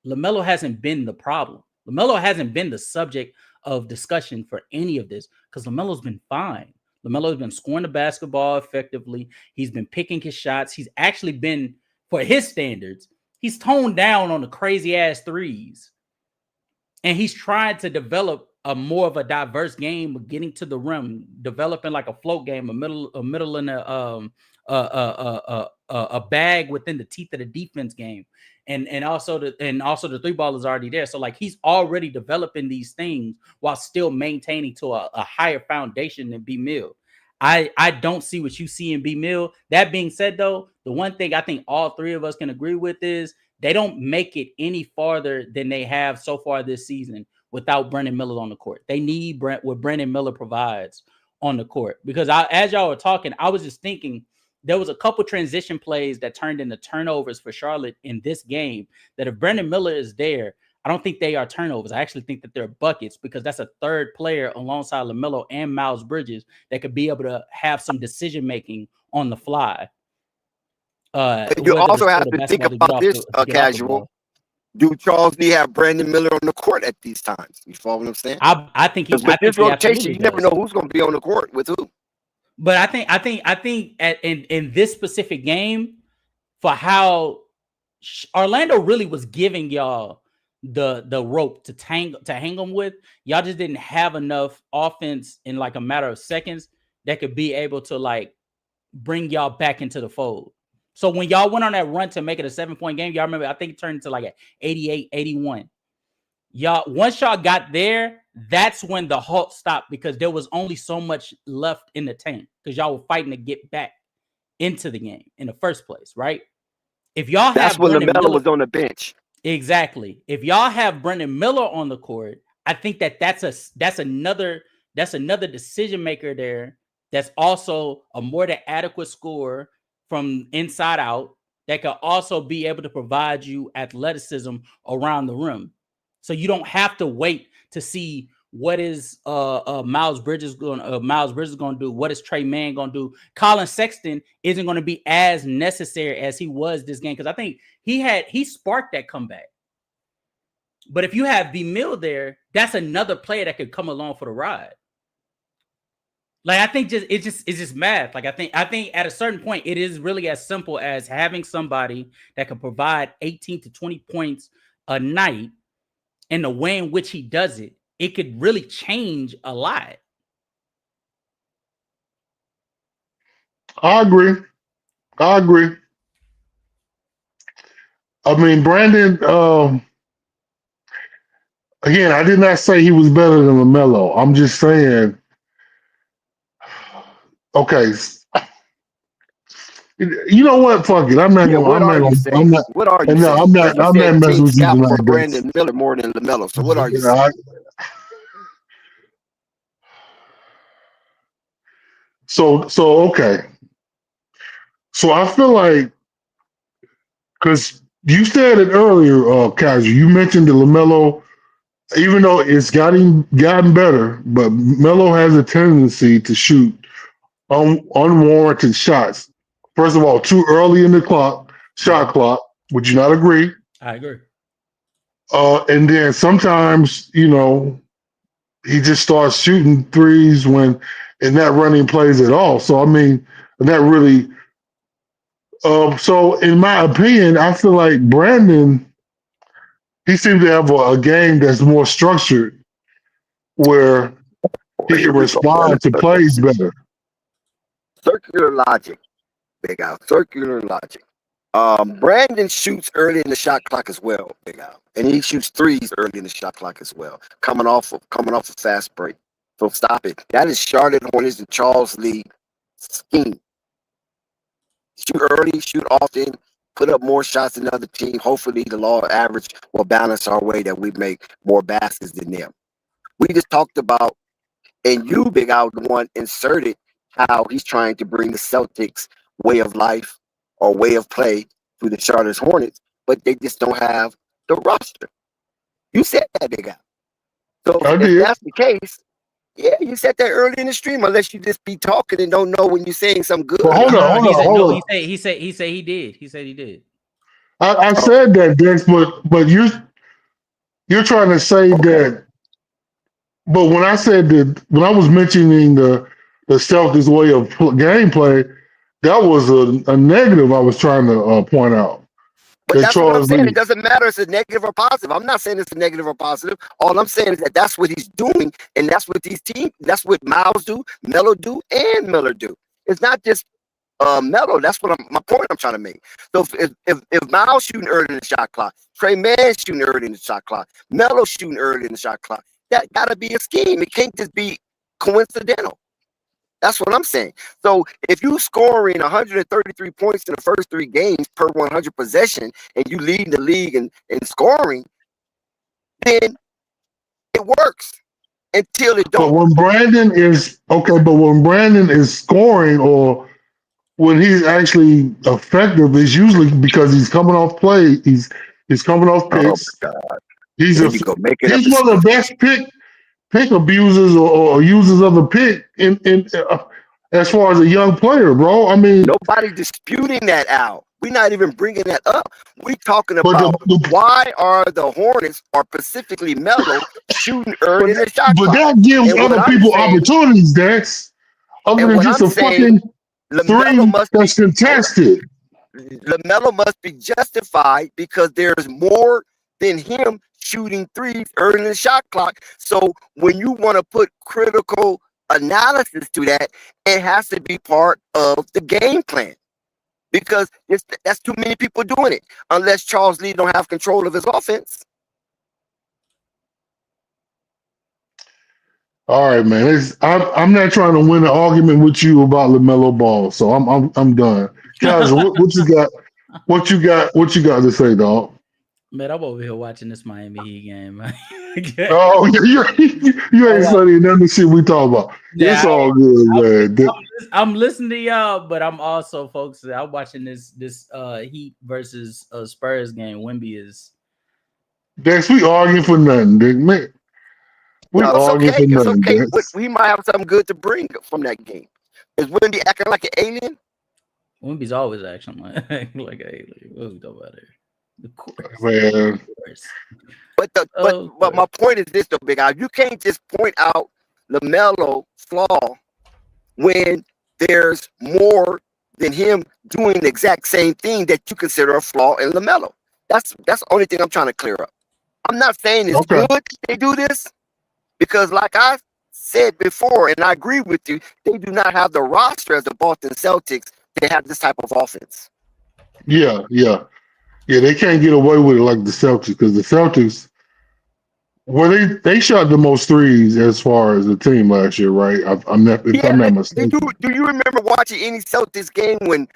LaMelo hasn't been the problem. LaMelo hasn't been the subject of discussion for any of this, because LaMelo's been fine. LaMelo's been scoring the basketball effectively. He's been picking his shots. He's actually been for his standards, he's toned down on the crazy ass threes. And he's trying to develop a more of a diverse game of getting to the rim, developing like a float game, a middle in a bag within the teeth of the defense game. And also the three ball is already there. So like he's already developing these things while still maintaining to a higher foundation than B Mill. I don't see what you see in B Mill. That being said, though, the one thing I think all three of us can agree with is they don't make it any farther than they have so far this season without Brendan Miller on the court. They need what Brendan Miller provides on the court. Because as y'all were talking, I was just thinking there was a couple transition plays that turned into turnovers for Charlotte in this game that if Brendan Miller is there, I don't think they are turnovers. I actually think that they're buckets because that's a third player alongside Lamelo and Miles Bridges that could be able to have some decision-making on the fly. You also have to think about this, casual. Do Charles Lee have Brandon Miller on the court at these times? You follow what I'm saying? I think he's with this rotation. You never know who's going to be on the court with who. But I think in this specific game, for how Orlando really was giving y'all the rope to hang them with, y'all just didn't have enough offense in like a matter of seconds that could be able to like bring y'all back into the fold. So when y'all went on that run to make it a 7-point game, y'all remember, I think it turned into like an 88-81. Y'all, once y'all got there, that's when the halt stopped because there was only so much left in the tank because y'all were fighting to get back into the game in the first place, right? If y'all that's when Lamelo was on the bench. Exactly. If y'all have Brendan Miller on the court, I think that's another decision maker there. That's also a more than adequate scorer from inside out that could also be able to provide you athleticism around the rim. So you don't have to wait to see what is Miles Bridges going to do, what is Trey Mann going to do. Colin Sexton isn't going to be as necessary as he was this game because I think he sparked that comeback. But if you have B Mill there, that's another player that could come along for the ride. Like I think it's just math. Like I think at a certain point it is really as simple as having somebody that can provide 18 to 20 points a night, and the way in which he does it, it could really change a lot. I agree. I mean, Brandon. Again, I did not say he was better than LaMelo. I'm just saying. Okay, you know what? Fuck it. I'm not messing with you tonight. Brandon Miller more than LaMelo. So what are you saying? So okay. So I feel like because you said it earlier, Kaiser. You mentioned the LaMelo, even though it's gotten better, but Melo has a tendency to shoot unwarranted shots. First of all, too early in the shot clock. Would you not agree? I agree. And then sometimes, he just starts shooting threes when not running plays at all. So I mean, that really. So in my opinion, I feel like Brandon, he seems to have a game that's more structured, where he can respond to plays better. Circular logic, Big Al. Circular logic. Brandon shoots early in the shot clock as well, Big Al, and he shoots threes early in the shot clock as well, coming off a fast break. So stop it. That is Charlotte Hornets and Charles Lee scheme. Shoot early, shoot often, put up more shots than the other team. Hopefully, the law of average will balance our way that we make more baskets than them. We just talked about, and you, Big Al, the one inserted how he's trying to bring the Celtics way of life or way of play to the Charlotte Hornets, but they just don't have the roster. You said that, Big Al. So if that's the case, yeah, you said that early in the stream, unless you just be talking and don't know when you're saying something good. Well, hold on. He said he did. He said he did. I said that, Dex, but you're trying to say that. But when I said that, when I was mentioning the Celtics way of gameplay, That was a negative I was trying to point out. But That that's what I'm Charles saying. It Lee. doesn't matter if it's negative or positive. I'm not saying it's a negative or positive. All I'm saying is that that's what he's doing, and that's what these teams, that's what Miles do, Melo do, and Miller do. It's not just Melo. That's what my point I'm trying to make. So if Miles shooting early in the shot clock, Trey Man shooting early in the shot clock, Melo shooting early in the shot clock, that gotta be a scheme. It can't just be coincidental. That's what I'm saying. So if you scoring 133 points in the first 3 games per 100 possession, and you lead the league in scoring, then it works until it But don't. when Brandon is scoring or when he's actually effective, it's usually because he's coming off play. He's coming off Oh picks. my God! He's There you go, making up he's one of the excuses. best pick abusers or users of the pick in as far as a young player, bro. I mean, Nobody disputing that, Al. We're not even bringing that up. We're talking but about why are the Hornets, or specifically Melo, shooting early in the shot but clock. that gives And what other I'm people saying, opportunities, Dex, other and than what just I'm a saying, fucking LaMelo three must be that's contested. LaMelo must be justified because there's more than him shooting threes early in the shot clock. So when you want to put critical analysis to that, it has to be part of the game plan because that's too many people doing it. Unless Charles Lee don't have control of his offense. All right, man. I'm not trying to win an argument with you about LaMelo Ball, so I'm done. Guys, what you got? What you got to say, dog? Man, I'm over here watching this Miami Heat game, man. Oh, you ain't studying none of the shit we talk about. It's Yeah, all good, man. I'm listening to y'all, but I'm also focused. I'm watching this Heat versus Spurs game. Wemby is Dex, we arguing for nothing, Dick. Man, we No, it's arguing okay. for It's nothing, okay. But Dex. we might have something good to bring from that game. Is Wendy acting like an alien? Wemby's always acting like hey, what we talking about here? Of course, Man, of course. But my point is this though, Big Al. You can't just point out LaMelo flaw when there's more than him doing the exact same thing that you consider a flaw in LaMelo. That's the only thing I'm trying to clear up. I'm not saying it's okay. good they do this because, like I said before, and I agree with you, they do not have the roster as the Boston Celtics to have this type of offense. Yeah. They can't get away with it like the Celtics because the Celtics, well, they shot the most threes as far as the team last year, right? I'm not if Yeah, I'm not did mistaken. do you remember watching any Celtics game when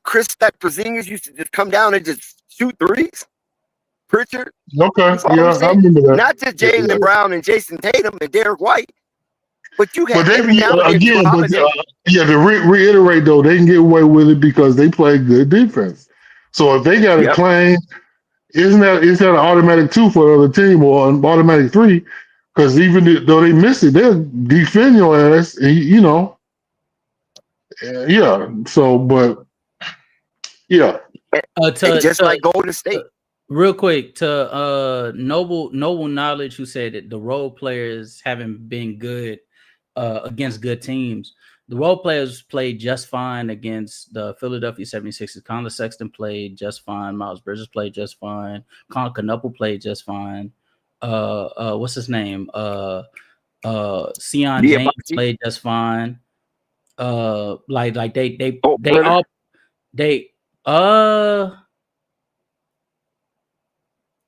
Chris Porzingis used to just come down and just shoot threes? Pritchard, Okay, you follow what I'm yeah, I saying? remember that. Not just Jaylen Brown and Jason Tatum and Derek White, but you But had they every now and then Drew again, but Holiday. yeah, to reiterate though, they can get away with it because they play good defense. So if they got a Yep. claim, is that an automatic 2 for the other team or an automatic 3? Because even though they miss it, they'll defend your ass. And, yeah. So, but yeah, And just like Golden State. Real quick to noble knowledge who said that the role players haven't been good against good teams. The role players played just fine against the Philadelphia 76ers. Conley Sexton played just fine. Miles Bridges played just fine. Colin Knuckle played just fine. What's his name? Sion James played just fine. Like they all they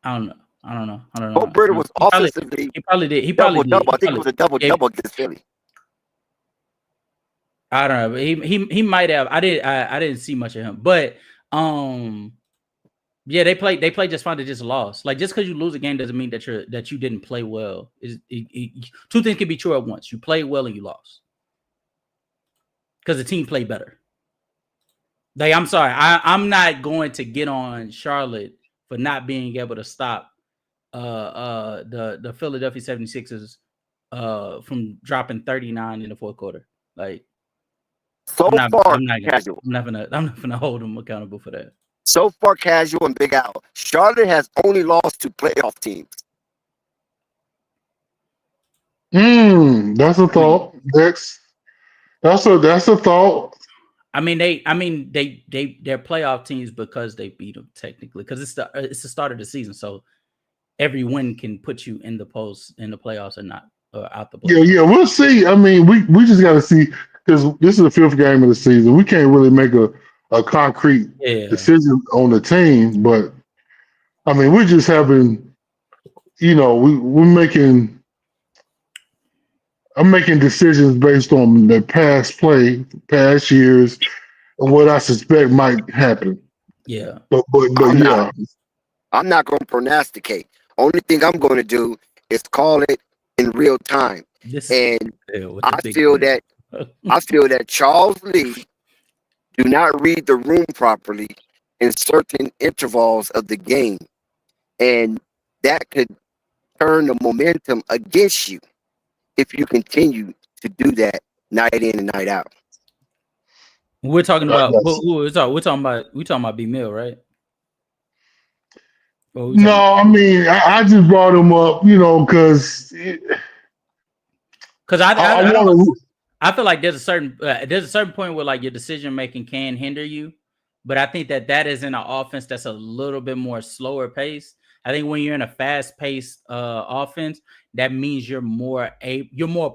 I don't know. Both Britta was offensively he probably did. double. I think it was a double against Philly. I don't know. But he might have. I didn't see much of him, but yeah, they played just fine. They just lost. Like just because you lose a game doesn't mean that you didn't play well. Two things can be true at once. You played well and you lost because the team played better. Like I'm sorry, I'm not going to get on Charlotte for not being able to stop the Philadelphia 76ers from dropping 39 in the fourth quarter. Like I'm not gonna hold them accountable for that. So far, Casual and Big Al, Charlotte has only lost to playoff teams. That's a thought. That's a thought. I mean, they're playoff teams because they beat them technically, because it's the start of the season, so every win can put you in the playoffs or not, or out the playoffs. Yeah, we'll see. I mean, we just got to see because this is the fifth game of the season. We can't really make a concrete Yeah, decision on the team, but I mean, we're just having, we're making. I'm making decisions based on the past play, past years, and what I suspect might happen. yeah. But I'm not. yeah, I'm not going to prognosticate. Only thing I'm going to do is call it in real time. This And with the I big feel man. that Charles Lee do not read the room properly in certain intervals of the game, and that could turn the momentum against you if you continue to do that night in and night out. We're talking I about got you. we talking about B Mill, right? Or we No, talking I mean, I just brought him up, because because I I don't want to. I feel like there's a certain point where like your decision making can hinder you, but I think that is in an offense that's a little bit more slower pace. I think when you're in a fast paced offense, that means you're more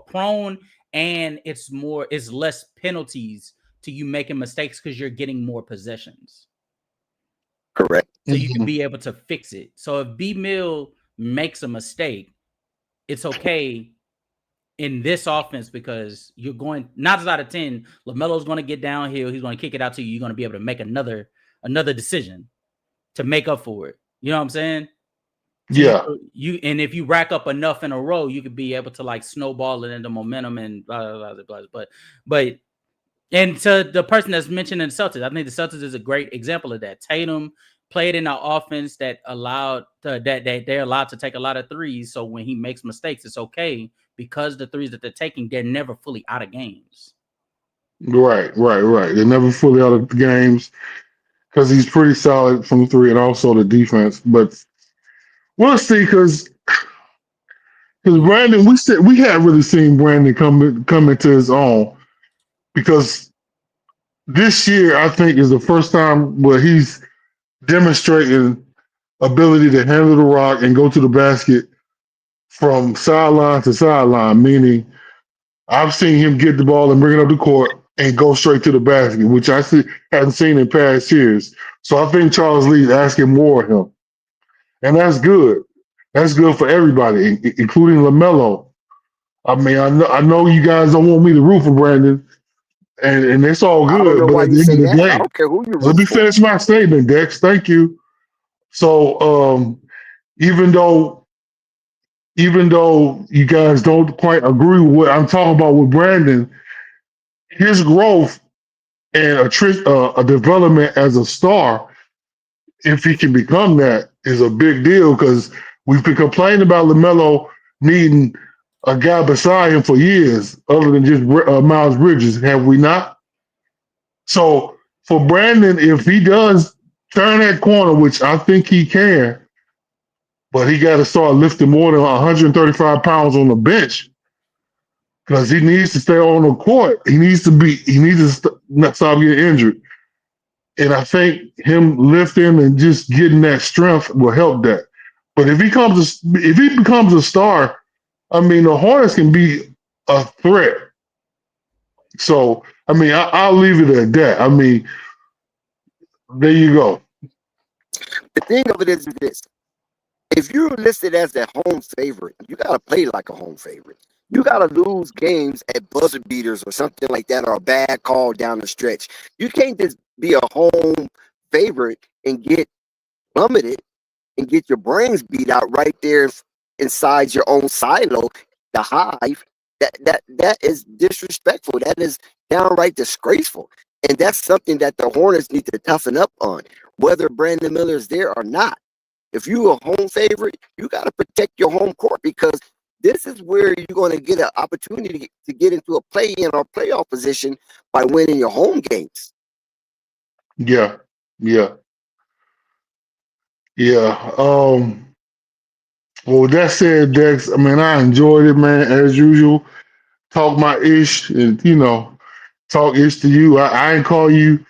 prone, and it's less penalties to you making mistakes because you're getting more possessions, Correct. so you can be able to fix it. So if B Mill makes a mistake, it's okay in this offense because you're going 9 out of 10. LaMelo's going to get downhill. He's going to kick it out to you. You're going to be able to make another decision to make up for it. You know what I'm saying? So Yeah, and if you rack up enough in a row, you could be able to like snowball it into momentum and blah blah blah blah. But and to the person that's mentioned in the Celtics, I think the Celtics is a great example of that. Tatum played in an offense that allowed that they're allowed to take a lot of threes. So when he makes mistakes, it's okay because the threes that they're taking, they're never fully out of games. right. They're never fully out of the games because he's pretty solid from three and also the defense. But we'll see because Brandon, we had really seen Brandon come into his own because this year I think is the first time where he's demonstrating ability to handle the rock and go to the basket from sideline to sideline. Meaning, I've seen him get the ball and bring it up the court and go straight to the basket, which hadn't seen in past years. So I think Charles Lee's asking more of him, and that's good. That's good for everybody, including Lamelo. I mean, I know you guys don't want me to root for Brandon, and it's all I don't know good. But why at you the end say of the that. I day, don't care who you let root me for. finish my statement, Dex. Thank you. So, even though you guys don't quite agree with what I'm talking about with Brandon, his growth and a development as a star, if he can become that, is a big deal because we've been complaining about LaMelo needing a guy beside him for years, other than just Miles Bridges, have we not? So for Brandon, if he does turn that corner, which I think he can, but he got to start lifting more than 135 pounds on the bench because he needs to stay on the court. He needs to not stop getting injured. And I think him lifting and just getting that strength will help that. But if he becomes a star, I mean, the Hornets can be a threat. So, I mean, I'll leave it at that. I mean, there you go. The thing of it is this: if you're listed as a home favorite, you got to play like a home favorite. You got to lose games at buzzer beaters or something like that, or a bad call down the stretch. You can't just be a home favorite and get plummeted and get your brains beat out right there inside your own silo, the hive. That is disrespectful. That is downright disgraceful. And that's something that the Hornets need to toughen up on, whether Brandon Miller is there or not. If you're a home favorite, you got to protect your home court because this is where you're going to get an opportunity to get into a play-in or playoff position by winning your home games. Yeah, yeah, yeah. Well, with that said, Dex, I mean, I enjoyed it, man, as usual. Talk my ish and, talk ish to you. I ain't call you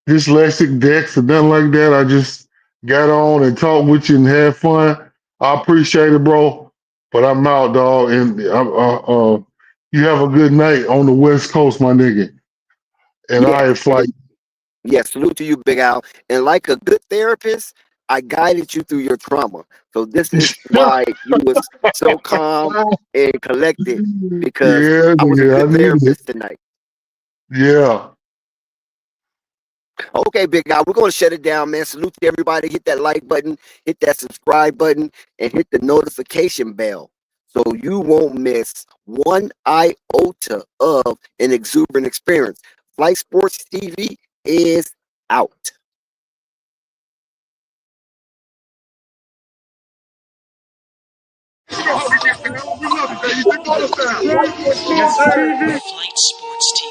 dyslexic Dex or nothing like that. I just got on and talked with you and had fun. I appreciate it, bro. But I'm out, dog. And you have a good night on the West Coast, my nigga. And Yeah, I have flight. yeah. Salute to you, Big Al. And like a good therapist, I guided you through your trauma. So this is why you was so calm and collected, because Yeah, I was a nigga, I good need it. therapist tonight. Yeah. Okay, Big Al, we're gonna shut it down, man. Salute to everybody. Hit that like button, hit that subscribe button, and hit the notification bell so you won't miss one iota of an exuberant experience. Flight Sports TV is out. Yes, sir. Flight Sports